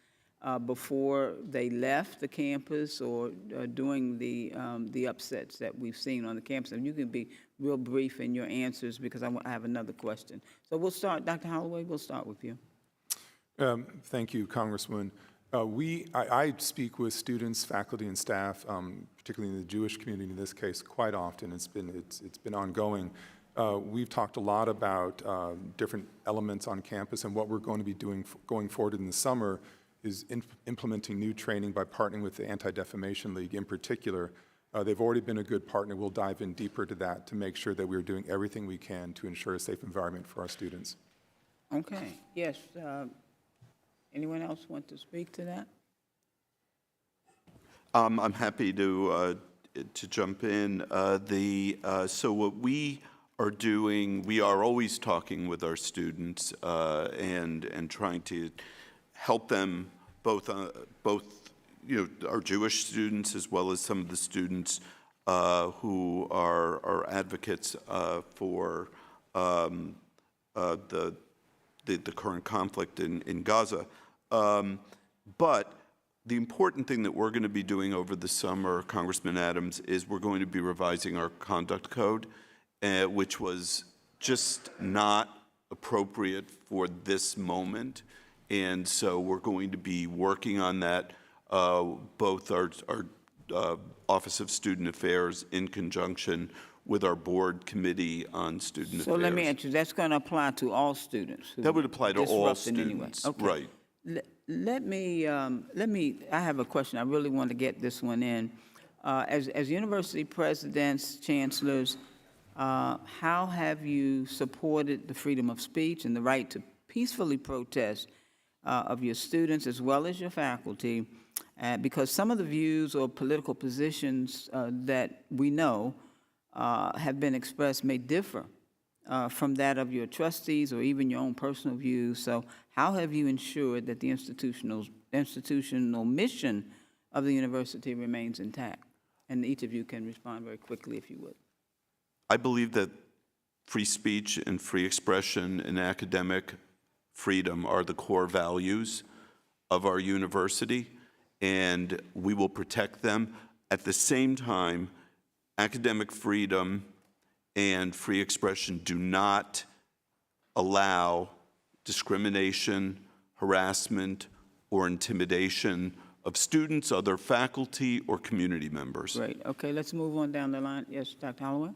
before they left the campus or during the upsets that we've seen on the campus? And you can be real brief in your answers because I have another question. So we'll start, Dr. Holloway, we'll start with you. Thank you, Congresswoman. I speak with students, faculty, and staff, particularly in the Jewish community in this case, quite often. It's been ongoing. We've talked a lot about different elements on campus, and what we're going to be doing going forward in the summer is implementing new training by partnering with the Anti-Defamation League in particular. They've already been a good partner. We'll dive in deeper to that to make sure that we're doing everything we can to ensure a safe environment for our students. Okay, yes. Anyone else want to speak to that? I'm happy to jump in. So what we are doing, we are always talking with our students and trying to help them, both our Jewish students as well as some of the students who are advocates for the current conflict in Gaza. But the important thing that we're going to be doing over the summer, Congressman Adams, is we're going to be revising our conduct code, which was just not appropriate for this moment. And so we're going to be working on that, both our Office of Student Affairs in conjunction with our board committee on student affairs. So let me answer, that's going to apply to all students? That would apply to all disrupt in any way. students, Okay. right. Let me, I have a question. I really want to get this one in. As university presidents, chancellors, how have you supported the freedom of speech and the right to peacefully protest of your students as well as your faculty? Because some of the views or political positions that we know have been expressed may differ from that of your trustees or even your own personal views. So how have you ensured that the institutional mission of the university remains intact? And each of you can respond very quickly if you would. I believe that free speech and free expression and academic freedom are the core values of our university, and we will protect them. At the same time, academic freedom and free expression do not allow discrimination, harassment, or intimidation of students, other faculty, or community members. Great. Okay, let's move on down the line. Yes, Dr. Holloway?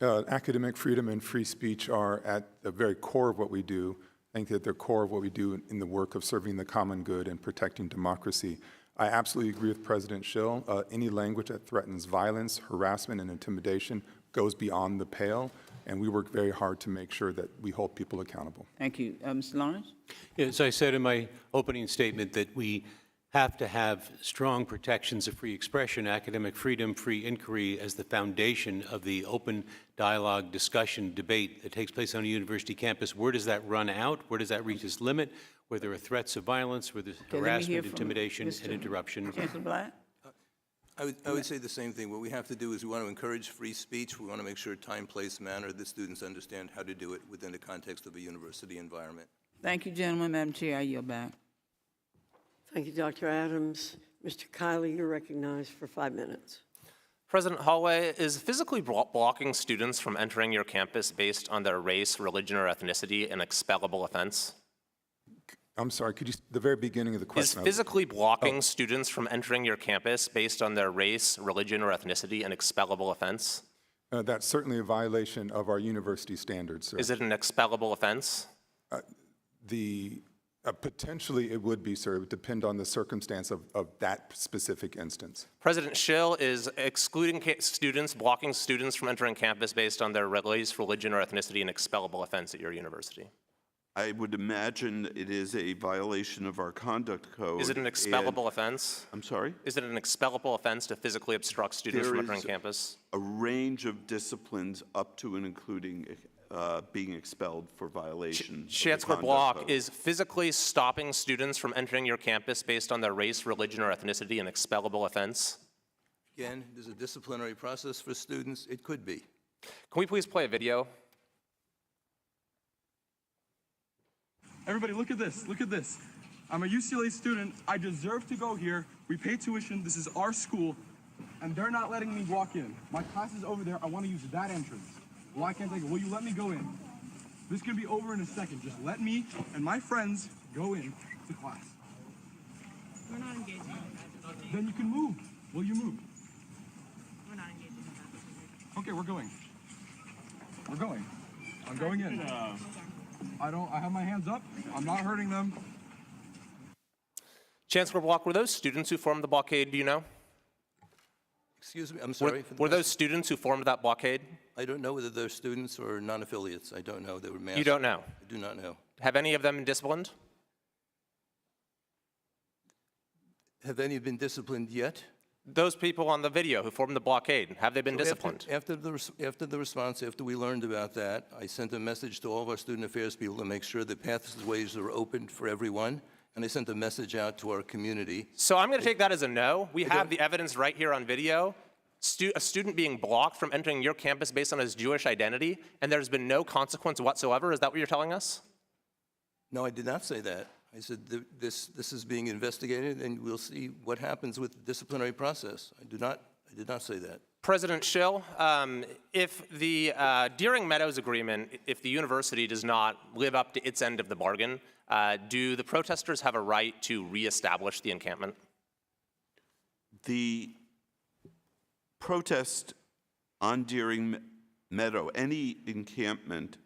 Academic freedom and free speech are at the very core of what we do. I think that they're core of what we do in the work of serving the common good and protecting democracy. I absolutely agree with President Schill. Any language that threatens violence, harassment, and intimidation goes beyond the pale, and we work very hard to make sure that we hold people accountable. Thank you. Mr. Lawrence? As I said in my opening statement, that we have to have strong protections of free expression, academic freedom, free inquiry as the foundation of the open dialogue, discussion, debate that takes place on a university campus. Where does that run out? Where does that reach its limit? Where there are threats of violence, where there's harassment, intimidation, and interruption. Chancellor Black? I would say the same thing. What we have to do is we want to encourage free speech. We want to make sure time, place, manner, that students understand how to do it within the context of a university environment. Thank you, gentlemen. Madam Chair, I yield back. Thank you, Dr. Adams. Mr. Kiley, you're recognized for 5 minutes. President Holloway, is physically blocking students from entering your campus based on their race, religion, or ethnicity an expellable offense? I'm sorry, could you, the very beginning of the question? Is physically blocking students from entering your campus based on their race, religion, or ethnicity an expellable offense? That's certainly a violation of our university standards, sir. Is it an expellable offense? Potentially it would be, sir. It would depend on the circumstance of that specific instance. President Schill, is excluding students, blocking students from entering campus based on their race, religion, or ethnicity an expellable offense at your university? I would imagine it is a violation of our conduct code. Is it an expellable offense? I'm sorry? Is it an expellable offense to physically obstruct students from entering campus? A range of disciplines up to and including being expelled for violation. Chancellor Block, is physically stopping students from entering your campus based on their race, religion, or ethnicity an expellable offense? Again, there's a disciplinary process for students. It could be. Can we please play a video? Everybody, look at this. Look at this. I'm a UCLA student. I deserve to go here. We pay tuition. This is our school. And they're not letting me walk in. My class is over there. I want to use that entrance. Why can't I go? Will you let me go in? This could be over in a second. Just let me and my friends go in to class. We're not engaging in that. Then you can move. Will you move? We're not engaging in that. Okay, we're going. We're going. I'm going in. I have my hands up. I'm not hurting them. Chancellor Block, were those students who formed the blockade, do you know? Excuse me, I'm sorry. Were those students who formed that blockade? I don't know whether they're students or non-affiliates. I don't know. They were masked. You don't know? I do not know. Have any of them been disciplined? Have any been disciplined yet? Those people on the video who formed the blockade, have they been disciplined? After the response, after we learned about that, I sent a message to all of our student affairs people to make sure that pathways are opened for everyone, and I sent a message out to our community. So I'm going to take that as a no. We have the evidence right here on video. A student being blocked from entering your campus based on his Jewish identity, and there's been no consequence whatsoever. Is that what you're telling us? No, I did not say that. I said this is being investigated, and we'll see what happens with the disciplinary process. I did not say that. President Schill, if the Deering Meadows Agreement, if the university does not live up to its end of the bargain, do the protesters have a right to reestablish the encampment? The protest on Deering Meadow, any encampment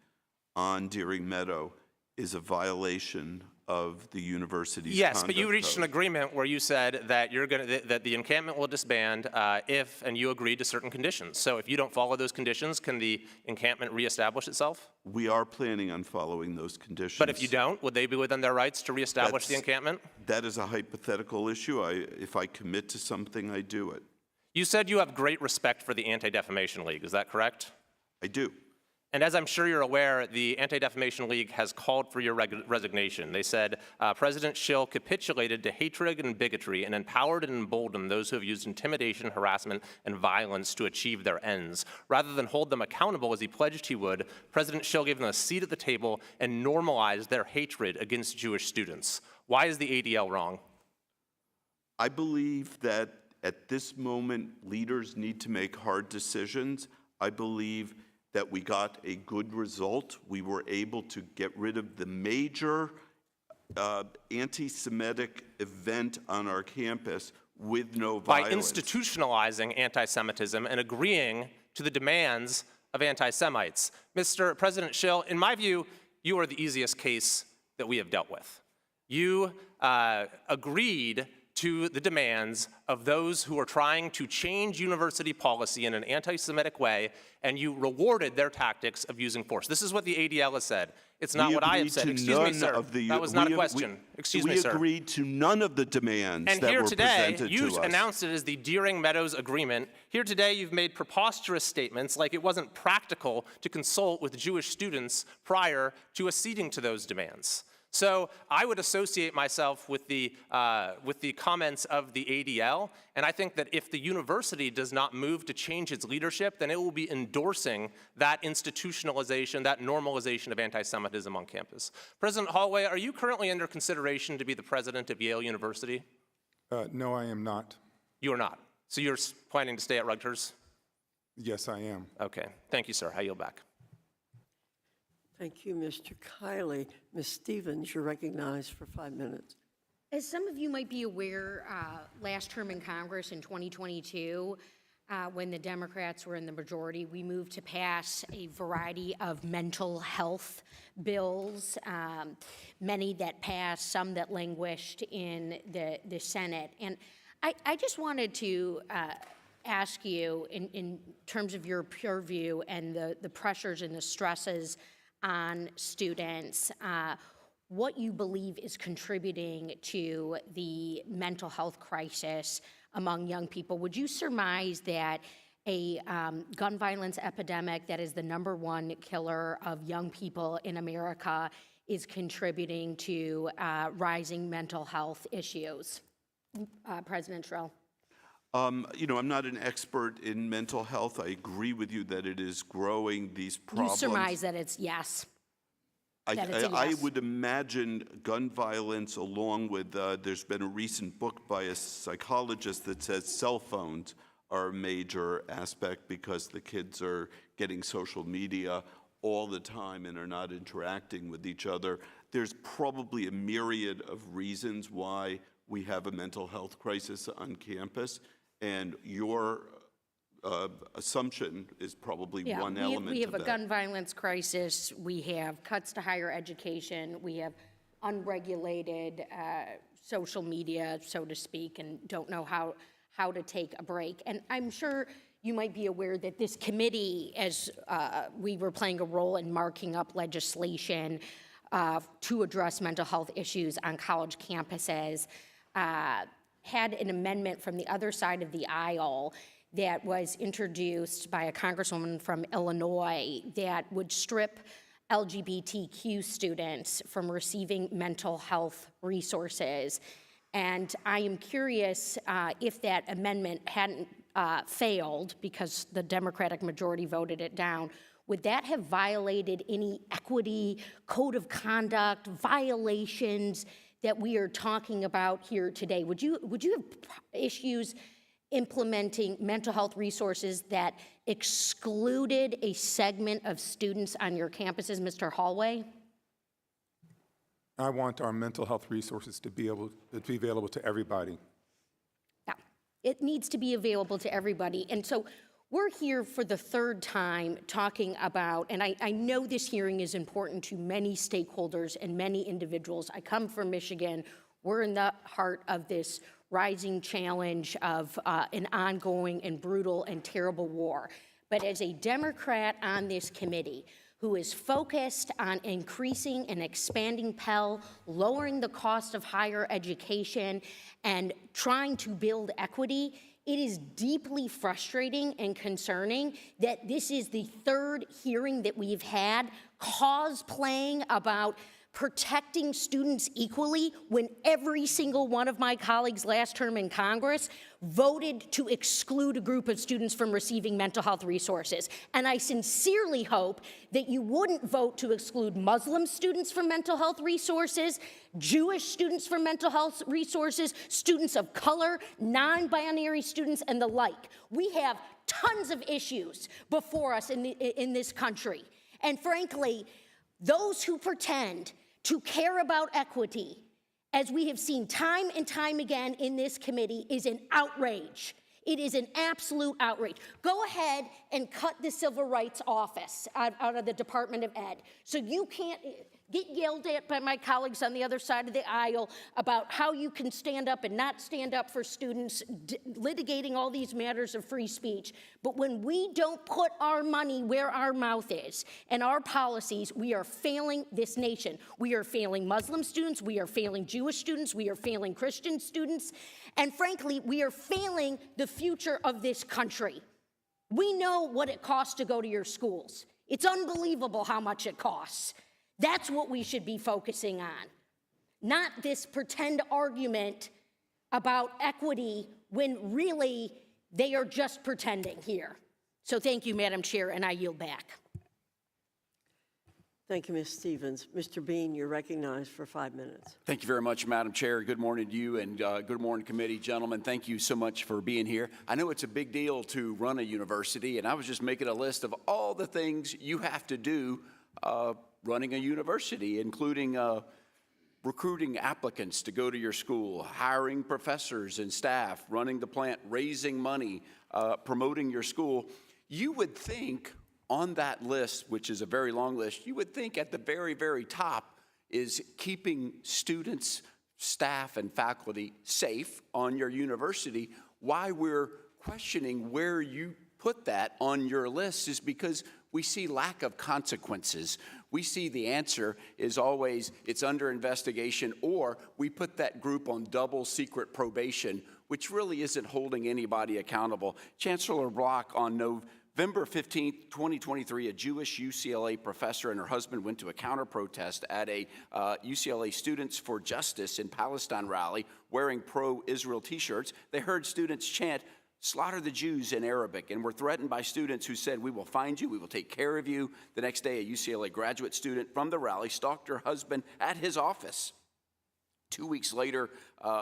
on Deering Meadow is a violation of the university's Yes, but you conduct reached an code. agreement where you said that that the encampment will disband if, and you agreed to certain conditions. So if you don't follow those conditions, can the encampment reestablish itself? We are planning on following those conditions. But if you don't, would they be within their rights to reestablish the encampment? That is a hypothetical issue. If I commit to something, I do it. You said you have great respect for the Anti-Defamation League. Is that correct? I do. And as I'm sure you're aware, the Anti-Defamation League has called for your resignation. They said President Schill capitulated to hatred and bigotry and empowered and emboldened those who have used intimidation, harassment, and violence to achieve their ends. Rather than hold them accountable as he pledged he would, President Schill gave them a seat at the table and normalized their hatred against Jewish students. Why is the ADL wrong? I believe that at this moment, leaders need to make hard decisions. I believe that we got a good result. We were able to get rid of the major anti-Semitic event on our campus with no violence. By institutionalizing anti-Semitism and agreeing to the demands of anti-Semites. Mr. President Schill, in my view, you are the easiest case that we have dealt with. You agreed to the demands of those who are trying to change university policy in an anti-Semitic way, and you rewarded their tactics of using force. This is what the ADL has said. It's not what I have said. Excuse me, sir. That was not a question. Excuse me, sir. We agreed to none of the demands and that here were today, presented you to us. announced it as the Deering Meadows Agreement. Here today, you've made preposterous statements like it wasn't practical to consult with Jewish students prior to acceding to those demands. So I would associate myself with the comments of the ADL, and I think that if the university does not move to change its leadership, then it will be endorsing that institutionalization, that normalization of anti-Semitism on campus. President Holloway, are you currently under consideration to be the president of Yale University? No, I am not. You are not. So you're planning to stay at Rutgers? Yes, I am. Okay. Thank you, sir. I yield back. Thank you, Mr. Kiley. Ms. Stevens, you're recognized for 5 minutes. As some of you might be aware, last term in Congress in 2022, when the Democrats were in the majority, we moved to pass a variety of mental health bills, many that passed, some that languished in the Senate. And I just wanted to ask you, in terms of your purview and the pressures and the stresses on students, what you believe is contributing to the mental health crisis among young people. Would you surmise that a gun violence epidemic that is the #1 killer of young people in America is contributing to rising mental health issues? President Schrill. You know, I'm not an expert in mental health. I agree with you that it is growing, these problems. You surmise that it's yes. I would imagine gun violence, along with, there's been a recent book by a psychologist that says cell phones are a major aspect because the kids are getting social media all the time and are not interacting with each other. There's probably a myriad of reasons why we have a mental health crisis on campus, and your assumption is probably one element we have of a that. gun violence crisis. We have cuts to higher education. We have unregulated social media, so to speak, and don't know how to take a break. And I'm sure you might be aware that this committee, as we were playing a role in marking up legislation to address mental health issues on college campuses, had an amendment from the other side of the aisle that was introduced by a congresswoman from Illinois that would strip LGBTQ students from receiving mental health resources. And I am curious if that amendment hadn't failed because the Democratic majority voted it down, would that have violated any equity, code of conduct, violations that we are talking about here today? Would you have issues implementing mental health resources that excluded a segment of students on your campuses, Mr. Holloway? I want our mental health resources to be available to everybody. Yeah, it needs to be available to everybody. And so we're here for the third time talking about, and I know this hearing is important to many stakeholders and many individuals. I come from Michigan. We're in the heart of this rising challenge of an ongoing and brutal and terrible war. But as a Democrat on this committee who is focused on increasing and expanding Pell, lowering the cost of higher education, and trying to build equity, it is deeply frustrating and concerning that this is the third hearing that we've had cosplaying about protecting students equally when every single one of my colleagues last term in Congress voted to exclude a group of students from receiving mental health resources. And I sincerely hope that you wouldn't vote to exclude Muslim students from mental health resources, Jewish students from mental health resources, students of color, non-binary students, and the like. We have tons of issues before us in this country. And frankly, those who pretend to care about equity, as we have seen time and time again in this committee, is an outrage. It is an absolute outrage. Go ahead and cut the Civil Rights Office out of the Department of Ed. So you can't get yelled at by my colleagues on the other side of the aisle about how you can stand up and not stand up for students, litigating all these matters of free speech. But when we don't put our money where our mouth is and our policies, we are failing this nation. We are failing Muslim students, we are failing Jewish students, we are failing Christian students, and frankly, we are failing the future of this country. We know what it costs to go to your schools. It's unbelievable how much it costs. That's what we should be focusing on. not this pretend argument about equity when really they are just pretending here. So thank you, Madam Chair, and I yield back. Thank you, Ms. Stevens. Mr. Bean, you're recognized for 5 minutes. Thank you very much, Madam Chair. Good morning to you, and good morning, committee. Gentlemen, thank you so much for being here. I know it's a big deal to run a university, and I was just making a list of all the things you have to do running a university, including recruiting applicants to go to your school, hiring professors and staff, running the plant, raising money, promoting your school. You would think on that list, which is a very long list, you would think at the very, very top is keeping students, staff, and faculty safe on your university. Why we're questioning where you put that on your list is because we see lack of consequences. We see the answer is always it's under investigation, or we put that group on double secret probation, which really isn't holding anybody accountable. Chancellor Block, on November 15, 2023, a Jewish UCLA professor and her husband went to a counter-protest at a UCLA Students for Justice in Palestine rally wearing pro-Israel t-shirts. They heard students chant, "Slaughter the Jews" in Arabic, and were threatened by students who said, "We will find you, we will take care of you." The next day, a UCLA graduate student from the rally stalked her husband at his office. 2 weeks later,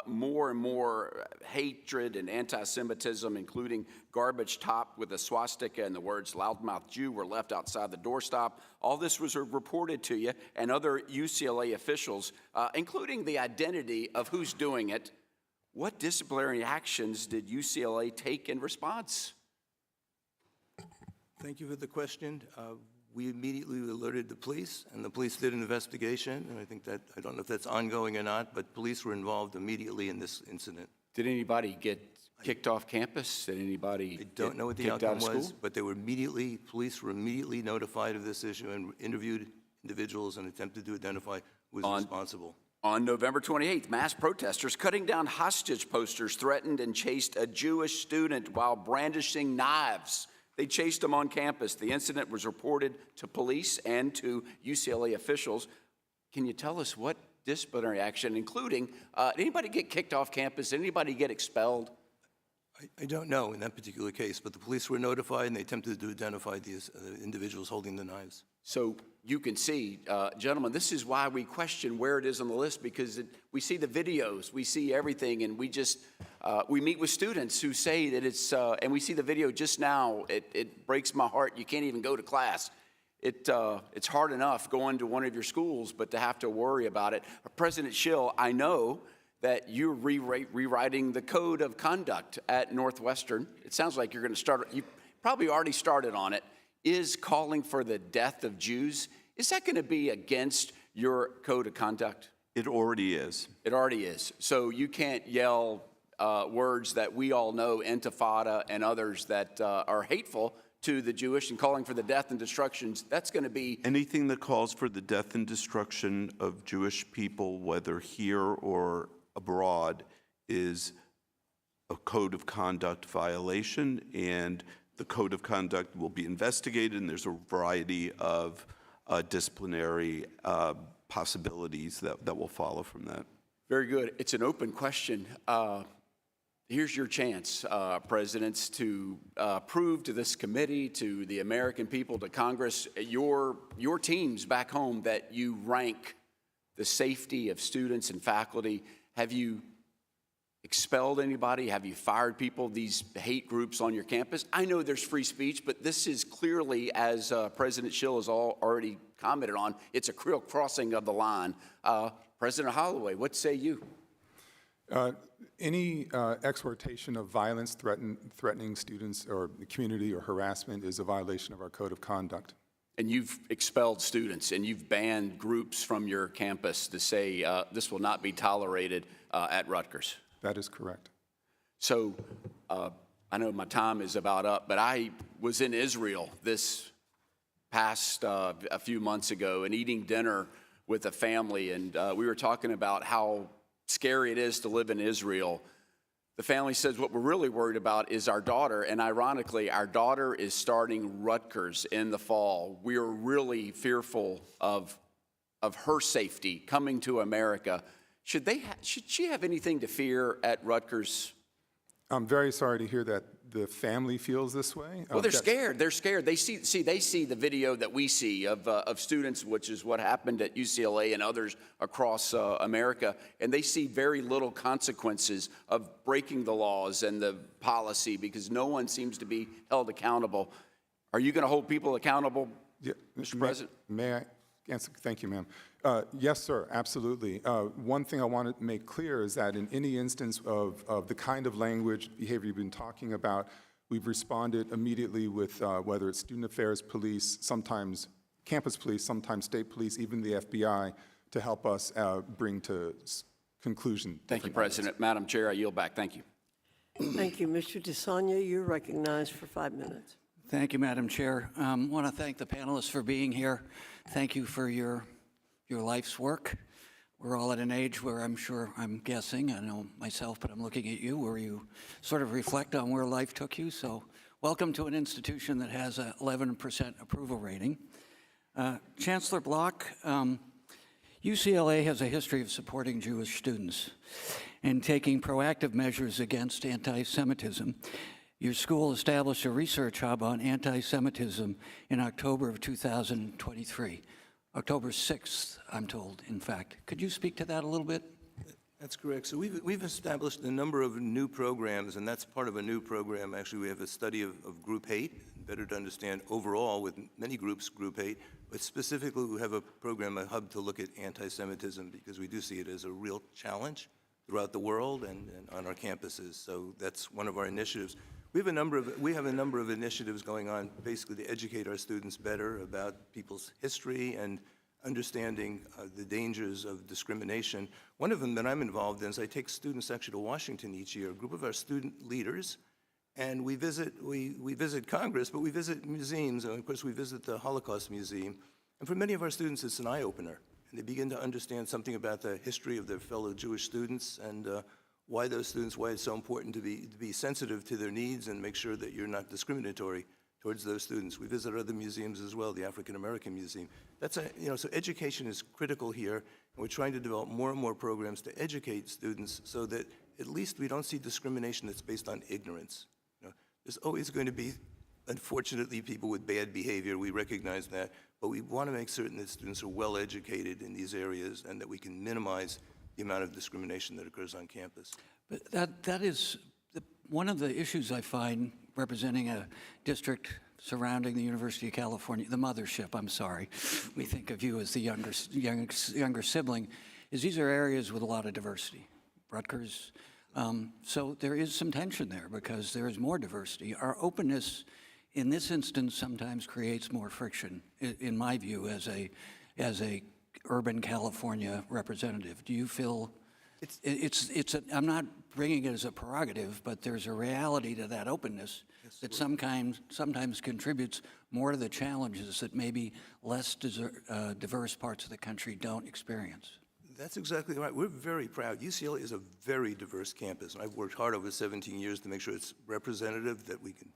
more and more hatred and anti-Semitism, including garbage topped with a swastika and the words "loudmouth Jew" were left outside the doorstop. All this was reported to you and other UCLA officials, including the identity of who's doing it. What disciplinary actions did UCLA take in response? Thank you for the question. We immediately alerted the police, and the police did an investigation, and I think that, I don't know if that's ongoing or not, but police were involved immediately in this incident. Did anybody get kicked off campus? Did anybody I don't know what the kicked out outcome of was, school? but police were immediately notified of this issue and interviewed individuals and attempted to identify who was responsible. On November 28th, mass protesters cutting down hostage posters threatened and chased a Jewish student while brandishing knives. They chased him on campus. The incident was reported to police and to UCLA officials. Can you tell us what disciplinary action, including, did anybody get kicked off campus? Did anybody get expelled? I don't know in that particular case, but the police were notified and they attempted to identify these individuals holding the knives. So you can see, gentlemen, this is why we question where it is on the list, because we see the videos, we see everything, and we meet with students who say that it's, and we see the video just now, it breaks my heart. You can't even go to class. It's hard enough going to one of your schools, but to have to worry about it. President Schill, I know that you're rewriting the code of conduct at Northwestern. It sounds like you're going to start, you probably already started on it. Is calling for the death of Jews, is that going to be against your code of conduct? It already is. It already is. So you can't yell words that we all know, intifada and others, that are hateful to the Jewish and calling for the death and destructions. That's going to be... Anything that calls for the death and destruction of Jewish people, whether here or abroad, is a code of conduct violation, and the code of conduct will be investigated, and there's a variety of disciplinary possibilities that will follow from that. Very good. It's an open question. Here's your chance, Presidents, to prove to this committee, to the American people, to Congress, your teams back home, that you rank the safety of students and faculty. Have you expelled anybody? Have you fired people, these hate groups on your campus? I know there's free speech, but this is clearly, as President Schill has already commented on, it's a real crossing of the line. President Holloway, what say you? Any exhortation of violence threatening students or the community or harassment is a violation of our code of conduct. And you've expelled students and you've banned groups from your campus to say this will not be tolerated at Rutgers. That is correct. So I know my time is about up, but I was in Israel this past a few months ago and eating dinner with a family, and we were talking about how scary it is to live in Israel. The family says what we're really worried about is our daughter, and ironically, our daughter is starting Rutgers in the fall. We're really fearful of her safety coming to America. should she have anything to fear at Rutgers? I'm very sorry to hear that the family feels this way. Well, they're scared. They're scared. They see the video that we see of students, which is what happened at UCLA and others across America, and they see very little consequences of breaking the laws and the policy because no one seems to be held accountable. Are you going to hold people accountable, Mr. President? May I answer? Thank you, ma'am. Yes, sir, absolutely. One thing I want to make clear is that in any instance of the kind of language, behavior you've been talking about, we've responded immediately with whether it's student affairs police, sometimes campus police, sometimes state police, even the FBI, to help us bring to conclusion. Thank you, President. Madam Chair, I yield back. Thank you. Thank you. Mr. DeSanya, you're recognized for 5 minutes. Thank you, Madam Chair. I want to thank the panelists for being here. Thank you for your life's work. We're all at an age where I'm guessing, I know myself, but I'm looking at you, where you sort of reflect on where life took you. So welcome to an institution that has an 11% approval rating. Chancellor Block, UCLA has a history of supporting Jewish students and taking proactive measures against anti-Semitism. Your school established a research hub on anti-Semitism in October of 2023. October 6th, I'm told, in fact. Could you speak to that a little bit? That's correct. So we've established a number of new programs, and that's part of a new program. Actually, we have a study of group hate, better to understand overall with many groups, group hate, but specifically we have a program, a hub to look at anti-Semitism because we do see it as a real challenge throughout the world and on our campuses. So that's one of our initiatives. We have a number of initiatives going on basically to educate our students better about people's history and understanding the dangers of discrimination. One of them that I'm involved in is I take students actually to Washington each year, a group of our student leaders, and we visit Congress, but we visit museums, and of course we visit the Holocaust Museum. And for many of our students, it's an eye-opener, and they begin to understand something about the history of their fellow Jewish students and why it's so important to be sensitive to their needs and make sure that you're not discriminatory towards those students. We visit other museums as well, the African American Museum. So education is critical here, and we're trying to develop more and more programs to educate students so that at least we don't see discrimination that's based on ignorance. There's always going to be, unfortunately, people with bad behavior. We recognize that, but we want to make certain that students are well educated in these areas and that we can minimize the amount of discrimination that occurs on campus. But that is one of the issues I find representing a district surrounding the University of California, the mothership, I'm sorry. We think of you as the younger sibling, is these are areas with a lot of diversity. Rutgers. So there is some tension there because there is more diversity. Our openness in this instance sometimes creates more friction, in my view, as a urban California representative. Do you feel I'm not bringing it as a prerogative, but there's a reality to that openness that sometimes contributes more to the challenges that maybe less diverse parts of the country don't experience? That's exactly right. We're very proud. UCLA is a very diverse campus, and I've worked hard over 17 years to make sure it's representative, that we can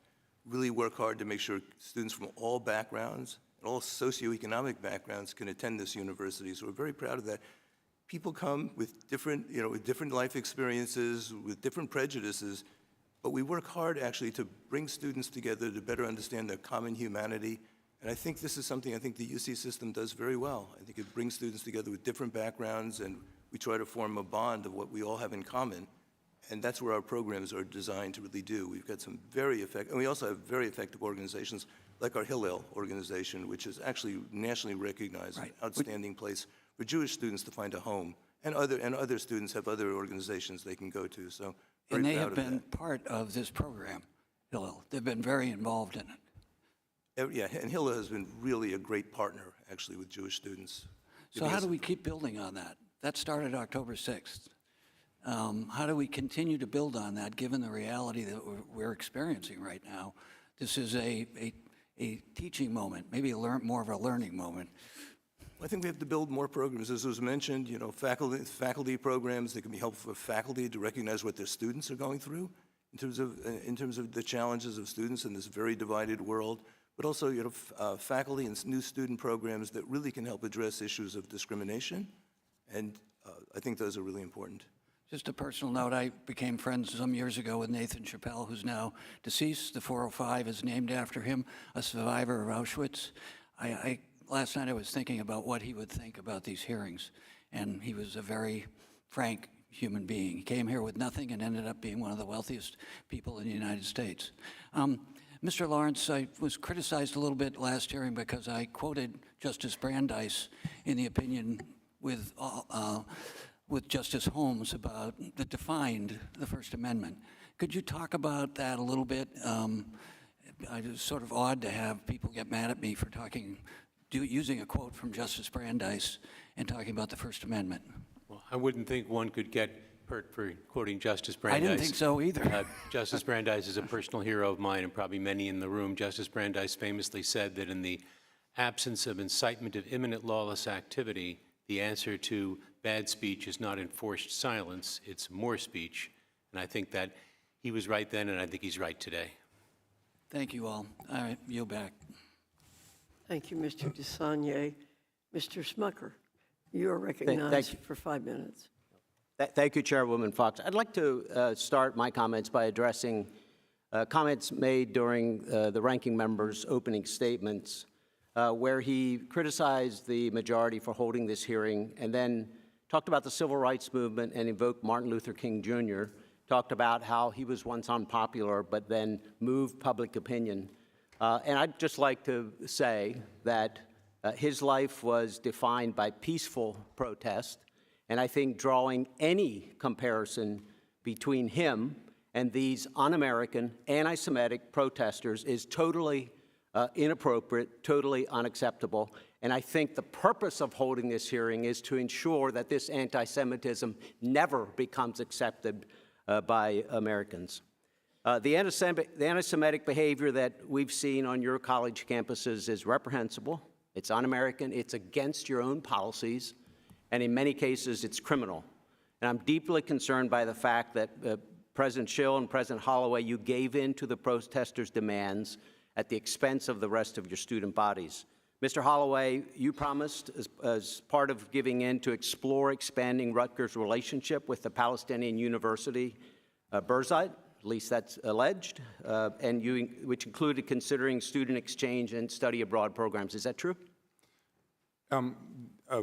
really work hard to make sure students from all backgrounds and all socioeconomic backgrounds can attend this university. So we're very proud of that. People come with different life experiences, with different prejudices, but we work hard actually to bring students together to better understand their common humanity. And I think this is something I think the UC system does very well. I think it brings students together with different backgrounds, and we try to form a bond of what we all have in common. And that's where our programs are designed to really do. We've got some very effective, and we also have very effective organizations like our Hillel organization, which is actually nationally recognized, an outstanding place for Jewish students to find a home. And other students have other organizations they can go to. So and they have been part of this program, Hillel. They've been very involved in it. Yeah, and Hillel has been really a great partner, actually, with Jewish students. So how do we keep building on that? That started October 6th. How do we continue to build on that, given the reality that we're experiencing right now? This is a teaching moment, maybe more of a learning moment. I think we have to build more programs. As was mentioned, faculty programs that can be helpful for faculty to recognize what their students are going through in terms of the challenges of students in this very divided world. But also, faculty and new student programs that really can help address issues of discrimination and I think those are really important. Just a personal note, I became friends some years ago with Nathan Chappelle, who's now deceased. The 405 is named after him, a survivor of Auschwitz. Last night I was thinking about what he would think about these hearings, and he was a very frank human being. He came here with nothing and ended up being one of the wealthiest people in the United States. Mr. Lawrence, I was criticized a little bit last hearing because I quoted Justice Brandeis in the opinion with Justice Holmes about that defined the First Amendment. Could you talk about that a little bit? It's sort of odd to have people get mad at me for using a quote from Justice Brandeis and talking about the First Amendment. Well, I wouldn't think one could get hurt for quoting Justice Brandeis. I didn't think so either. Justice Brandeis is a personal hero of mine and probably many in the room. Justice Brandeis famously said that in the absence of incitement of imminent lawless activity, the answer to bad speech is not enforced silence, it's more speech. And I think that he was right then, and I think he's right today. Thank you all. All right, yield back. Thank you, Mr. DeSagne. Mr. Smucker, you are recognized for 5 minutes. Thank you, Chairwoman Fox. I'd like to start my comments by addressing comments made during the ranking member's opening statements, where he criticized the majority for holding this hearing and then talked about the civil rights movement and invoked Martin Luther King Jr., talked about how he was once unpopular but then moved public opinion. And I'd just like to say that his life was defined by peaceful protest, and I think drawing any comparison between him and these un-American, anti-Semitic protesters is totally inappropriate, totally unacceptable. And I think the purpose of holding this hearing is to ensure that this anti-Semitism never becomes accepted by Americans. The anti-Semitic behavior that we've seen on your college campuses is reprehensible. It's un-American. It's against your own policies. And in many cases, it's criminal. And I'm deeply concerned by the fact that President Schill and President Holloway, you gave in to the protesters' demands at the expense of the rest of your student bodies. Mr. Holloway, you promised, as part of giving in, to explore expanding Rutgers' relationship with the Palestinian University, Birzeit, at least that's alleged, which included considering student exchange and study abroad programs. Is that true?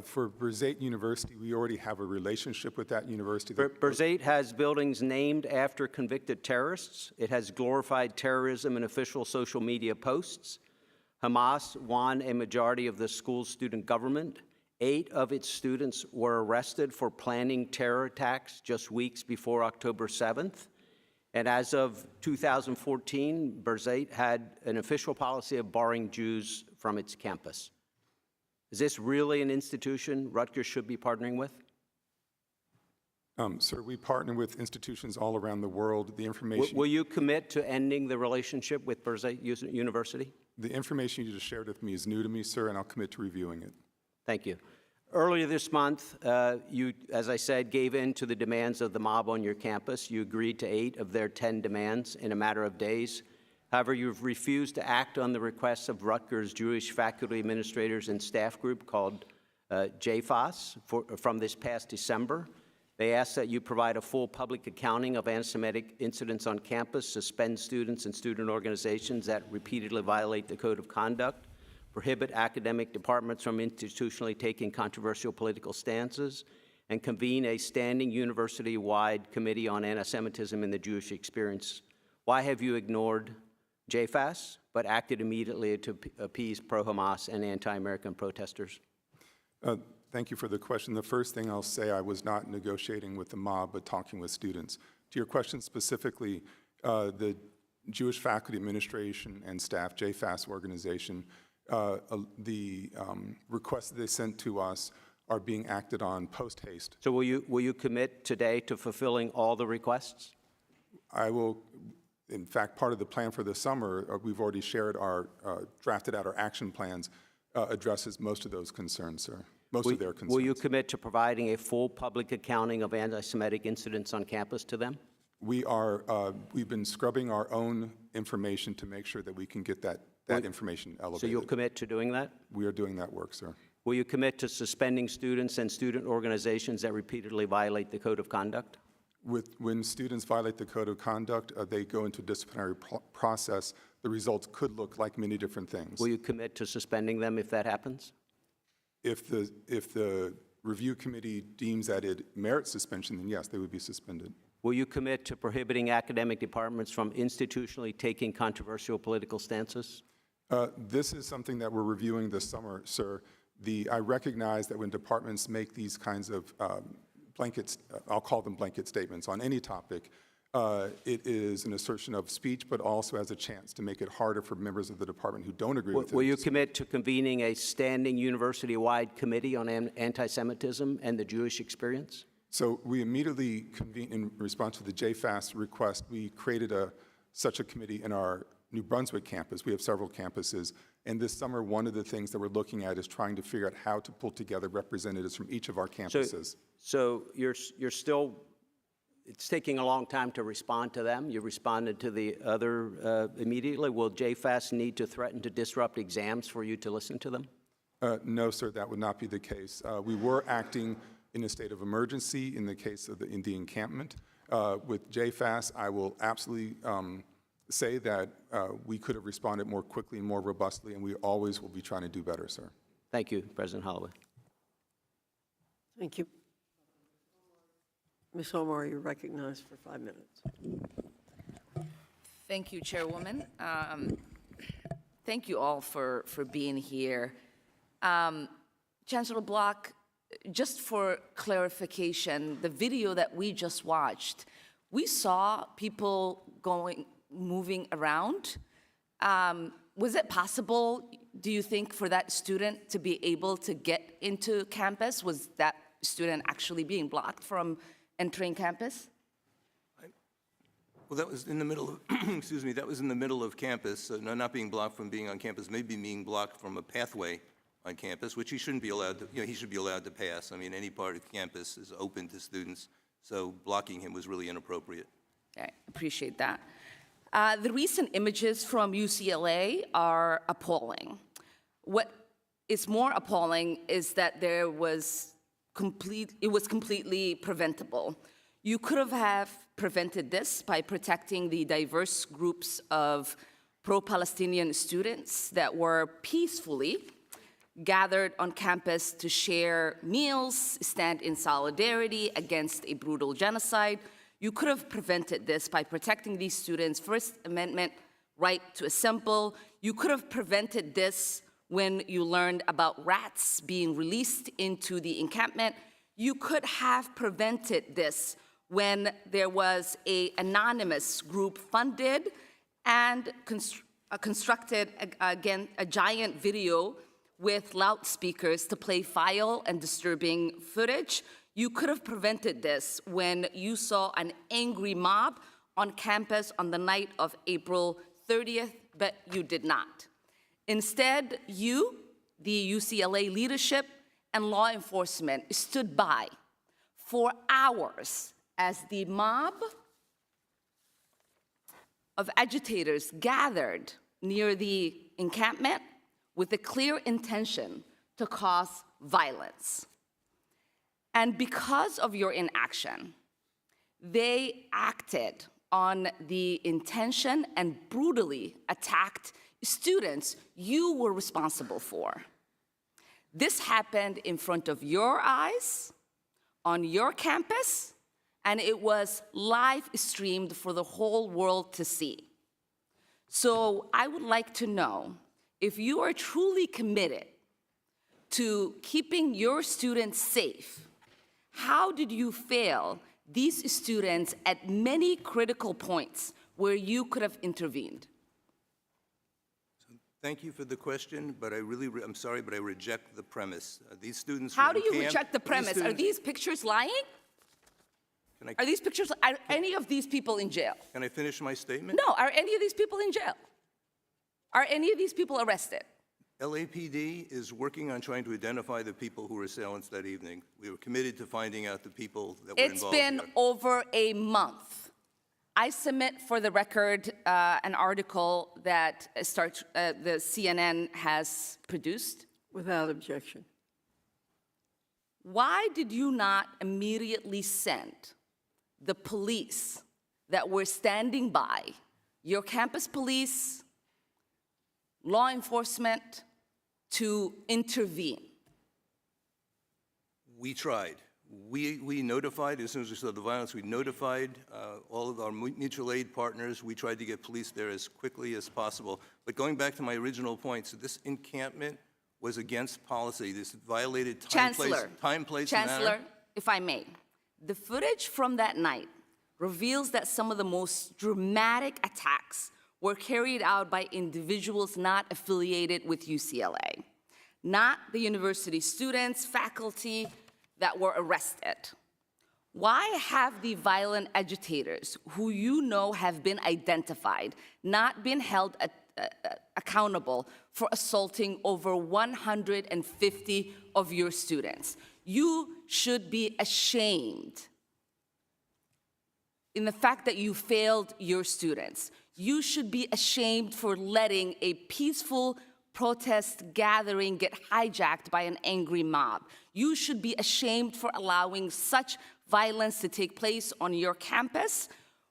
For Birzeit University, we already have a relationship with that university. Birzeit has buildings named after convicted terrorists. It has glorified terrorism in official social media posts. Hamas won a majority of the school's student government. 8 of its students were arrested for planning terror attacks just weeks before October 7th. And as of 2014, Birzeit had an official policy of barring Jews from its campus. Is this really an institution Rutgers should be partnering with? Sir, we partner with institutions all around the world. The information... Will you commit to ending the relationship with Birzeit University? The information you just shared with me is new to me, sir, and I'll commit to reviewing it. Thank you. Earlier this month, you, as I said, gave in to the demands of the mob on your campus. You agreed to 8 of their 10 demands in a matter of days. However, you've refused to act on the requests of Rutgers' Jewish faculty administrators and staff group called JFAS from this past December. They asked that you provide a full public accounting of anti-Semitic incidents on campus, suspend students and student organizations that repeatedly violate the code of conduct, prohibit academic departments from institutionally taking controversial political stances, and convene a standing university-wide committee on anti-Semitism in the Jewish experience. Why have you ignored JFAS, but acted immediately to appease pro-Hamas and anti-American protesters? Thank you for the question. The first thing I'll say, I was not negotiating with the mob, but talking with students. To your question specifically, the Jewish Faculty Administration and Staff, JFAS organization, the requests that they sent to us are being acted on post-haste. So will you commit today to fulfilling all the requests? I will. In fact, part of the plan for the summer, we've already shared our, drafted out our action plans, addresses most of those concerns, sir. Most of their concerns. Will you commit to providing a full public accounting of anti-Semitic incidents on campus to them? We are, we've been scrubbing our own information to make sure that we can get that information elevated. So you'll commit to doing that? We are doing that work, sir. Will you commit to suspending students and student organizations that repeatedly violate the code of conduct? When students violate the code of conduct, they go into a disciplinary process. The results could look like many different things. Will you commit to suspending them if that happens? If the review committee deems that it merits suspension, then yes, they would be suspended. Will you commit to prohibiting academic departments from institutionally taking controversial political stances? This is something that we're reviewing this summer, sir. I recognize that when departments make these kinds of blankets, I'll call them blanket statements, on any topic, it is an assertion of speech, but also has a chance to make it harder for members of the department who don't agree with it. Will you commit to convening a standing university-wide committee on anti-Semitism and the Jewish experience? So we immediately convened, in response to the JFAS request, we created such a committee in our New Brunswick campus. We have several campuses. And this summer, one of the things that we're looking at is trying to figure out how to pull together representatives from each of our campuses. So you're still, it's taking a long time to respond to them. You responded to the other immediately. Will JFAS need to threaten to disrupt exams for you to listen to them? No, sir, that would not be the case. We were acting in a state of emergency in the case of the encampment. With JFAS, I will absolutely say that we could have responded more quickly and more robustly, and we always will be trying to do better, sir. Thank you, President Holloway. Thank you. Ms. Omar, you're recognized for 5 minutes. Thank you, Chairwoman. Thank you all for being here. Chancellor Block, just for clarification, the video that we just watched, we saw people moving around. Was it possible, do you think, for that student to be able to get into campus? Was that student actually being blocked from entering campus? Well, that was in the middle of, excuse me, that was in the middle of campus, so not being blocked from being on campus, maybe being blocked from a pathway on campus, which he shouldn't be allowed to, he should be allowed to pass. I mean, any part of campus is open to students, so blocking him was really inappropriate. Okay, appreciate that. The recent images from UCLA are appalling. What is more appalling is that it was completely preventable. You could have prevented this by protecting the diverse groups of pro-Palestinian students that were peacefully gathered on campus to share meals, stand in solidarity against a brutal genocide. You could have prevented this by protecting these students' First Amendment right to assemble. You could have prevented this when you learned about rats being released into the encampment. You could have prevented this when there was an anonymous group funded and constructed, again, a giant video with loudspeakers to play vile and disturbing footage. You could have prevented this when you saw an angry mob on campus on the night of April 30th, but you did not. Instead, you, the UCLA leadership, and law enforcement stood by for hours as the mob of agitators gathered near the encampment with a clear intention to cause violence. And because of your inaction, they acted on the intention and brutally attacked students you were responsible for. This happened in front of your eyes, on your campus, and it was live streamed for the whole world to see. So I would like to know if you are truly committed to keeping your students safe. How did you fail these students at many critical points where you could have intervened? Thank you for the question, but I'm sorry, but I reject the premise. These students. How do you reject the premise? Are these pictures lying? Are these pictures? Are any of these people in jail? Can I finish my statement? No. Are any of these people in jail? Are any of these people arrested? LAPD is working on trying to identify the people who were assailants that evening. We were committed to finding out the people that were involved. It's been over a month. I submit for the record an article that the CNN has produced. Without objection. Why did you not immediately send the police that were standing by, your campus police, law enforcement, to intervene? We tried. We notified, as soon as we saw the violence, we notified all of our mutual aid partners. We tried to get police there as quickly as possible. But going back to my original point, so this encampment was against policy. This violated time, place, and manner. Chancellor, if I may, the footage from that night reveals that some of the most dramatic attacks were carried out by individuals not affiliated with UCLA, not the university students, faculty that were arrested. Why have the violent agitators, who you know have been identified, not been held accountable for assaulting over 150 of your students? You should be ashamed in the fact that you failed your students. You should be ashamed for letting a peaceful protest gathering get hijacked by an angry mob. You should be ashamed for allowing such violence to take place on your campus,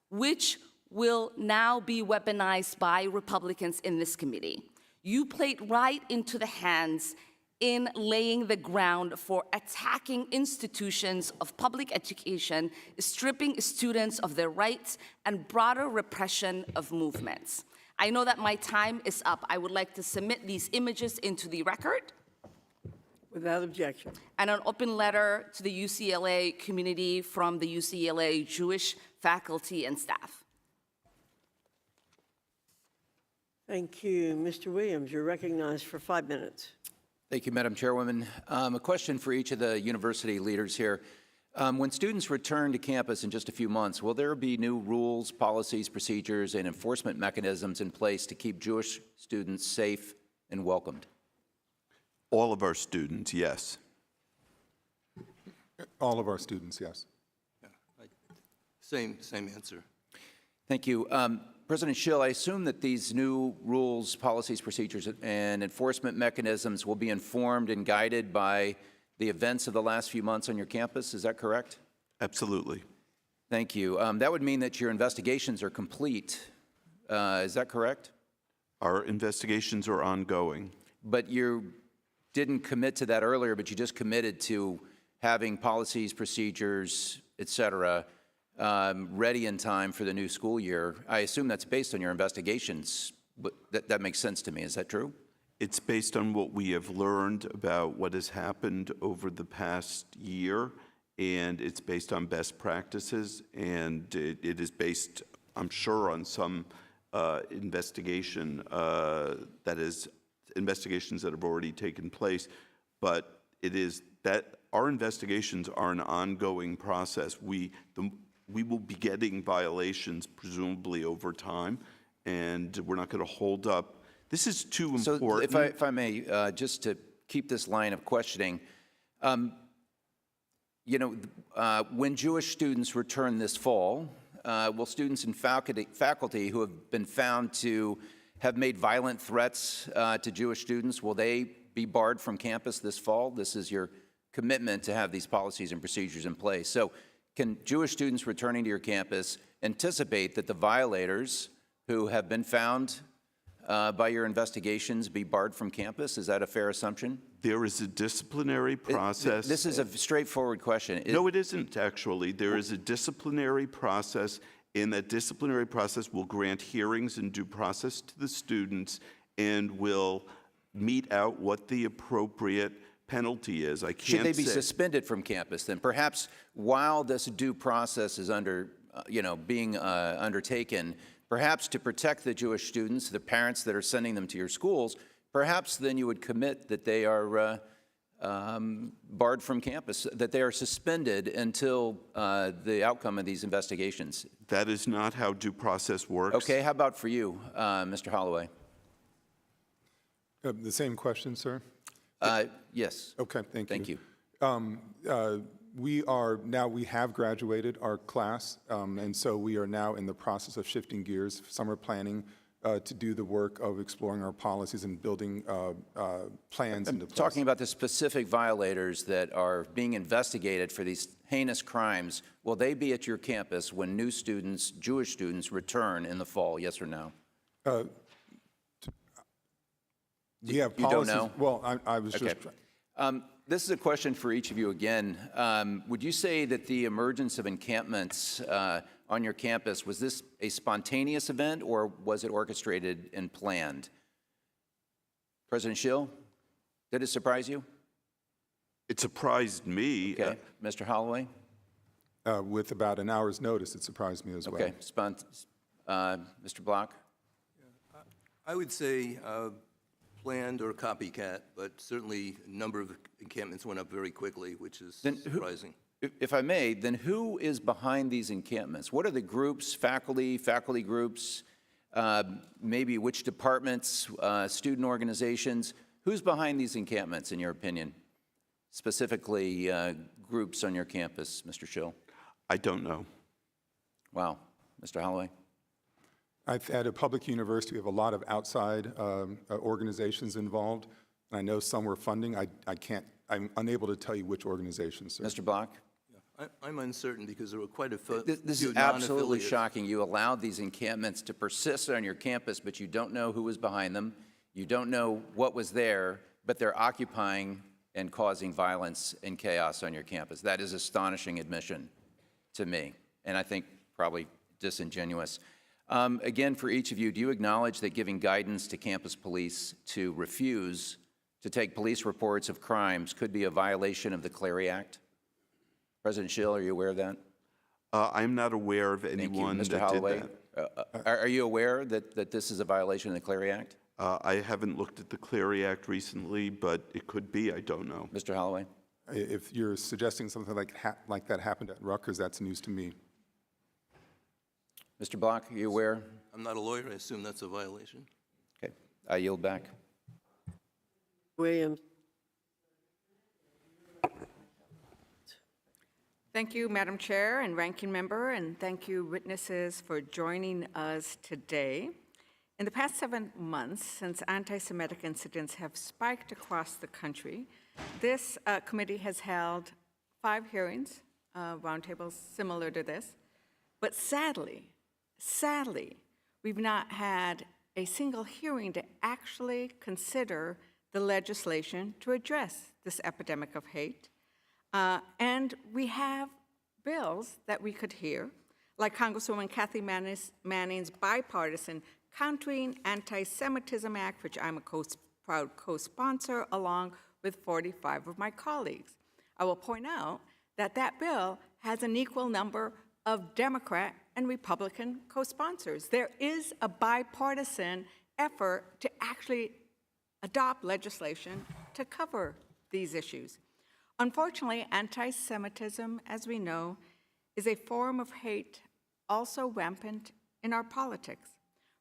which will now be weaponized by Republicans in this committee. You played right into the hands in laying the ground for attacking institutions of public education, stripping students of their rights, and broader repression of movements. I know that my time is up. I would like to submit these images into the record. Without objection. And an open letter to the UCLA community from the UCLA Jewish faculty and staff. Thank you. Mr. Williams, you're recognized for 5 minutes. Thank you, Madam Chairwoman. A question for each of the university leaders here. When students return to campus in just a few months, will there be new rules, policies, procedures, and enforcement mechanisms in place to keep Jewish students safe and welcomed? All of our students, yes. All of our students, yes. Same answer. Thank you. President Schill, I assume that these new rules, policies, procedures, and enforcement mechanisms will be informed and guided by the events of the last few months on your campus. Is that correct? Absolutely. Thank you. That would mean that your investigations are complete. Is that correct? Our investigations are ongoing. But you didn't commit to that earlier, but you just committed to having policies, procedures, et cetera, ready in time for the new school year. I assume that's based on your investigations, but that makes sense to me. Is that true? It's based on what we have learned about what has happened over the past year, and it's based on best practices, and it is based, I'm sure, on some investigation investigations that have already taken place, but it is that our investigations are an ongoing process. We will be getting violations presumably over time, and we're not going to hold up. This is too important. So if I may, just to keep this line of questioning, when Jewish students return this fall, will students and faculty who have been found to have made violent threats to Jewish students, will they be barred from campus this fall? This is your commitment to have these policies and procedures in place. So can Jewish students returning to your campus anticipate that the violators who have been found by your investigations be barred from campus? Is that a fair assumption? There is a disciplinary process. This is a straightforward question. No, it isn't, actually. There is a disciplinary process, and that disciplinary process will grant hearings and due process to the students and will mete out what the appropriate penalty is. I can't Should they be say. suspended from campus then? Perhaps while this due process is being undertaken, perhaps to protect the Jewish students, the parents that are sending them to your schools, perhaps then you would commit that they are barred from campus, that they are suspended until the outcome of these investigations. That is not how due process works. Okay, how about for you, Mr. Holloway? The same question, sir? Yes. Okay, thank you. Thank you. We have graduated our class, and so we are now in the process of shifting gears, summer planning, to do the work of exploring our policies and building plans into place. Talking about the specific violators that are being investigated for these heinous crimes, will they be at your campus when new students, Jewish students, return in the fall, yes or no? Do you have You policies? don't know? Well, I was Okay. just... This is a question for each of you again. Would you say that the emergence of encampments on your campus, was this a spontaneous event or was it orchestrated and planned? President Schill, did it surprise you? It surprised me. Okay. Mr. Holloway? With about an hour's notice, it surprised me as well. Okay. Mr. Block? I would say planned or copycat, but certainly a number of encampments went up very quickly, which is surprising. If I may, then who is behind these encampments? What are the groups, faculty groups, maybe which departments, student organizations? Who's behind these encampments, in your opinion? Specifically, groups on your campus, Mr. Schill? I don't know. Wow. Mr. Holloway? At a public university, we have a lot of outside organizations involved. And I know some were funding. I'm unable to tell you which organizations, sir. Mr. Block? I'm uncertain because there were quite a few This is absolutely shocking. You allowed these encampments to persist on your campus, but you don't know who was behind them. You don't know what was there, but they're occupying and causing violence and chaos on your campus. That is astonishing admission to me, and I think probably disingenuous. Again, for each of you, do you acknowledge that giving guidance to campus police to refuse to take police reports of crimes could be a violation of the Clery Act? President Schill, are you aware of that? I'm not aware of anyone Mr. that Holloway, did that. Are you aware that this is a violation of the Clery Act? I haven't looked at the Clery Act recently, but it could be. I don't know. Mr. Holloway? If you're suggesting something like that happened at Rutgers, that's news to me. Mr. Block, are you aware? I'm not a lawyer. I assume that's a violation. Okay. I yield back. Williams. Thank you, Madam Chair and Ranking Member, and thank you, witnesses, for joining us today. In the past 7 months, since anti-Semitic incidents have spiked across the country, this committee has held 5 hearings, roundtables similar to this, but sadly, we've not had a single hearing to actually consider the legislation to address this epidemic of hate. And we have bills that we could hear, like Congresswoman Kathy Manning's bipartisan Countering Anti-Semitism Act, which I'm a proud co-sponsor, along with 45 of my colleagues. I will point out that that bill has an equal number of Democrat and Republican co-sponsors. There is a bipartisan effort to actually adopt legislation to cover these issues. Unfortunately, anti-Semitism, as we know, is a form of hate also rampant in our politics.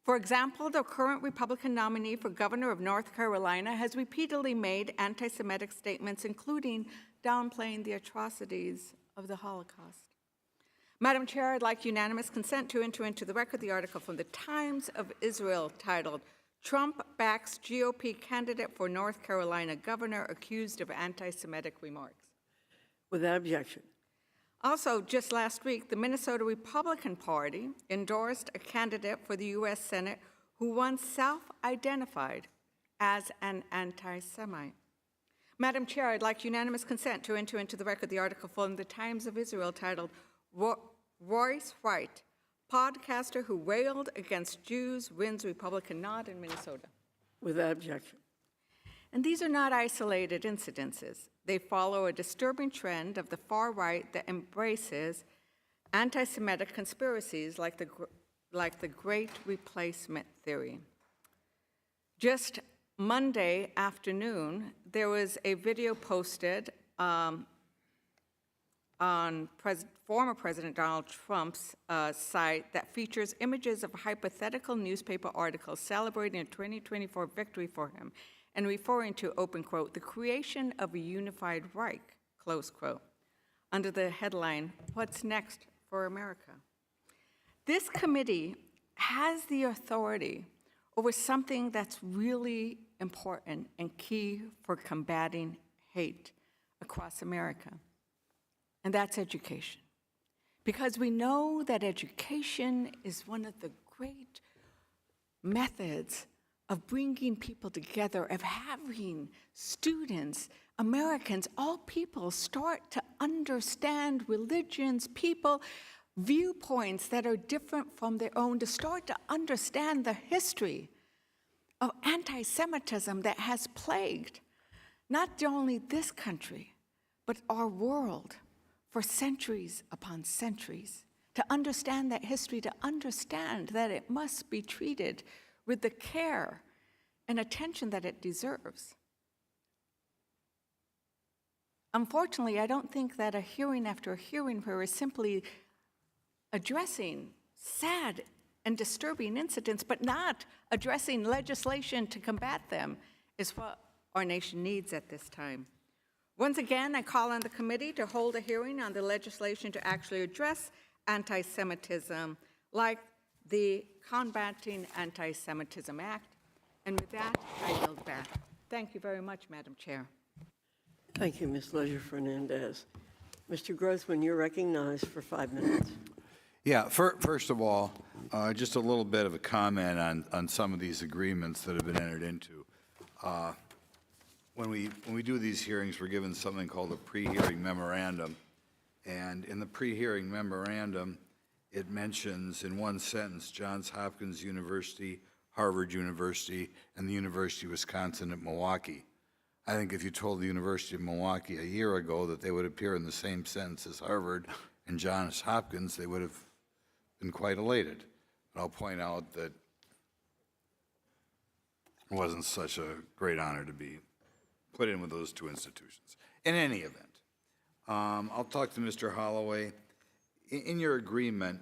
For example, the current Republican nominee for governor of North Carolina has repeatedly made anti-Semitic statements, including downplaying the atrocities of the Holocaust. Madam Chair, I'd like unanimous consent to enter into the record the article from the Times of Israel titled, "Trump backs GOP candidate for North Carolina governor accused of anti-Semitic remarks." Without objection. Also, just last week, the Minnesota Republican Party endorsed a candidate for the U.S. Senate who once self-identified as an anti-Semite. Madam Chair, I'd like unanimous consent to enter into the record the article from the Times of Israel titled, "Royce White, podcaster who railed against Jews, wins Republican nod in Minnesota." Without objection. And these are not isolated incidences. They follow a disturbing trend of the far right that embraces anti-Semitic conspiracies like the Great Replacement theory. Just Monday afternoon, there was a video posted on former President Donald Trump's site that features images of hypothetical newspaper articles celebrating a 2024 victory for him and referring to, open quote, "the creation of a unified Reich," close quote, under the headline, "What's next for America?" This committee has the authority over something that's really important and key for combating hate across America, and that's education. Because we know that education is one of the great methods of bringing people together, of having students, Americans, all people start to understand religions, people, viewpoints that are different from their own, to start to understand the history of anti-Semitism that has plagued not only this country, but our world for centuries upon centuries. To understand that history, to understand that it must be treated with the care and attention that it deserves. Unfortunately, I don't think that a hearing after a hearing where we're simply addressing sad and disturbing incidents, but not addressing legislation to combat them, is what our nation needs at this time. Once again, I call on the committee to hold a hearing on the legislation to actually address anti-Semitism, like the Combating Anti-Semitism Act. And with that, I yield back. Thank you very much, Madam Chair. Thank you, Ms. Leisure-Fernandez. Mr. Grossman, you're recognized for 5 minutes. Yeah, first of all, just a little bit of a comment on some of these agreements that have been entered into. When we do these hearings, we're given something called a pre-hearing memorandum. And in the pre-hearing memorandum, it mentions in one sentence Johns Hopkins University, Harvard University, and the University of Wisconsin at Milwaukee. I think if you told the University of Milwaukee a year ago that they would appear in the same sentence as Harvard and Johns Hopkins, they would have been quite elated. But I'll point out that it wasn't such a great honor to be put in with those two institutions. In any event, I'll talk to Mr. Holloway. In your agreement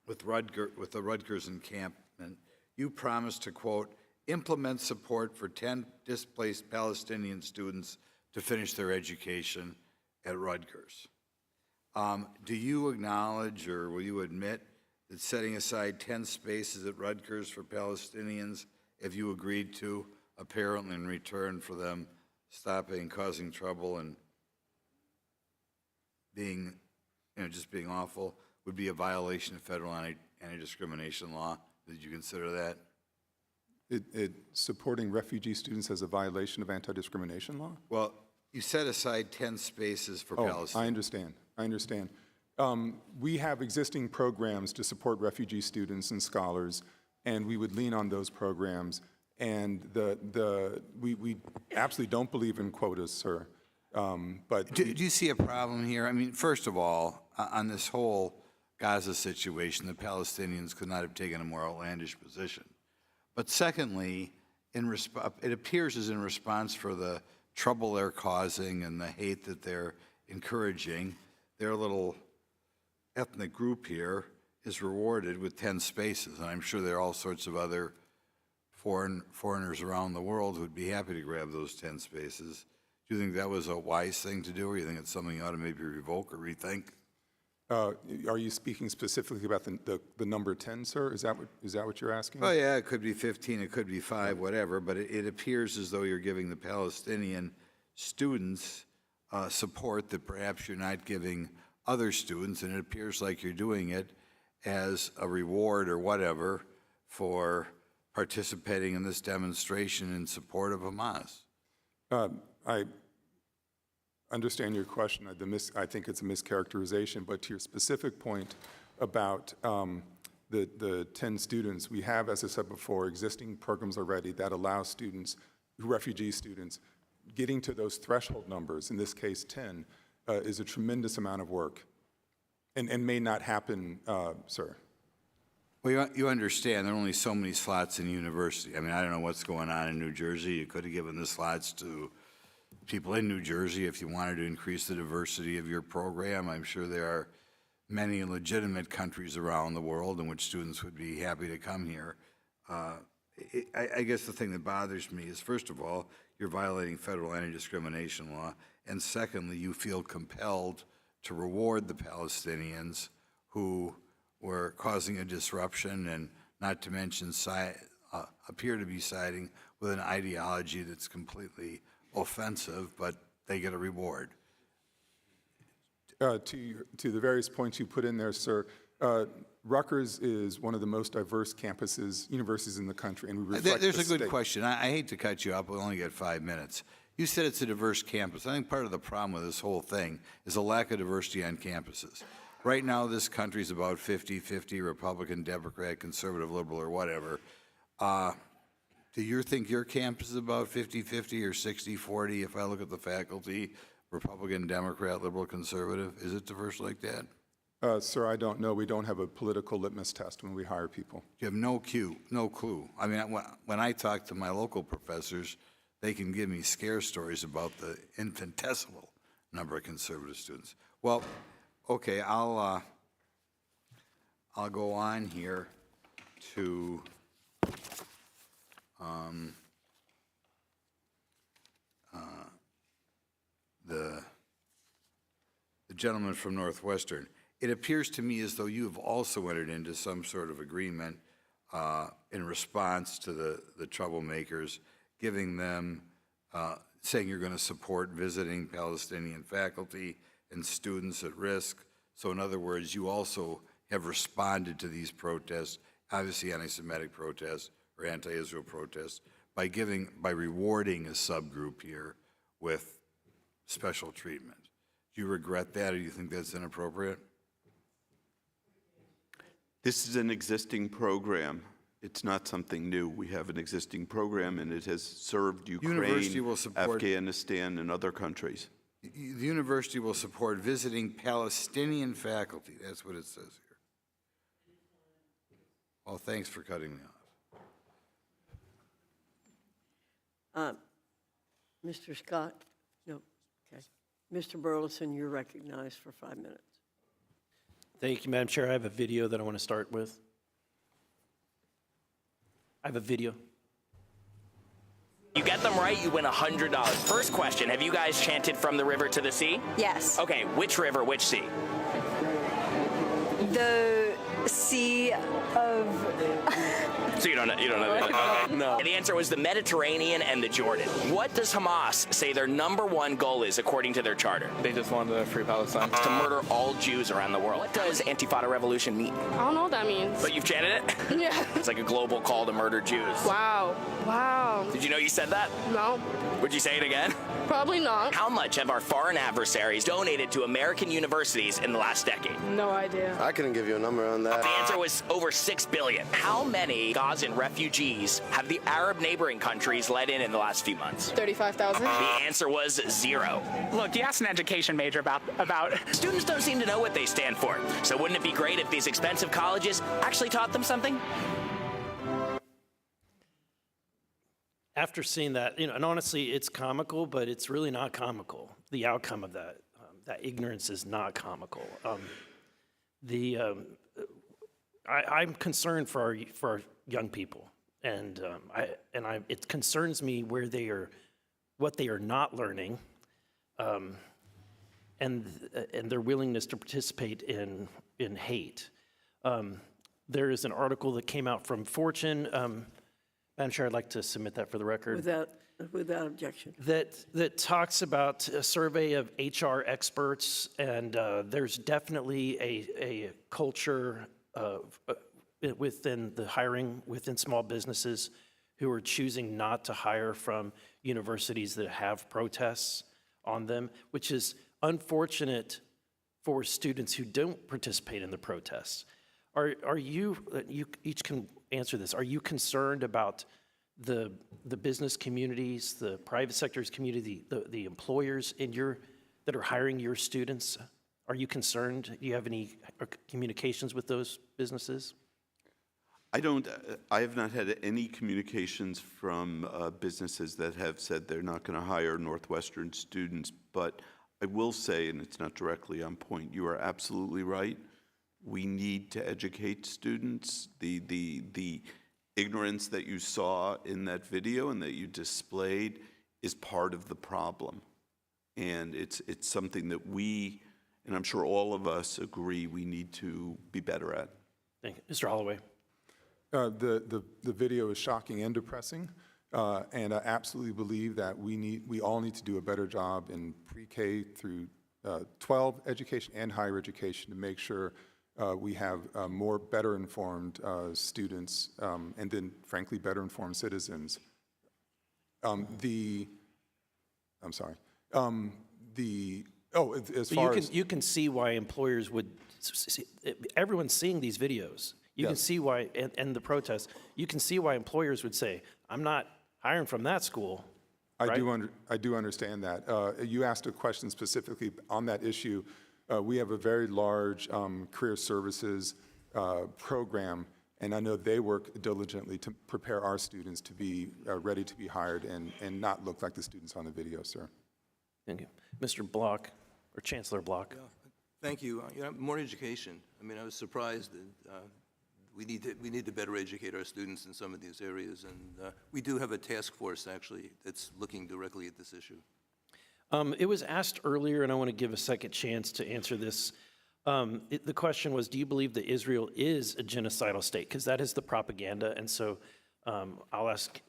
with the Rutgers encampment, you promised to, quote, implement support for 10 displaced Palestinian students to finish their education at Rutgers. Do you acknowledge, or will you admit, that setting aside 10 spaces at Rutgers for Palestinians, if you agreed to, apparently in return for them stopping, causing trouble, and being, just being awful, would be a violation of federal anti-discrimination law? Did you consider that? Supporting refugee students as a violation of anti-discrimination law? Well, you set aside 10 spaces for Palestinians. I understand. We have existing programs to support refugee students and scholars, and we would lean on those programs. And we absolutely don't believe in quotas, sir. But do you see a problem here? I mean, first of all, on this whole Gaza situation, the Palestinians could not have taken a more outlandish position. But secondly, it appears as in response for the trouble they're causing and the hate that they're encouraging, their little ethnic group here is rewarded with 10 spaces. And I'm sure there are all sorts of other foreigners around the world who would be happy to grab those 10 spaces. Do you think that was a wise thing to do, or do you think it's something you ought to maybe revoke or rethink? Are you speaking specifically about the number 10, sir? Is that what you're asking? Oh, yeah, it could be 15, it could be 5, whatever, but it appears as though you're giving the Palestinian students support that perhaps you're not giving other students, and it appears like you're doing it as a reward or whatever for participating in this demonstration in support of Hamas. I understand your question. I think it's a mischaracterization, but to your specific point about the 10 students, we have, as I said before, existing programs already that allow students, refugee students, getting to those threshold numbers, in this case 10, is a tremendous amount of work and may not happen, sir. Well, you understand there are only so many slots in university. I mean, I don't know what's going on in New Jersey. You could have given the slots to people in New Jersey if you wanted to increase the diversity of your program. I'm sure there are many legitimate countries around the world in which students would be happy to come here. I guess the thing that bothers me is, first of all, you're violating federal anti-discrimination law, and secondly, you feel compelled to reward the Palestinians who were causing a disruption, and not to mention appear to be siding with an ideology that's completely offensive, but they get a reward. To the various points you put in there, sir, Rutgers is one of the most diverse campuses, universities in the country, and we reflect There's the a good state. question. I hate to cut you up, we only get 5 minutes. You said it's a diverse campus. I think part of the problem with this whole thing is a lack of diversity on campuses. Right now, this country's about 50-50, Republican, Democrat, conservative, liberal, or whatever. Do you think your campus is about 50-50 or 60-40 if I look at the faculty, Republican, Democrat, liberal, conservative? Is it diverse like that? Sir, I don't know. We don't have a political litmus test when we hire people. You have no clue. I mean, when I talk to my local professors, they can give me scare stories about the infinitesimal number of conservative students. Well, okay, I'll go on here to the gentleman from Northwestern. It appears to me as though you have also entered into some sort of agreement in response to the troublemakers, giving them, saying you're going to support visiting Palestinian faculty and students at risk. So in other words, you also have responded to these protests, obviously anti-Semitic protests or anti-Israel protests, by rewarding a subgroup here with special treatment. Do you regret that, or do you think that's inappropriate? This is an existing program. It's not something new. We have an existing program, and it has served University will Ukraine, support- Afghanistan, and other countries. The university will support visiting Palestinian faculty. That's what it says here. Well, thanks for cutting me off. Mr. Scott? No. Okay. Mr. Burleson, you're recognized for 5 minutes. Thank you, Madam Chair. I have a video that I want to start with. I have a video. You get them right, you win $100. First question, have you guys chanted from the river to the sea? Yes. Okay, which river, which sea? The Sea of... So you don't know that? No. The answer was the Mediterranean and the Jordan. What does Hamas say their #1 goal is according to their charter? They just want to free Palestine. To murder all Jews around the world. What does Antifada revolution mean? I don't know what that means. But you've chanted it? Yeah. It's like a global call to murder Jews. Wow. Wow. Did you know you said that? No. Would you say it again? Probably not. How much have our foreign adversaries donated to American universities in the last decade? No idea. I couldn't give you a number on that. The answer was over $6 billion. How many Gazan refugees have the Arab neighboring countries let in the last few months? 35,000. The answer was 0. Look, you asked an education major about... Students don't seem to know what they stand for. So wouldn't it be great if these expensive colleges actually taught them something? After seeing that, and honestly, it's comical, but it's really not comical. The outcome of that, that ignorance is not comical. I'm concerned for our young people, and it concerns me what they are not learning, and their willingness to participate in hate. There is an article that came out from Fortune. Madam Chair, I'd like to submit that for the record. Without objection. That talks about a survey of HR experts, and there's definitely a culture within the hiring, within small businesses who are choosing not to hire from universities that have protests on them, which is unfortunate for students who don't participate in the protests. Are you each can answer this, are you concerned about the business communities, the private sector's community, the employers that are hiring your students? Are you concerned? Do you have any communications with those businesses? I have not had any communications from businesses that have said they're not going to hire Northwestern students, but I will say, and it's not directly on point, you are absolutely right. We need to educate students. The ignorance that you saw in that video and that you displayed is part of the problem. And it's something that we, and I'm sure all of us agree, we need to be better at. Thank you. Mr. Holloway. The video is shocking and depressing, and I absolutely believe that we all need to do a better job in pre-K through 12 education and higher education to make sure we have more better informed students and then, frankly, better informed citizens. You can see why employers would, everyone's seeing these videos. You can see why, and the protests, you can see why employers would say, I'm not hiring from that school. I do understand that. You asked a question specifically on that issue. We have a very large career services program, and I know they work diligently to prepare our students to be ready to be hired and not look like the students on the video, sir. Thank you. Mr. Block, or Chancellor Block. Yeah, thank you. More education. I mean, I was surprised that we need to better educate our students in some of these areas, and we do have a task force, actually, that's looking directly at this issue. It was asked earlier, and I want to give a second chance to answer this. The question was, do you believe that Israel is a genocidal state? Because that is the propaganda, and so I'll ask,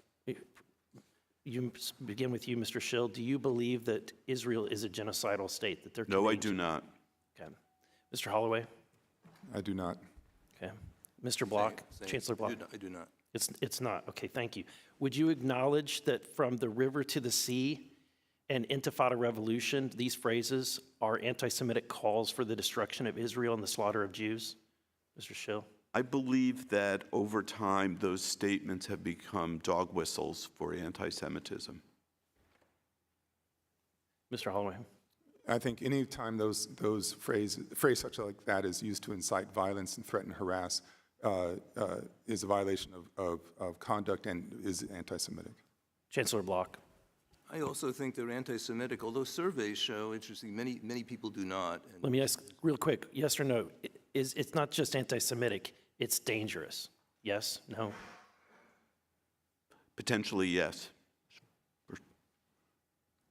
begin with you, Mr. Schill. Do you believe that Israel is a genocidal state? That they're No, I do not. Okay. Mr. Holloway? I do not. Okay. Mr. Block, Same. Chancellor Block? I do not. It's not. Okay, thank you. Would you acknowledge that from the river to the sea and Intifada revolution, these phrases are anti-Semitic calls for the destruction of Israel and the slaughter of Jews? Mr. Schill? I believe that over time, those statements have become dog whistles for anti-Semitism. Mr. Holloway? I think any time those phrase such like that is used to incite violence and threaten, harass, is a violation of conduct and is anti-Semitic. Chancellor Block? I also think they're anti-Semitic, although surveys show, interesting, many people do not. And Let me ask real quick, yes or no? It's not just anti-Semitic, it's dangerous. Yes? No? Potentially, yes.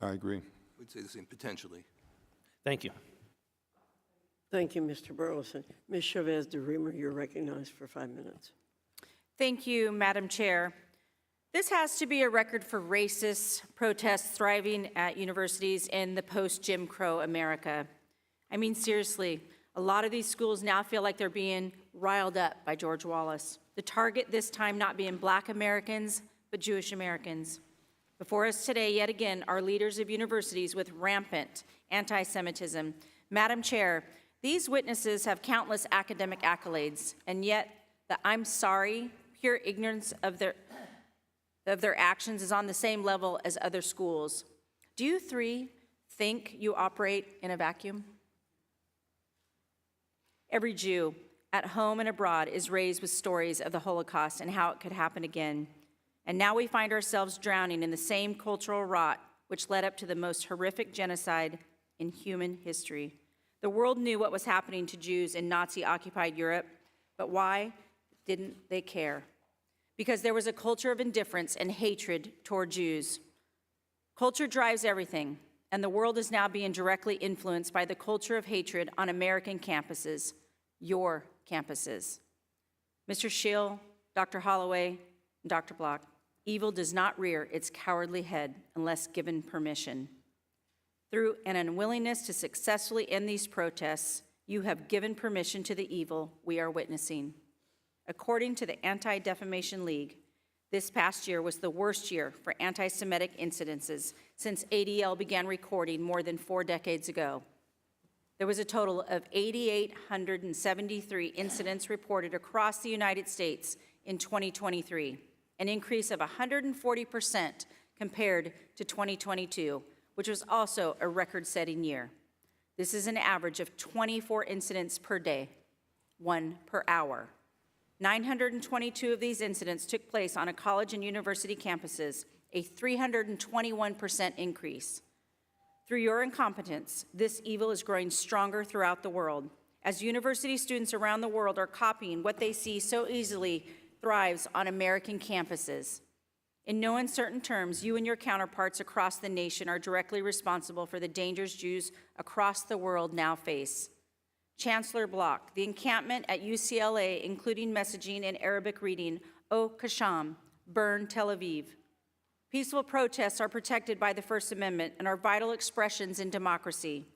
I agree. We'd say the same, potentially. Thank you. Thank you, Mr. Burleson. Ms. Chavez de Reamer, you're recognized for 5 minutes. Thank you, Madam Chair. This has to be a record for racist protests thriving at universities in the post-Jim Crow America. I mean, seriously, a lot of these schools now feel like they're being riled up by George Wallace. The target this time not being Black Americans, but Jewish Americans. Before us today, yet again, are leaders of universities with rampant anti-Semitism. Madam Chair, these witnesses have countless academic accolades, and yet the I'm sorry, pure ignorance of their actions is on the same level as other schools. Do you three think you operate in a vacuum? Every Jew, at home and abroad, is raised with stories of the Holocaust and how it could happen again. And now we find ourselves drowning in the same cultural rot which led up to the most horrific genocide in human history. The world knew what was happening to Jews in Nazi-occupied Europe, but why didn't they care? Because there was a culture of indifference and hatred toward Jews. Culture drives everything, and the world is now being directly influenced by the culture of hatred on American campuses, your campuses. Mr. Schill, Dr. Holloway, and Dr. Block, evil does not rear its cowardly head unless given permission. Through an unwillingness to successfully end these protests, you have given permission to the evil we are witnessing. According to the Anti-Defamation League, this past year was the worst year for anti-Semitic incidences since ADL began recording more than 4 decades ago. There was a total of 8,873 incidents reported across the United States in 2023, an increase of 140% compared to 2022, which was also a record-setting year. This is an average of 24 incidents per day, 1 per hour. 922 of these incidents took place on a college and university campuses, a 321% increase. Through your incompetence, this evil is growing stronger throughout the world, as university students around the world are copying what they see so easily thrives on American campuses. In no uncertain terms, you and your counterparts across the nation are directly responsible for the dangers Jews across the world now face. Chancellor Block, the encampment at UCLA, including messaging and Arabic reading, O Kasham, burn Tel Aviv. Peaceful protests are protected by the First Amendment and are vital expressions in democracy.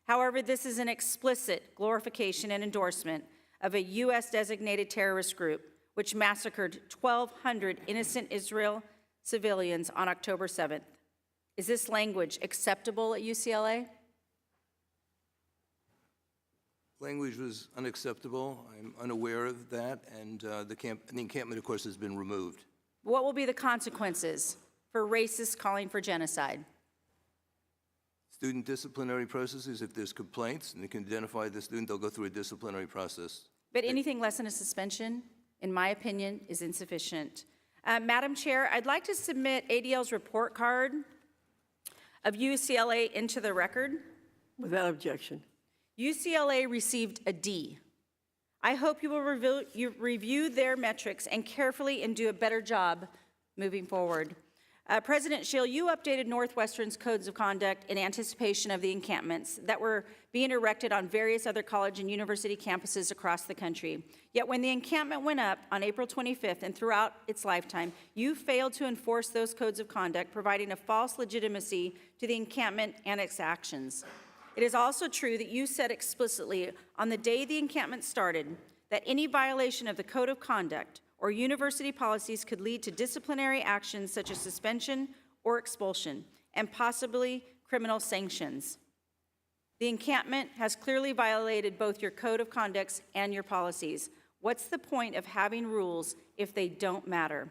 However, this is an explicit glorification and endorsement of a U.S.-designated terrorist group which massacred 1,200 innocent Israel civilians on October 7th. Is this language acceptable at UCLA? Language was unacceptable. I'm unaware of that, and the encampment, of course, has been removed. What will be the consequences for racists calling for genocide? Student disciplinary processes, if there's complaints and they can identify the student, they'll go through a disciplinary process. But anything less than a suspension, in my opinion, is insufficient. Madam Chair, I'd like to submit ADL's report card of UCLA into the record. Without objection. UCLA received a D. I hope you will review their metrics and carefully and do a better job moving forward. President Schill, you updated Northwestern's codes of conduct in anticipation of the encampments that were being erected on various other college and university campuses across the country. Yet when the encampment went up on April 25th and throughout its lifetime, you failed to enforce those codes of conduct, providing a false legitimacy to the encampment and its actions. It is also true that you said explicitly on the day the encampment started that any violation of the code of conduct or university policies could lead to disciplinary actions such as suspension or expulsion, and possibly criminal sanctions. The encampment has clearly violated both your code of conducts and your policies. What's the point of having rules if they don't matter?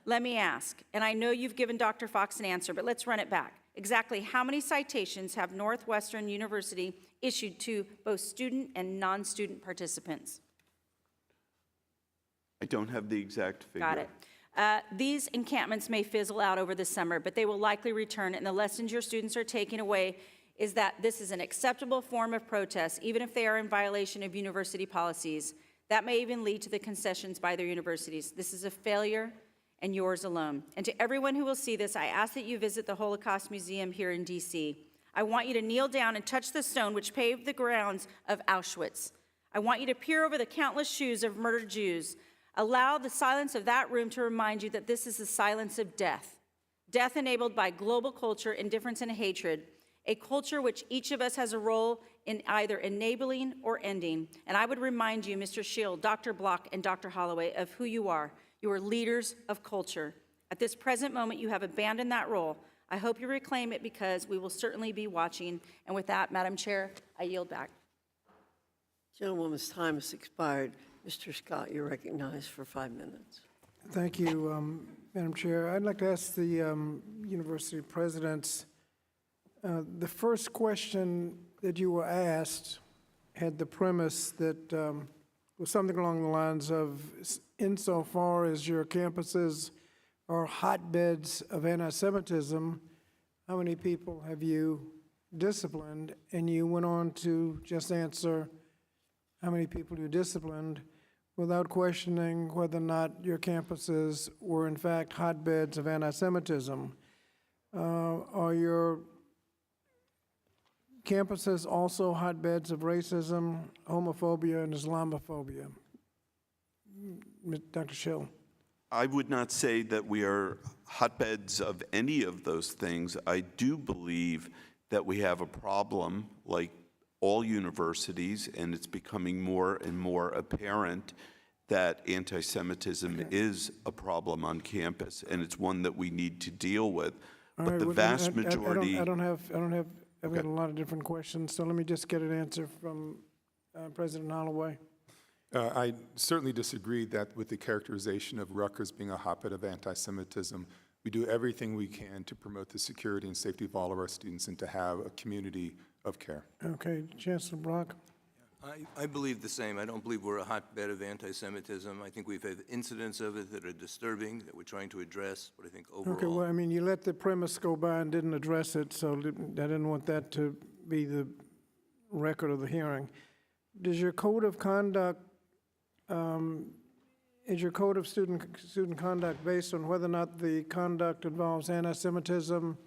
Let me ask, and I know you've given Dr. Fox an answer, but let's run it back. Exactly how many citations have Northwestern University issued to both student and non-student participants? I don't have the exact figure. Got it. These encampments may fizzle out over the summer, but they will likely return, and the lessons your students are taking away is that this is an acceptable form of protest, even if they are in violation of university policies. That may even lead to the concessions by their universities. This is a failure, and yours alone. And to everyone who will see this, I ask that you visit the Holocaust Museum here in DC. I want you to kneel down and touch the stone which paved the grounds of Auschwitz. I want you to peer over the countless shoes of murdered Jews. Allow the silence of that room to remind you that this is the silence of death. Death enabled by global culture, indifference, and hatred, a culture which each of us has a role in either enabling or ending. And I would remind you, Mr. Schill, Dr. Block, and Dr. Holloway, of who you are. You are leaders of culture. At this present moment, you have abandoned that role. I hope you reclaim it because we will certainly be watching. And with that, Madam Chair, I yield back. Gentlewoman's time has expired. Mr. Scott, you're recognized for 5 minutes. Thank you, Madam Chair. I'd like to ask the university presidents, the first question that you were asked had the premise that was something along the lines of, insofar as your campuses are hotbeds of anti-Semitism, how many people have you disciplined? And you went on to just answer how many people you disciplined without questioning whether or not your campuses were in fact hotbeds of anti-Semitism. Are your campuses also hotbeds of racism, homophobia, and Islamophobia? Dr. Schill. I would not say that we are hotbeds of any of those things. I do believe that we have a problem, like all universities, and it's becoming more and more apparent that anti-Semitism is a problem on campus, and it's one that we need to deal with. But the vast majority... I've got a lot of different questions, so let me just get an answer from President Holloway. I certainly disagree that with the characterization of Rutgers being a hotbed of anti-Semitism. We do everything we can to promote the security and safety of all of our students and to have a community of care. Okay, Chancellor Block. I believe the same. I don't believe we're a hotbed of anti-Semitism. I think we've had incidents of it that are disturbing, that we're trying to address, but I think overall... Okay, well, I mean, you let the premise go by and didn't address it, so I didn't want that to be the record of the hearing. Does your code of conduct, is your code of student conduct based on whether or not the conduct involves anti-Semitism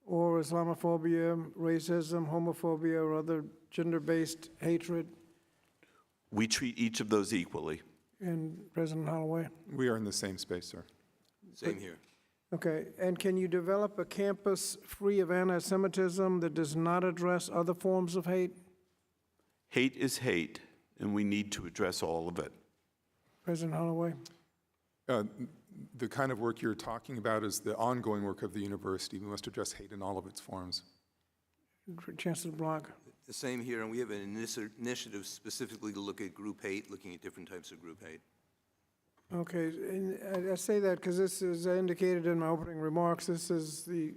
or Islamophobia, racism, homophobia, or other gender-based hatred? We treat each of those equally. And President Holloway? We are in the same space, sir. Same here. Okay, and can you develop a campus free of anti-Semitism that does not address other forms of hate? Hate is hate, and we need to address all of it. President Holloway? The kind of work you're talking about is the ongoing work of the university. We must address hate in all of its forms. Chancellor Block? The same here, and we have an initiative specifically to look at group hate, looking at different types of group hate. Okay, and I say that because this is indicated in my opening remarks. This is the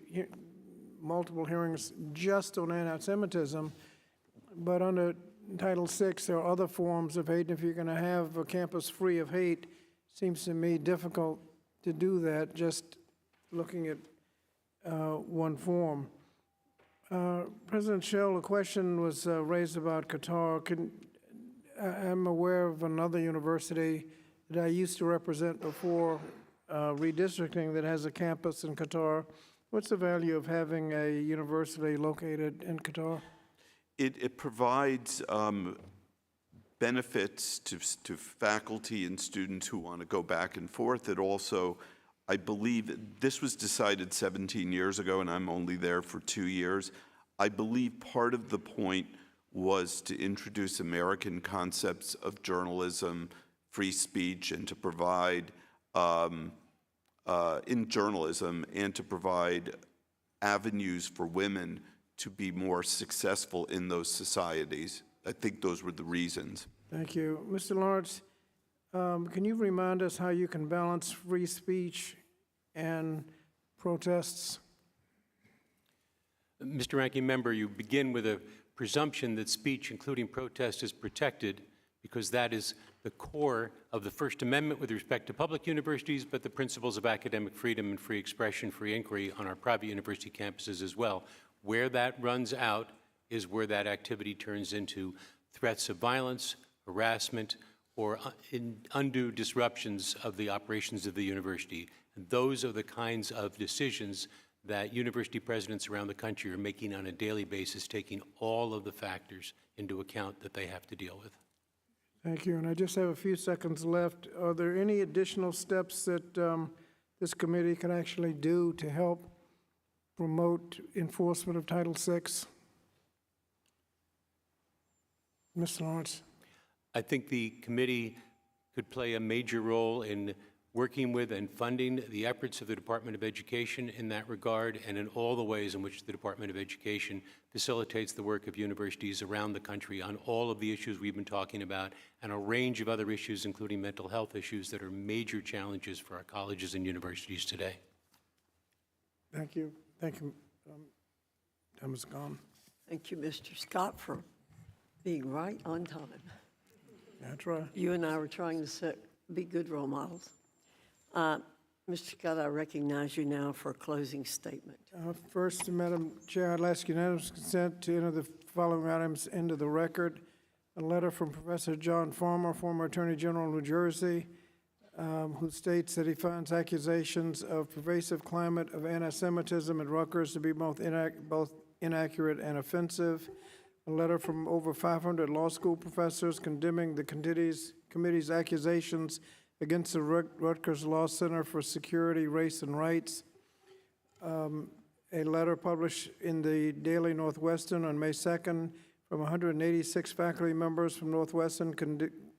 multiple hearings just on anti-Semitism, but under Title VI, there are other forms of hate. If you're going to have a campus free of hate, it seems to me difficult to do that just looking at one form. President Schell, a question was raised about Qatar. I'm aware of another university that I used to represent before redistricting that has a campus in Qatar. What's the value of having a university located in Qatar? It provides benefits to faculty and students who want to go back and forth. It also, I believe, this was decided 17 years ago, and I'm only there for 2 years. I believe part of the point was to introduce American concepts of journalism, free speech, and to provide, in journalism, and to provide avenues for women to be more successful in those societies. I think those were the reasons. Thank you. Mr. Lawrence, can you remind us how you can balance free speech and protests? Mr. Ranking Member, you begin with a presumption that speech, including protest, is protected because that is the core of the First Amendment with respect to public universities, but the principles of academic freedom and free expression, free inquiry on our private university campuses as well. Where that runs out is where that activity turns into threats of violence, harassment, or undue disruptions of the operations of the university. And those are the kinds of decisions that university presidents around the country are making on a daily basis, taking all of the factors into account that they have to deal with. Thank you. And I just have a few seconds left. Are there any additional steps that this committee can actually do to help promote enforcement of Title VI? Mr. Lawrence. I think the committee could play a major role in working with and funding the efforts of the Department of Education in that regard, and in all the ways in which the Department of Education facilitates the work of universities around the country on all of the issues we've been talking about, and a range of other issues, including mental health issues, that are major challenges for our colleges and universities today. Thank you. Thank you. Time is gone. Thank you, Mr. Scott, for being right on time. That's right. You and I were trying to be good role models. Mr. Scott, I recognize you now for a closing statement. First, Madam Chair, I'd ask unanimous consent to enter the following items into the record. A letter from Professor John Farmer, former Attorney General of New Jersey, who states that he finds accusations of pervasive climate of anti-Semitism at Rutgers to be both inaccurate and offensive. A letter from over 500 law school professors condemning the committee's accusations against the Rutgers Law Center for Security, Race, and Rights. A letter published in the Daily Northwestern on May 2nd from 186 faculty members from Northwestern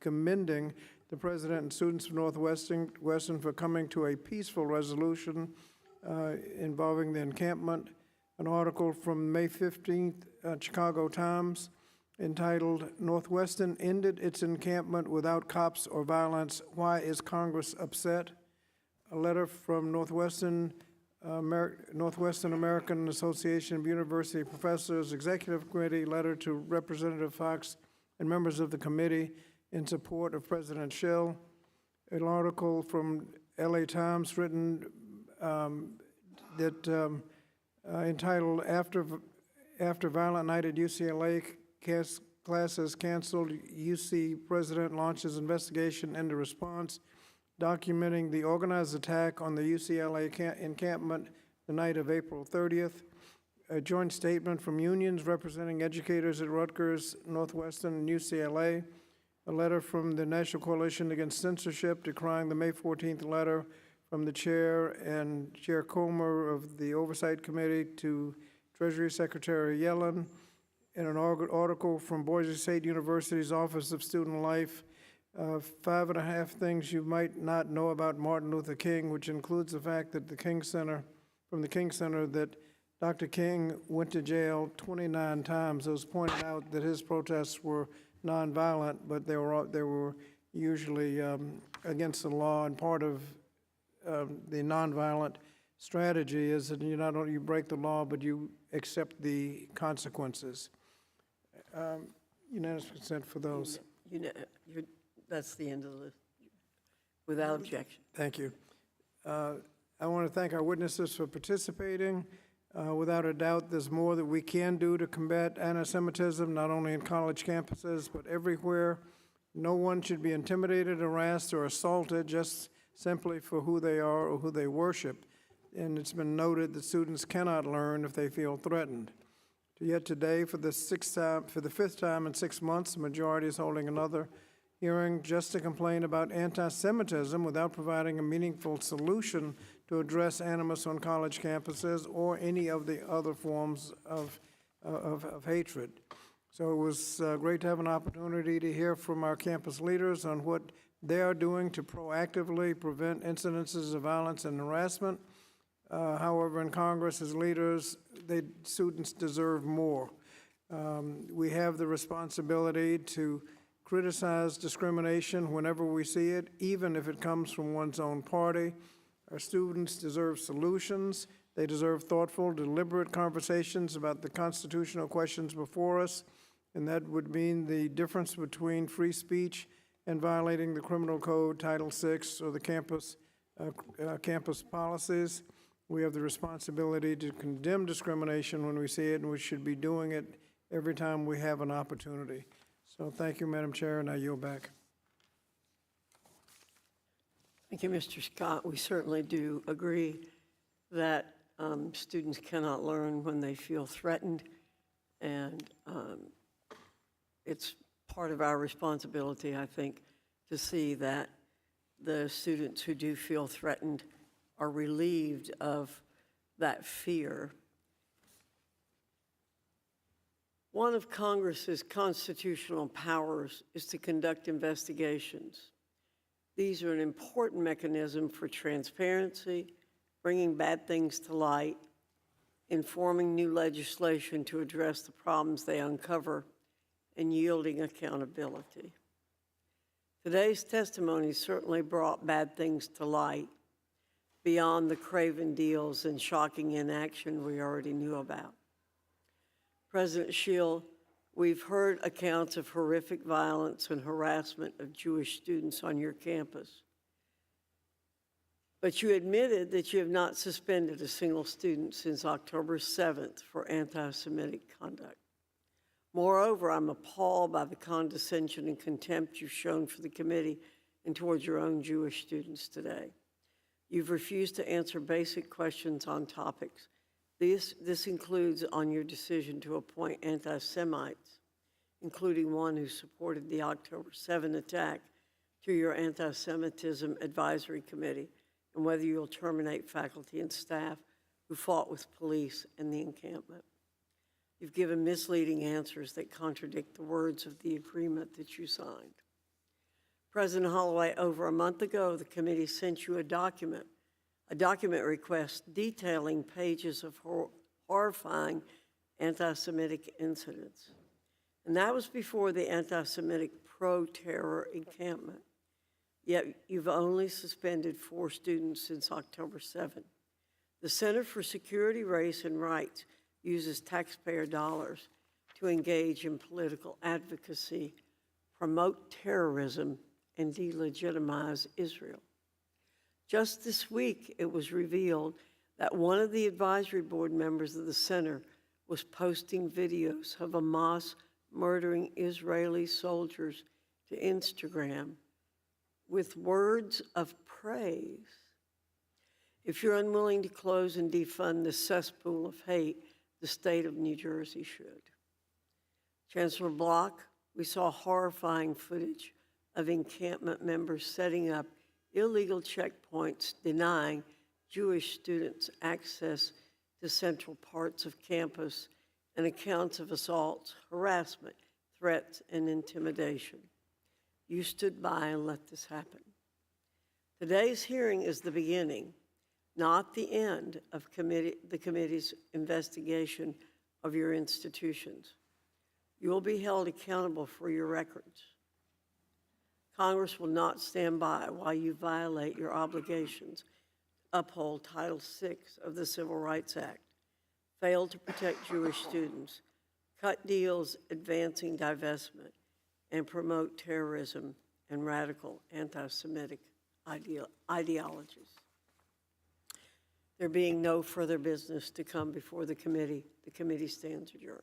commending the president and students of Northwestern for coming to a peaceful resolution involving the encampment. An article from May 15th, Chicago Times, entitled, "Northwestern Ended Its Encampment Without Cops or Violence. Why is Congress Upset?" A letter from Northwestern American Association of University Professors Executive Committee, letter to Representative Fox and members of the committee in support of President Schell. An article from LA Times written entitled, After Violent Night at UCLA, Classes Canceled, UC President Launches Investigation into Response, documenting the organized attack on the UCLA encampment the night of April 30th. a joint statement from unions representing educators at Rutgers, Northwestern, and UCLA, a letter from the National Coalition Against Censorship decrying the May 14th letter from the chair and Chair Comer of the Oversight Committee to Treasury Secretary Yellen, and an article from Boise State University's Office of Student Life, 5.5 things you might not know about Martin Luther King, which includes the fact that the King Center, from the King Center, that Dr. King went to jail 29 times. It was pointed out that his protests were nonviolent, but they were usually against the law, and part of the nonviolent strategy is that you not only break the law, but you accept the consequences. Unanimous consent for those. That's the end of the list. Without objection. Thank you. I want to thank our witnesses for participating. Without a doubt, there's more that we can do to combat anti-Semitism, not only in college campuses, but everywhere. No one should be intimidated, harassed, or assaulted just simply for who they are or who they worship. And it's been noted that students cannot learn if they feel threatened. Yet today, for the fifth time in 6 months, the majority is holding another hearing just to complain about anti-Semitism without providing a meaningful solution to address animus on college campuses or any of the other forms of hatred. So it was great to have an opportunity to hear from our campus leaders on what they are doing to proactively prevent incidences of violence and harassment. However, in Congress, as leaders, students deserve more. We have the responsibility to criticize discrimination whenever we see it, even if it comes from one's own party. Our students deserve solutions. They deserve thoughtful, deliberate conversations about the constitutional questions before us, and that would mean the difference between free speech and violating the Criminal Code, Title VI, or the campus policies. We have the responsibility to condemn discrimination when we see it, and we should be doing it every time we have an opportunity. So thank you, Madam Chair, and I yield back. Thank you, Mr. Scott. We certainly do agree that students cannot learn when they feel threatened, and it's part of our responsibility, I think, to see that the students who do feel threatened are relieved of that fear. One of Congress's constitutional powers is to conduct investigations. These are an important mechanism for transparency, bringing bad things to light, informing new legislation to address the problems they uncover, and yielding accountability. Today's testimony certainly brought bad things to light beyond the craven deals and shocking inaction we already knew about. President Schill, we've heard accounts of horrific violence and harassment of Jewish students on your campus. But you admitted that you have not suspended a single student since October 7th for anti-Semitic conduct. Moreover, I'm appalled by the condescension and contempt you've shown for the committee and towards your own Jewish students today. You've refused to answer basic questions on topics. This includes on your decision to appoint anti-Semites, including one who supported the October 7 attack, to your anti-Semitism advisory committee, and whether you'll terminate faculty and staff who fought with police in the encampment. You've given misleading answers that contradict the words of the agreement that you signed. President Holloway, over a month ago, the committee sent you a document request detailing pages of horrifying anti-Semitic incidents. And that was before the anti-Semitic pro-terror encampment. Yet you've only suspended 4 students since October 7. The Center for Security, Race, and Rights uses taxpayer dollars to engage in political advocacy, promote terrorism, and delegitimize Israel. Just this week, it was revealed that one of the advisory board members of the center was posting videos of Hamas murdering Israeli soldiers to Instagram with words of praise. If you're unwilling to close and defund the cesspool of hate the state of New Jersey should. Chancellor Block, we saw horrifying footage of encampment members setting up illegal checkpoints denying Jewish students access to central parts of campus, and accounts of assaults, harassment, threats, and intimidation. You stood by and let this happen. Today's hearing is the beginning, not the end, of the committee's investigation of your institutions. You will be held accountable for your records. Congress will not stand by while you violate your obligations, uphold Title VI of the Civil Rights Act, fail to protect Jewish students, cut deals advancing divestment, and promote terrorism and radical anti-Semitic ideologies. There being no further business to come before the committee stands adjourned.